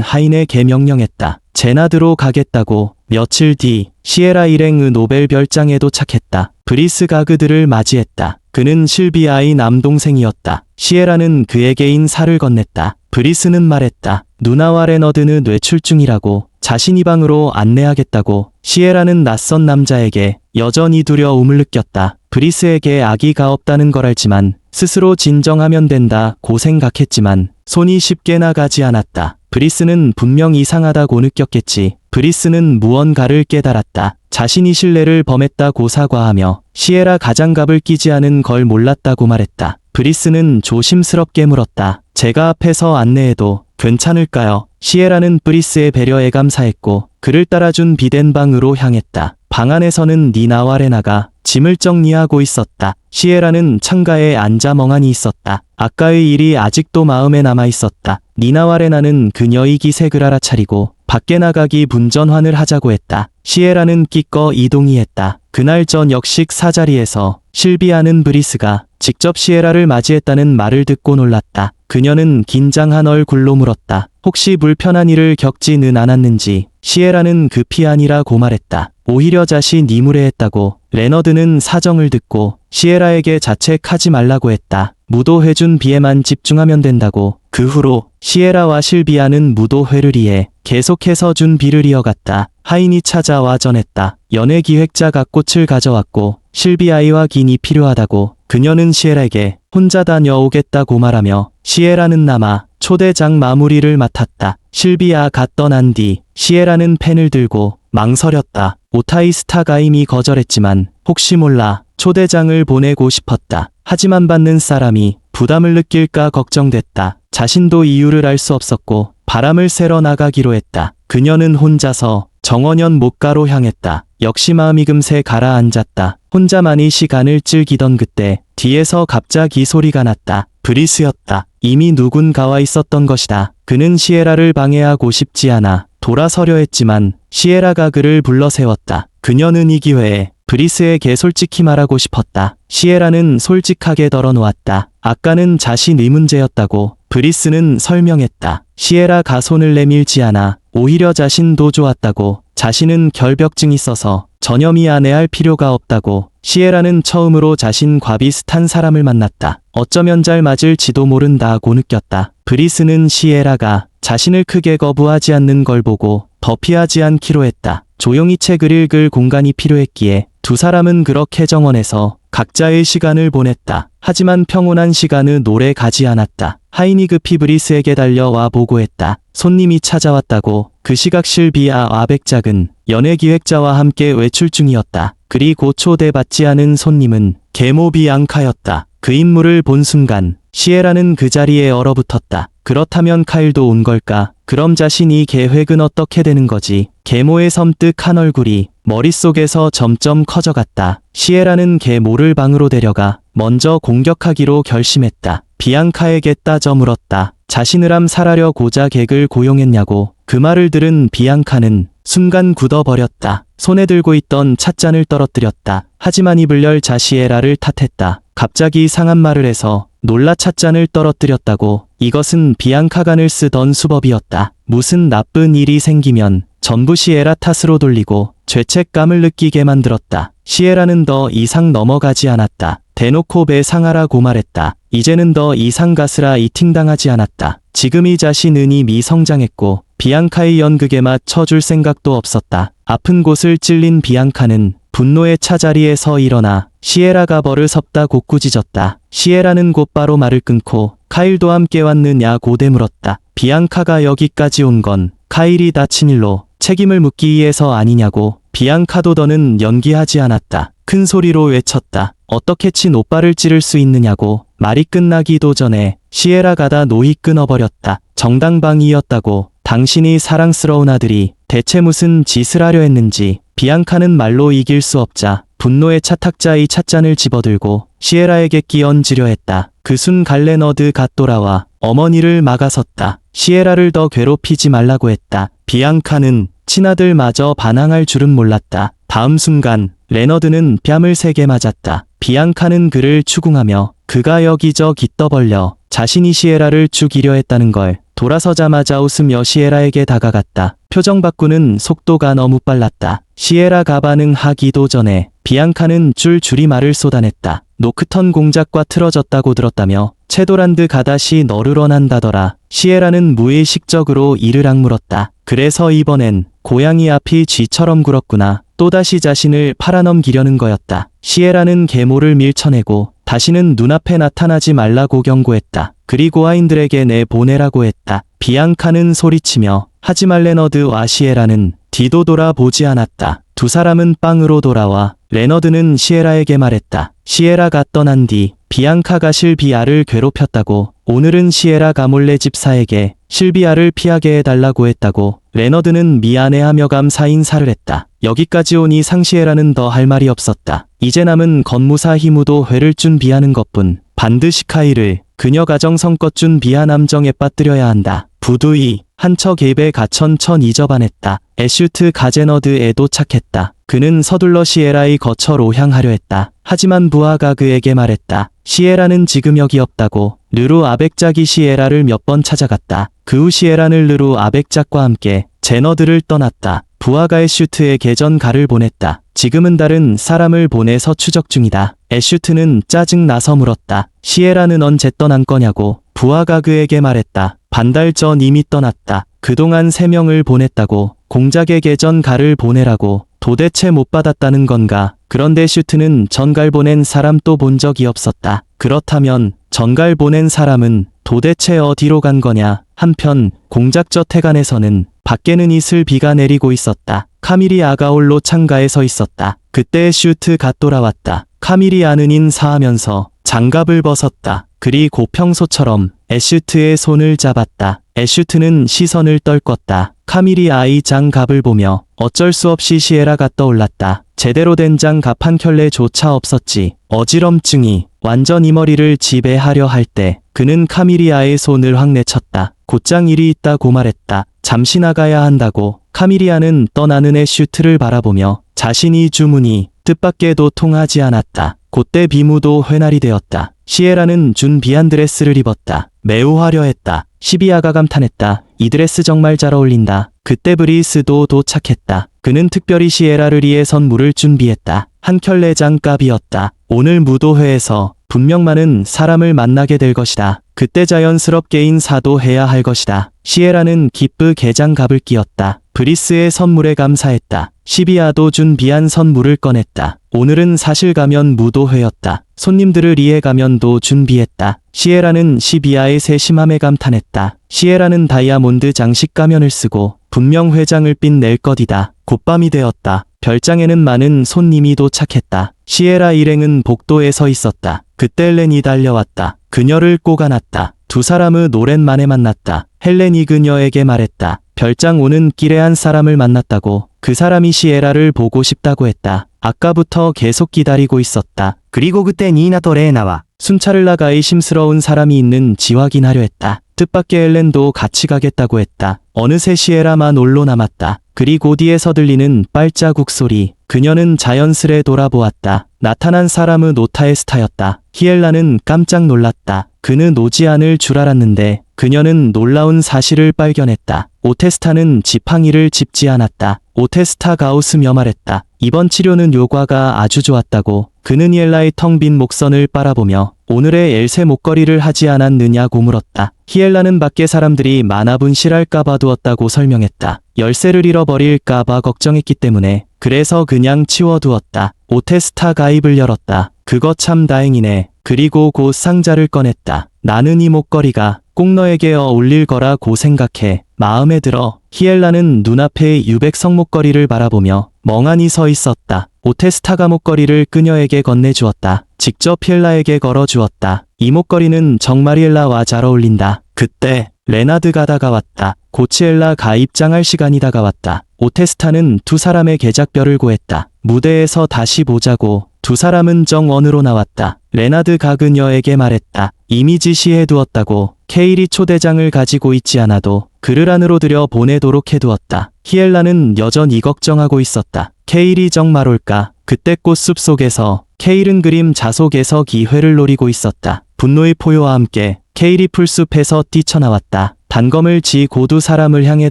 하인에게 명령했다. 제나드로 가겠다고. 며칠 뒤 시에라 일행의 노벨 별장에 도착했다. 브리스 가그들을 맞이했다. 그는 실비아의 남동생이었다. 시에라는 그에게 인사를 건넸다. 브리스는 말했다. 누나와 레너드는 뇌출 중이라고. 자신이 방으로 안내하겠다고. 시에라는 낯선 남자에게 여전히 두려움을 느꼈다. 브리스에게 아기가 없다는 걸 알지만 스스로 진정하면 된다고 생각했지만 손이 쉽게 나가지 않았다. 브리스는 분명 이상하다고 느꼈겠지. 브리스는 무언가를 깨달았다. 자신이 신뢰를 범했다고 사과하며 시에라 가장갑을 끼지 않은 걸 몰랐다고 말했다. 브리스는 조심스럽게 물었다. 제가 앞에서 안내해도 괜찮을까요? 시에라는 브리스의 배려에 감사했고 그를 따라준 비덴 방으로 향했다. 방 안에서는 니나와 레나가 짐을 정리하고 있었다. 시에라는 창가에 앉아 멍하니 있었다. 아까의 일이 아직도 마음에 남아 있었다. 니나와 레나는 그녀의 기색을 알아차리고 밖에 나가기 분전환을 하자고 했다. 시에라는 기꺼 이동이했다. 그날 저녁 식사 자리에서 실비아는 브리스가 직접 시에라를 맞이했다는 말을 듣고 놀랐다. 그녀는 긴장한 얼굴로 물었다. 혹시 불편한 일을 겪지는 않았는지. 시에라는 급히 아니라고 말했다. 오히려 자신이 무례했다고. 레너드는 사정을 듣고 시에라에게 자책하지 말라고 했다. 무도회 준비에만 집중하면 된다고. 그 후로 시에라와 실비아는 무도회를 위해 계속해서 준비를 이어갔다. 하인이 찾아와 전했다. 연애 기획자가 꽃을 가져왔고 실비아의 확인이 필요하다고. 그녀는 시에라에게 혼자 다녀오겠다고 말하며 시에라는 남아 초대장 마무리를 맡았다. 실비아가 떠난 뒤 시에라는 펜을 들고 망설였다. 오타이 스타가 이미 거절했지만 혹시 몰라 초대장을 보내고 싶었다. 하지만 받는 사람이 부담을 느낄까 걱정됐다. 자신도 이유를 알 수 없었고 바람을 쐬러 나가기로 했다. 그녀는 혼자서 정원현 목가로 향했다. 역시 마음이 금세 가라앉았다. 혼자만이 시간을 즐기던 그때 뒤에서 갑자기 소리가 났다. 브리스였다. 이미 누군가와 있었던 것이다. 그는 시에라를 방해하고 싶지 않아 돌아서려 했지만 시에라가 그를 불러 세웠다. 그녀는 이 기회에 브리스에게 솔직히 말하고 싶었다. 시에라는 솔직하게 덜어놓았다. 아까는 자신의 문제였다고. 브리스는 설명했다. 시에라가 손을 내밀지 않아 오히려 자신도 좋았다고. 자신은 결벽증이 있어서 전혀 미안해할 필요가 없다고. 시에라는 처음으로 자신과 비슷한 사람을 만났다. 어쩌면 잘 맞을지도 모른다고 느꼈다. 브리스는 시에라가 자신을 크게 거부하지 않는 걸 보고 더 피하지 않기로 했다. 조용히 책을 읽을 공간이 필요했기에 두 사람은 그렇게 정원에서 각자의 시간을 보냈다. 하지만 평온한 시간은 오래 가지 않았다. 하인이 급히 브리스에게 달려와 보고했다. 손님이 찾아왔다고. 그 시각 실비아와 백작은 연애 기획자와 함께 외출 중이었다. 그리고 초대받지 않은 손님은 계모 비앙카였다. 그 인물을 본 순간 시에라는 그 자리에 얼어붙었다. 그렇다면 카일도 온 걸까? 그럼 자신이 계획은 어떻게 되는 거지? 계모의 섬뜩한 얼굴이 머릿속에서 점점 커져갔다. 시에라는 계모를 방으로 데려가 먼저 공격하기로 결심했다. 비앙카에게 따져 물었다. 자신을 암살하려 고작 객을 고용했냐고. 그 말을 들은 비앙카는 순간 굳어버렸다. 손에 들고 있던 찻잔을 떨어뜨렸다. 하지만 입을 열 자시에라를 탓했다. 갑자기 이상한 말을 해서 놀라 찻잔을 떨어뜨렸다고. 이것은 비앙카간을 쓰던 수법이었다. 무슨 나쁜 일이 생기면 전부 시에라 탓으로 돌리고 죄책감을 느끼게 만들었다. 시에라는 더 이상 넘어가지 않았다. 대놓고 배상하라고 말했다. 이제는 더 이상 가스라이팅당하지 않았다. 지금 이 자신은 이미 성장했고 비앙카의 연극에 맞춰줄 생각도 없었다. 아픈 곳을 찔린 비앙카는 분노의 차자리에서 일어나 시에라가 버릇없다고 꾸짖었다. 시에라는 곧바로 말을 끊고 카일도 함께 왔느냐고 되물었다. 비앙카가 여기까지 온 건 카일이 다친 일로 책임을 묻기 위해서 아니냐고. 비앙카도 더는 연기하지 않았다. 큰 소리로 외쳤다. 어떻게 친 오빠를 찌를 수 있느냐고. 말이 끝나기도 전에 시에라가 다 노히 끊어버렸다. 정당방위였다고. 당신이 사랑스러운 아들이 대체 무슨 짓을 하려 했는지 비앙카는 말로 이길 수 없자 분노에 차탁자의 찻잔을 집어들고 시에라에게 끼얹으려 했다. 그 순간 레너드 갓 돌아와 어머니를 막아섰다. 시에라를 더 괴롭히지 말라고 했다. 비앙카는 친아들마저 반항할 줄은 몰랐다. 다음 순간 레너드는 뺨을 3개 맞았다. 비앙카는 그를 추궁하며 그가 여기저기 떠벌려 자신이 시에라를 죽이려 했다는 걸 돌아서자마자 웃으며 시에라에게 다가갔다. 표정 바꾸는 속도가 너무 빨랐다. 시에라가 반응하기도 전에 비앙카는 줄줄이 말을 쏟아냈다. 노크턴 공작과 틀어졌다고 들었다며 체도란드 가다시 너를 원한다더라. 시에라는 무의식적으로 이를 악물었다. 그래서 이번엔 고양이 앞이 쥐처럼 굴었구나. 또다시 자신을 팔아넘기려는 거였다. 시에라는 계모를 밀쳐내고 다시는 눈앞에 나타나지 말라고 경고했다. 그리고 아인들에게 내보내라고 했다. 비앙카는 소리치며 하지만 레너드와 시에라는 뒤도 돌아보지 않았다. 두 사람은 방으로 돌아와 레너드는 시에라에게 말했다. 시에라가 떠난 뒤 비앙카가 실비아를 괴롭혔다고, 오늘은 시에라가 몰래 집사에게 실비아를 피하게 해달라고 했다고. 레너드는 미안해하며 감사 인사를 했다. 여기까지 오니 상시에라는 더 할 말이 없었다. 이제 남은 건무사 히무도 회를 준비하는 것뿐. 반드시 카이를 그녀 가정성껏 준비한 함정에 빠뜨려야 한다. 부두이 한 척 앱에 갇힌 천 이저반했다. 애슈트 가제너드에 도착했다. 그는 서둘러 시에라의 거처로 향하려 했다. 하지만 부하가 그에게 말했다. 시에라는 지금 여기 없다고. 르루 아벡작이 시에라를 몇 번 찾아갔다. 그 후 시에라는 르루 아벡작과 함께 제너드를 떠났다. 부하가 애슈트에게 전가를 보냈다. 지금은 다른 사람을 보내서 추적 중이다. 애슈트는 짜증나서 물었다. 시에라는 언제 떠난 거냐고. 부하가 그에게 말했다. 반달 전 이미 떠났다. 그동안 3명을 보냈다고. 공작에게 전가를 보내라고. 도대체 못 받았다는 건가? 그런데 슈트는 전갈 보낸 사람 또 본 적이 없었다. 그렇다면 전갈 보낸 사람은 도대체 어디로 간 거냐? 한편 공작저 태간에서는 밖에는 이슬 비가 내리고 있었다. 카밀이 아가홀로 창가에 서 있었다. 그때 슈트 갓 돌아왔다. 카밀이 아는 인사하면서 장갑을 벗었다. 그리고 평소처럼 애슈트의 손을 잡았다. 애슈트는 시선을 떨궜다. 카밀이 아이 장갑을 보며 어쩔 수 없이 시에라가 떠올랐다. 제대로 된 장갑 한 켤레조차 없었지. 어지럼증이 완전 이 머리를 지배하려 할 때 그는 카밀리아의 손을 확 내쳤다. 곧장 일이 있다고 말했다. 잠시 나가야 한다고. 카밀리아는 떠나는 애슈트를 바라보며 자신이 주문이 뜻밖에도 통하지 않았다. 그때 비무도 회날이 되었다. 시에라는 준비한 드레스를 입었다. 매우 화려했다. 시비아가 감탄했다. 이 드레스 정말 잘 어울린다. 그때 브리스도 도착했다. 그는 특별히 시에라를 위해 선물을 준비했다. 한 켤레 장갑이었다. 오늘 무도회에서 분명 많은 사람을 만나게 될 것이다. 그때 자연스럽게 인사도 해야 할 것이다. 시에라는 기쁘게 장갑을 끼었다. 브리스의 선물에 감사했다. 시비아도 준비한 선물을 꺼냈다. 오늘은 사실 가면 무도회였다. 손님들을 위해 가면도 준비했다. 시에라는 시비아의 세심함에 감탄했다. 시에라는 다이아몬드 장식 가면을 쓰고 분명 회장을 빛낼 것이다. 곧밤이 되었다. 별장에는 많은 손님이 도착했다. 시에라 일행은 복도에 서 있었다. 그때 헬렌이 달려왔다. 그녀를 꼬아놨다. 두 사람은 오랜만에 만났다. 헬렌이 그녀에게 말했다. 별장 오는 길에 한 사람을 만났다고. 그 사람이 시에라를 보고 싶다고 했다. 아까부터 계속 기다리고 있었다. 그리고 그때 니나또 레이나와 순찰을 나가 의심스러운 사람이 있는지 확인하려 했다. 뜻밖의 헬렌도 같이 가겠다고 했다. 어느새 시에라만 홀로 남았다. 그리고 뒤에서 들리는 발자국 소리. 그녀는 자연스레 돌아보았다. 나타난 사람은 오타에스타였다. 히엘라는 깜짝 놀랐다. 그는 오지 않을 줄 알았는데 그녀는 놀라운 사실을 발견했다. 오테스타는 지팡이를 짚지 않았다. 오테스타가 웃으며 말했다. 이번 치료는 효과가 아주 좋았다고. 그는 히엘라의 텅 빈 목선을 빨아보며 오늘의 엘세 목걸이를 하지 않았느냐고 물었다. 히엘라는 밖에 사람들이 많아 분실할까봐 두었다고 설명했다. 열쇠를 잃어버릴까봐 걱정했기 때문에. 그래서 그냥 치워두었다. 오테스타가 입을 열었다. 그거 참 다행이네. 그리고 곧 상자를 꺼냈다. 나는 이 목걸이가 꼭 너에게 어울릴 거라고 생각해. 마음에 들어. 히엘라는 눈앞의 유백석 목걸이를 바라보며 멍하니 서 있었다. 오테스타가 목걸이를 그녀에게 건네주었다. 직접 히엘라에게 걸어주었다. 이 목걸이는 정말 히엘라와 잘 어울린다. 그때 레나드가 다가왔다. 고치엘라가 입장할 시간이 다가왔다. 오테스타는 두 사람의 계작별을 고했다. 무대에서 다시 보자고. 두 사람은 정원으로 나왔다. 레나드가 그녀에게 말했다. 이미 지시해두었다고. 케일이 초대장을 가지고 있지 않아도 그를 안으로 들여 보내도록 해두었다. 히엘라는 여전히 걱정하고 있었다. 케일이 정말 올까? 그때 꽃숲 속에서 케일은 그림 자속에서 기회를 노리고 있었다. 분노의 포효와 함께 케일이 풀숲에서 뛰쳐나왔다. 단검을 쥐고 두 사람을 향해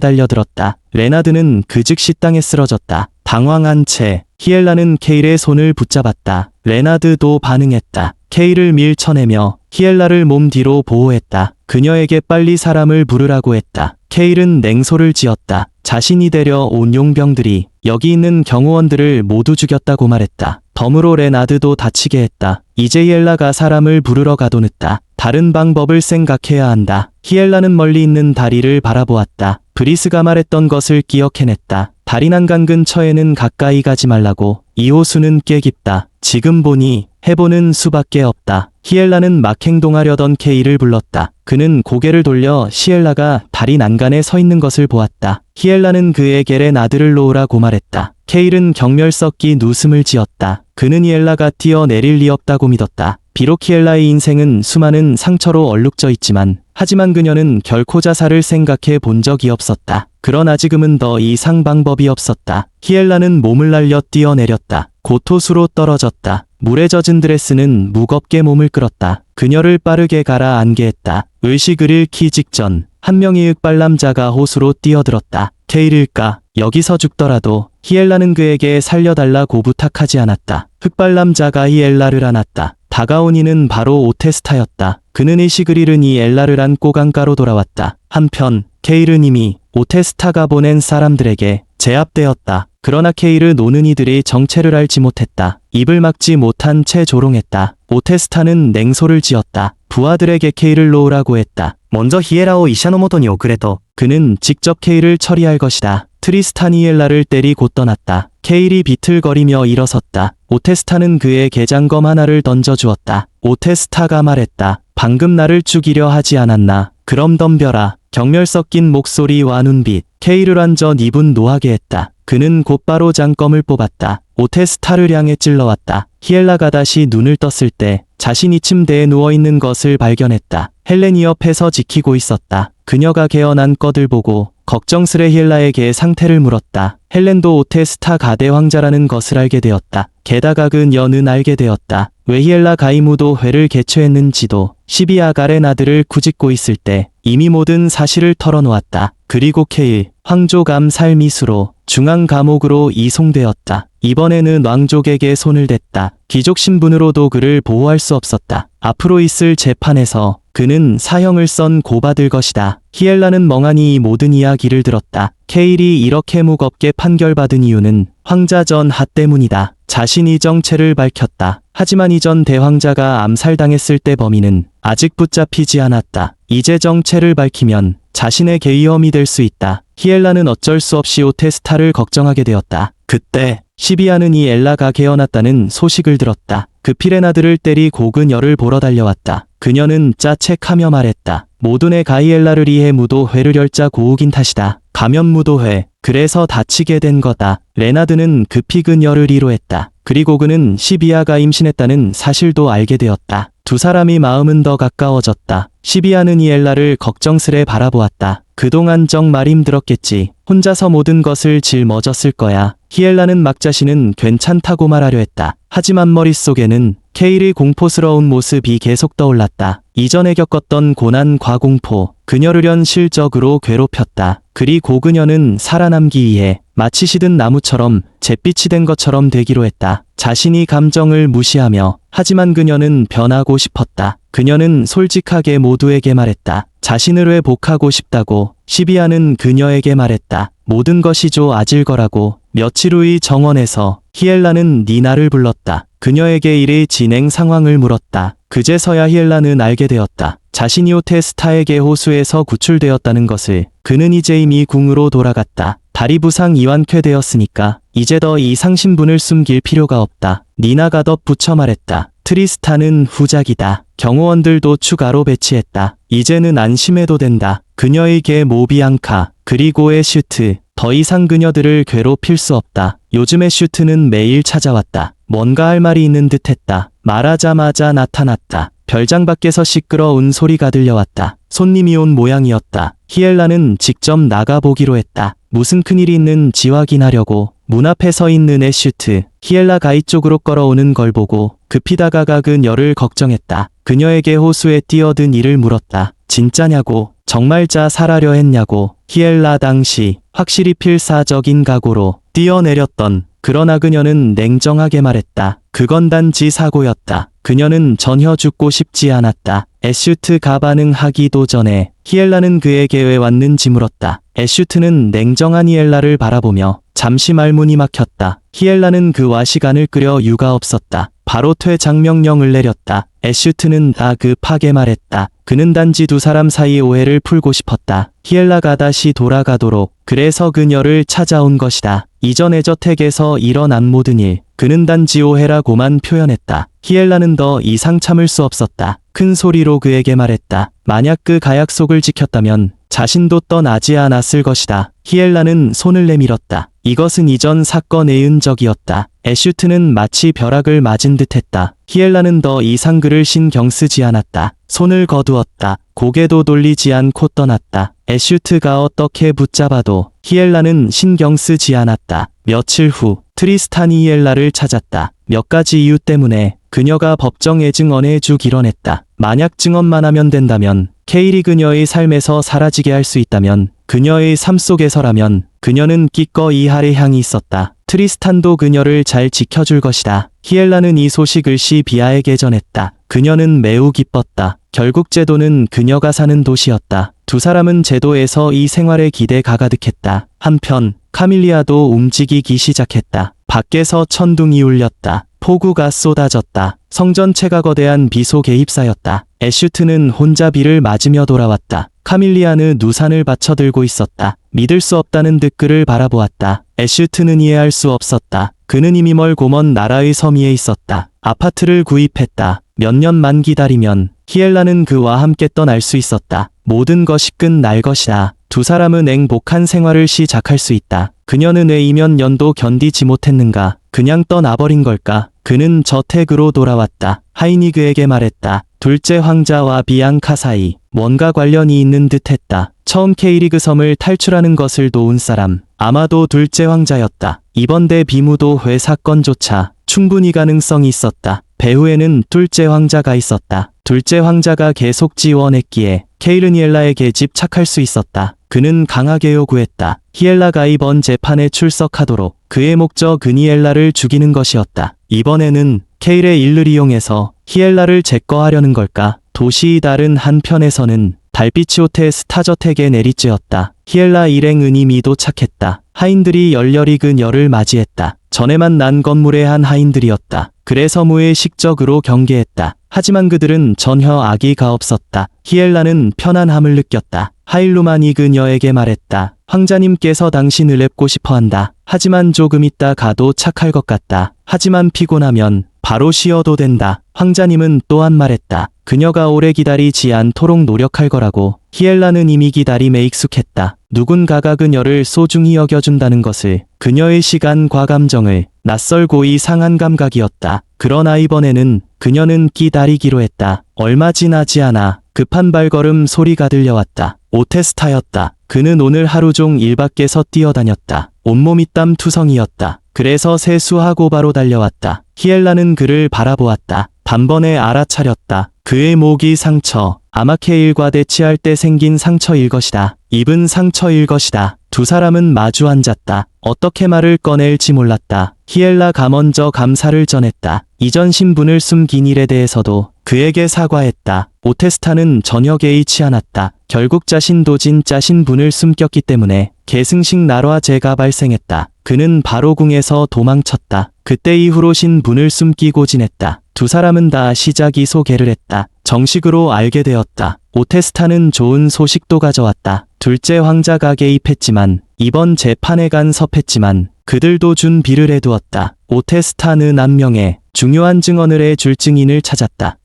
달려들었다. 레나드는 그 즉시 땅에 쓰러졌다. 당황한 채 히엘라는 케일의 손을 붙잡았다. 레나드도 반응했다. 케일을 밀쳐내며 히엘라를 몸 뒤로 보호했다. 그녀에게 빨리 사람을 부르라고 했다. 케일은 냉소를 지었다. 자신이 데려온 용병들이 여기 있는 경호원들을 모두 죽였다고 말했다. 덤으로 레나드도 다치게 했다. 이제 히엘라가 사람을 부르러 가도 늦다. 다른 방법을 생각해야 한다. 히엘라는 멀리 있는 다리를 바라보았다. 브리스가 말했던 것을 기억해냈다. 다리 난간 근처에는 가까이 가지 말라고. 이 호수는 꽤 깊다. 지금 보니 해보는 수밖에 없다. 히엘라는 막 행동하려던 케일을 불렀다. 그는 고개를 돌려 시엘라가 다리 난간에 서 있는 것을 보았다. 히엘라는 그에게 레나드를 놓으라고 말했다. 케일은 경멸 섞인 웃음을 지었다. 그는 히엘라가 뛰어내릴 리 없다고 믿었다. 비록 히엘라의 인생은 수많은 상처로 얼룩져 있지만 하지만 그녀는 결코 자살을 생각해 본 적이 없었다. 그러나 지금은 더 이상 방법이 없었다. 히엘라는 몸을 날려 뛰어내렸다. 곧 호수로 떨어졌다. 물에 젖은 드레스는 무겁게 몸을 끌었다. 그녀를 빠르게 가라앉게 했다. 의식을 잃기 직전 한 명의 흑발남자가 호수로 뛰어들었다. 케일일까? 여기서 죽더라도 히엘라는 그에게 살려달라고 부탁하지 않았다. 흑발남자가 히엘라를 안았다. 다가온 이는 바로 오테스타였다. 그는 의식을 잃은 이 엘라를 안고 강가로 돌아왔다. 한편 케일은 이미 오테스타가 보낸 사람들에게 제압되었다. 그러나 케일은 노는 이들의 정체를 알지 못했다. 입을 막지 못한 채 조롱했다. 오테스타는 냉소를 지었다. 부하들에게 케일을 놓으라고 했다. 먼저 히에라오 이샤노 모토니 오크레토. 그는 직접 케일을 처리할 것이다. 트리스탄이 헬라를 때리고 떠났다. 케일이 비틀거리며 일어섰다. 오테스타는 그의 개장검 하나를 던져주었다. 오테스타가 말했다. 방금 나를 죽이려 하지 않았나? 그럼 덤벼라. 경멸 섞인 목소리와 눈빛. 케일을 완전 입은 노하게 했다. 그는 곧바로 장검을 뽑았다. 오테스타를 향해 찔러왔다. 히엘라가 다시 눈을 떴을 때 자신이 침대에 누워있는 것을 발견했다. 헬렌이 옆에서 지키고 있었다. 그녀가 개어난 것을 보고 걱정스레 히엘라에게 상태를 물었다. 헬렌도 오테스타 가대 황자라는 것을 알게 되었다. 게다가 그녀는 알게 되었다. 왜 히엘라가 이 무도회를 개최했는지도. 12아가 레나드를 꾸짖고 있을 때 이미 모든 사실을 털어놓았다. 그리고 케일, 황조 감살 미수로 중앙 감옥으로 이송되었다. 이번에는 왕족에게 손을 댔다. 귀족 신분으로도 그를 보호할 수 없었다. 앞으로 있을 재판에서 그는 사형을 선고받을 것이다. 히엘라는 멍하니 이 모든 이야기를 들었다. 케일이 이렇게 무겁게 판결받은 이유는 황자 전하 때문이다. 자신이 정체를 밝혔다. 하지만 이전 대황자가 암살당했을 때 범인은 아직 붙잡히지 않았다. 이제 정체를 밝히면 자신에게 위험이 될 수 있다. 히엘라는 어쩔 수 없이 오테스타를 걱정하게 되었다. 그때 시비아는 이 엘라가 깨어났다는 소식을 들었다. 급히 레나드를 때리고 그녀를 보러 달려왔다. 그녀는 짜책하며 말했다. 모든 애 가이엘라를 위해 무도회를 열자 고우긴 탓이다. 가면 무도회. 그래서 다치게 된 거다. 레나드는 급히 그녀를 위로했다. 그리고 그는 시비아가 임신했다는 사실도 알게 되었다. 두 사람이 마음은 더 가까워졌다. 시비아는 이 엘라를 걱정스레 바라보았다. 그동안 정말 힘들었겠지. 혼자서 모든 것을 짊어졌을 거야. 히엘라는 막 자신은 괜찮다고 말하려 했다. 하지만 머릿속에는 케일의 공포스러운 모습이 계속 떠올랐다. 이전에 겪었던 고난과 공포, 그녀를 현실적으로 괴롭혔다. 그리고 그녀는 살아남기 위해 마치 시든 나무처럼 잿빛이 된 것처럼 되기로 했다. 자신이 감정을 무시하며 하지만 그녀는 변하고 싶었다. 그녀는 솔직하게 모두에게 말했다. 자신을 회복하고 싶다고. 시비아는 그녀에게 말했다. 모든 것이 좋아질 거라고. 며칠 후의 정원에서 히엘라는 니나를 불렀다. 그녀에게 일의 진행 상황을 물었다. 그제서야 히엘라는 알게 되었다. 자신이 오테스타에게 호수에서 구출되었다는 것을. 그는 이제 이미 궁으로 돌아갔다. 다리 부상이 완쾌되었으니까 이제 더 이상 신분을 숨길 필요가 없다. 니나가 덧붙여 말했다. 트리스탄은 후작이다. 경호원들도 추가로 배치했다. 이제는 안심해도 된다. 그녀의 개 모비앙카, 그리고 애슈트. 더 이상 그녀들을 괴롭힐 수 없다. 요즘 애슈트는 매일 찾아왔다. 뭔가 할 말이 있는 듯했다. 말하자마자 나타났다. 별장 밖에서 시끄러운 소리가 들려왔다. 손님이 온 모양이었다. 히엘라는 직접 나가보기로 했다. 무슨 큰일이 있는지 확인하려고. 문 앞에 서 있는 애슈트, 히엘라가 이쪽으로 걸어오는 걸 보고 급히 다가가 그녀를 걱정했다. 그녀에게 호수에 뛰어든 이를 물었다. 진짜냐고, 정말 자살하려 했냐고. 히엘라 당시 확실히 필사적인 각오로 뛰어내렸던. 그러나 그녀는 냉정하게 말했다. 그건 단지 사고였다. 그녀는 전혀 죽고 싶지 않았다. 애슈트가 반응하기도 전에 히엘라는 그에게 왜 왔는지 물었다. 애슈트는 냉정한 히엘라를 바라보며 잠시 말문이 막혔다. 히엘라는 그와 시간을 끌려 유가 없었다. 바로 퇴장 명령을 내렸다. 애슈트는 다급하게 말했다. 그는 단지 두 사람 사이 오해를 풀고 싶었다. 히엘라가 다시 돌아가도록. 그래서 그녀를 찾아온 것이다. 이전의 저택에서 일어난 모든 일, 그는 단지 오해라고만 표현했다. 히엘라는 더 이상 참을 수 없었다. 큰 소리로 그에게 말했다. 만약 그 가약속을 지켰다면 자신도 떠나지 않았을 것이다. 히엘라는 손을 내밀었다. 이것은 이전 사건의 흔적이었다. 애슈트는 마치 벼락을 맞은 듯했다. 히엘라는 더 이상 그를 신경 쓰지 않았다. 손을 거두었다. 고개도 돌리지 않고 떠났다. 애슈트가 어떻게 붙잡아도 히엘라는 신경 쓰지 않았다. 며칠 후 트리스탄이 히엘라를 찾았다. 몇 가지 이유 때문에 그녀가 법정에 증언해 주기로 했다. 만약 증언만 하면 된다면, 케일이 그녀의 삶에서 사라지게 할 수 있다면, 그녀의 삶 속에서라면 그녀는 기꺼이 할 향이 있었다. 트리스탄도 그녀를 잘 지켜줄 것이다. 히엘라는 이 소식을 시비아에게 전했다. 그녀는 매우 기뻤다. 결국 제도는 그녀가 사는 도시였다. 두 사람은 제도에서 이 생활에 기대가 가득했다. 한편 카밀리아도 움직이기 시작했다. 밖에서 천둥이 울렸다. 폭우가 쏟아졌다. 성전체가 거대한 비 속에 휩싸였다. 애슈트는 혼자 비를 맞으며 돌아왔다. 카밀리아는 우산을 받쳐 들고 있었다. 믿을 수 없다는 듯 그를 바라보았다. 애슈트는 이해할 수 없었다. 그는 이미 멀고 먼 나라의 섬위에 있었다. 아파트를 구입했다. 몇 년만 기다리면 히엘라는 그와 함께 떠날 수 있었다. 모든 것이 끝날 것이다. 두 사람은 행복한 생활을 시작할 수 있다. 그녀는 왜 2년 년도 견디지 못했는가? 그냥 떠나버린 걸까? 그는 저택으로 돌아왔다. 하인이 그에게 말했다. 둘째 황자와 비앙카 사이 뭔가 관련이 있는 듯했다. 처음 K리그 섬을 탈출하는 것을 도운 사람, 아마도 둘째 황자였다. 이번 대비무도 회 사건조차 충분히 가능성이 있었다. 배후에는 둘째 황자가 있었다. 둘째 황자가 계속 지원했기에 케일은 히엘라에게 집착할 수 있었다. 그는 강하게 요구했다. 히엘라가 이번 재판에 출석하도록. 그의 목적은 히엘라를 죽이는 것이었다. 이번에는 케일의 일을 이용해서 히엘라를 제거하려는 걸까? 도시의 다른 한편에서는 달빛이 호텔 스타저택에 내리쬐었다. 히엘라 일행 은임이 도착했다. 하인들이 열렬히 그녀를 맞이했다. 전에 만난 건물의 한 하인들이었다. 그래서 무의식적으로 경계했다. 하지만 그들은 전혀 악의가 없었다. 히엘라는 편안함을 느꼈다. 하일루만이 그녀에게 말했다. 황자님께서 당신을 뵙고 싶어한다. 하지만 조금 있다 가도 착할 것 같다. 하지만 피곤하면 바로 쉬어도 된다. 황자님은 또한 말했다. 그녀가 오래 기다리지 않도록 노력할 거라고. 히엘라는 이미 기다림에 익숙했다. 누군가가 그녀를 소중히 여겨준다는 것을, 그녀의 시간과 감정을, 낯설고 이상한 감각이었다. 그러나 이번에는 그녀는 기다리기로 했다. 얼마 지나지 않아 급한 발걸음 소리가 들려왔다. 오테스타였다. 그는 오늘 하루 종일 밖에서 뛰어다녔다. 온몸이 땀투성이었다. 그래서 세수하고 바로 달려왔다. 히엘라는 그를 바라보았다. 단번에 알아차렸다. 그의 목이 상처, 아마 케일과 대치할 때 생긴 상처일 것이다. 입은 상처일 것이다. 두 사람은 마주 앉았다. 어떻게 말을 꺼낼지 몰랐다. 히엘라가 먼저 감사를 전했다. 이전 신분을 숨긴 일에 대해서도 그에게 사과했다. 오테스타는 전혀 개의치 않았다. 결국 자신도 진짜 신분을 숨겼기 때문에 계승식 날화제가 발생했다. 그는 바로 궁에서 도망쳤다. 그때 이후로 신분을 숨기고 지냈다. 두 사람은 다 시작이 소개를 했다. 정식으로 알게 되었다. 오테스타는 좋은 소식도 가져왔다. 둘째 황자가 개입했지만 이번 재판에 간섭했지만 그들도 준비를 해두었다. 오테스타는 한 명의 중요한 증언을 해줄 증인을 찾았다.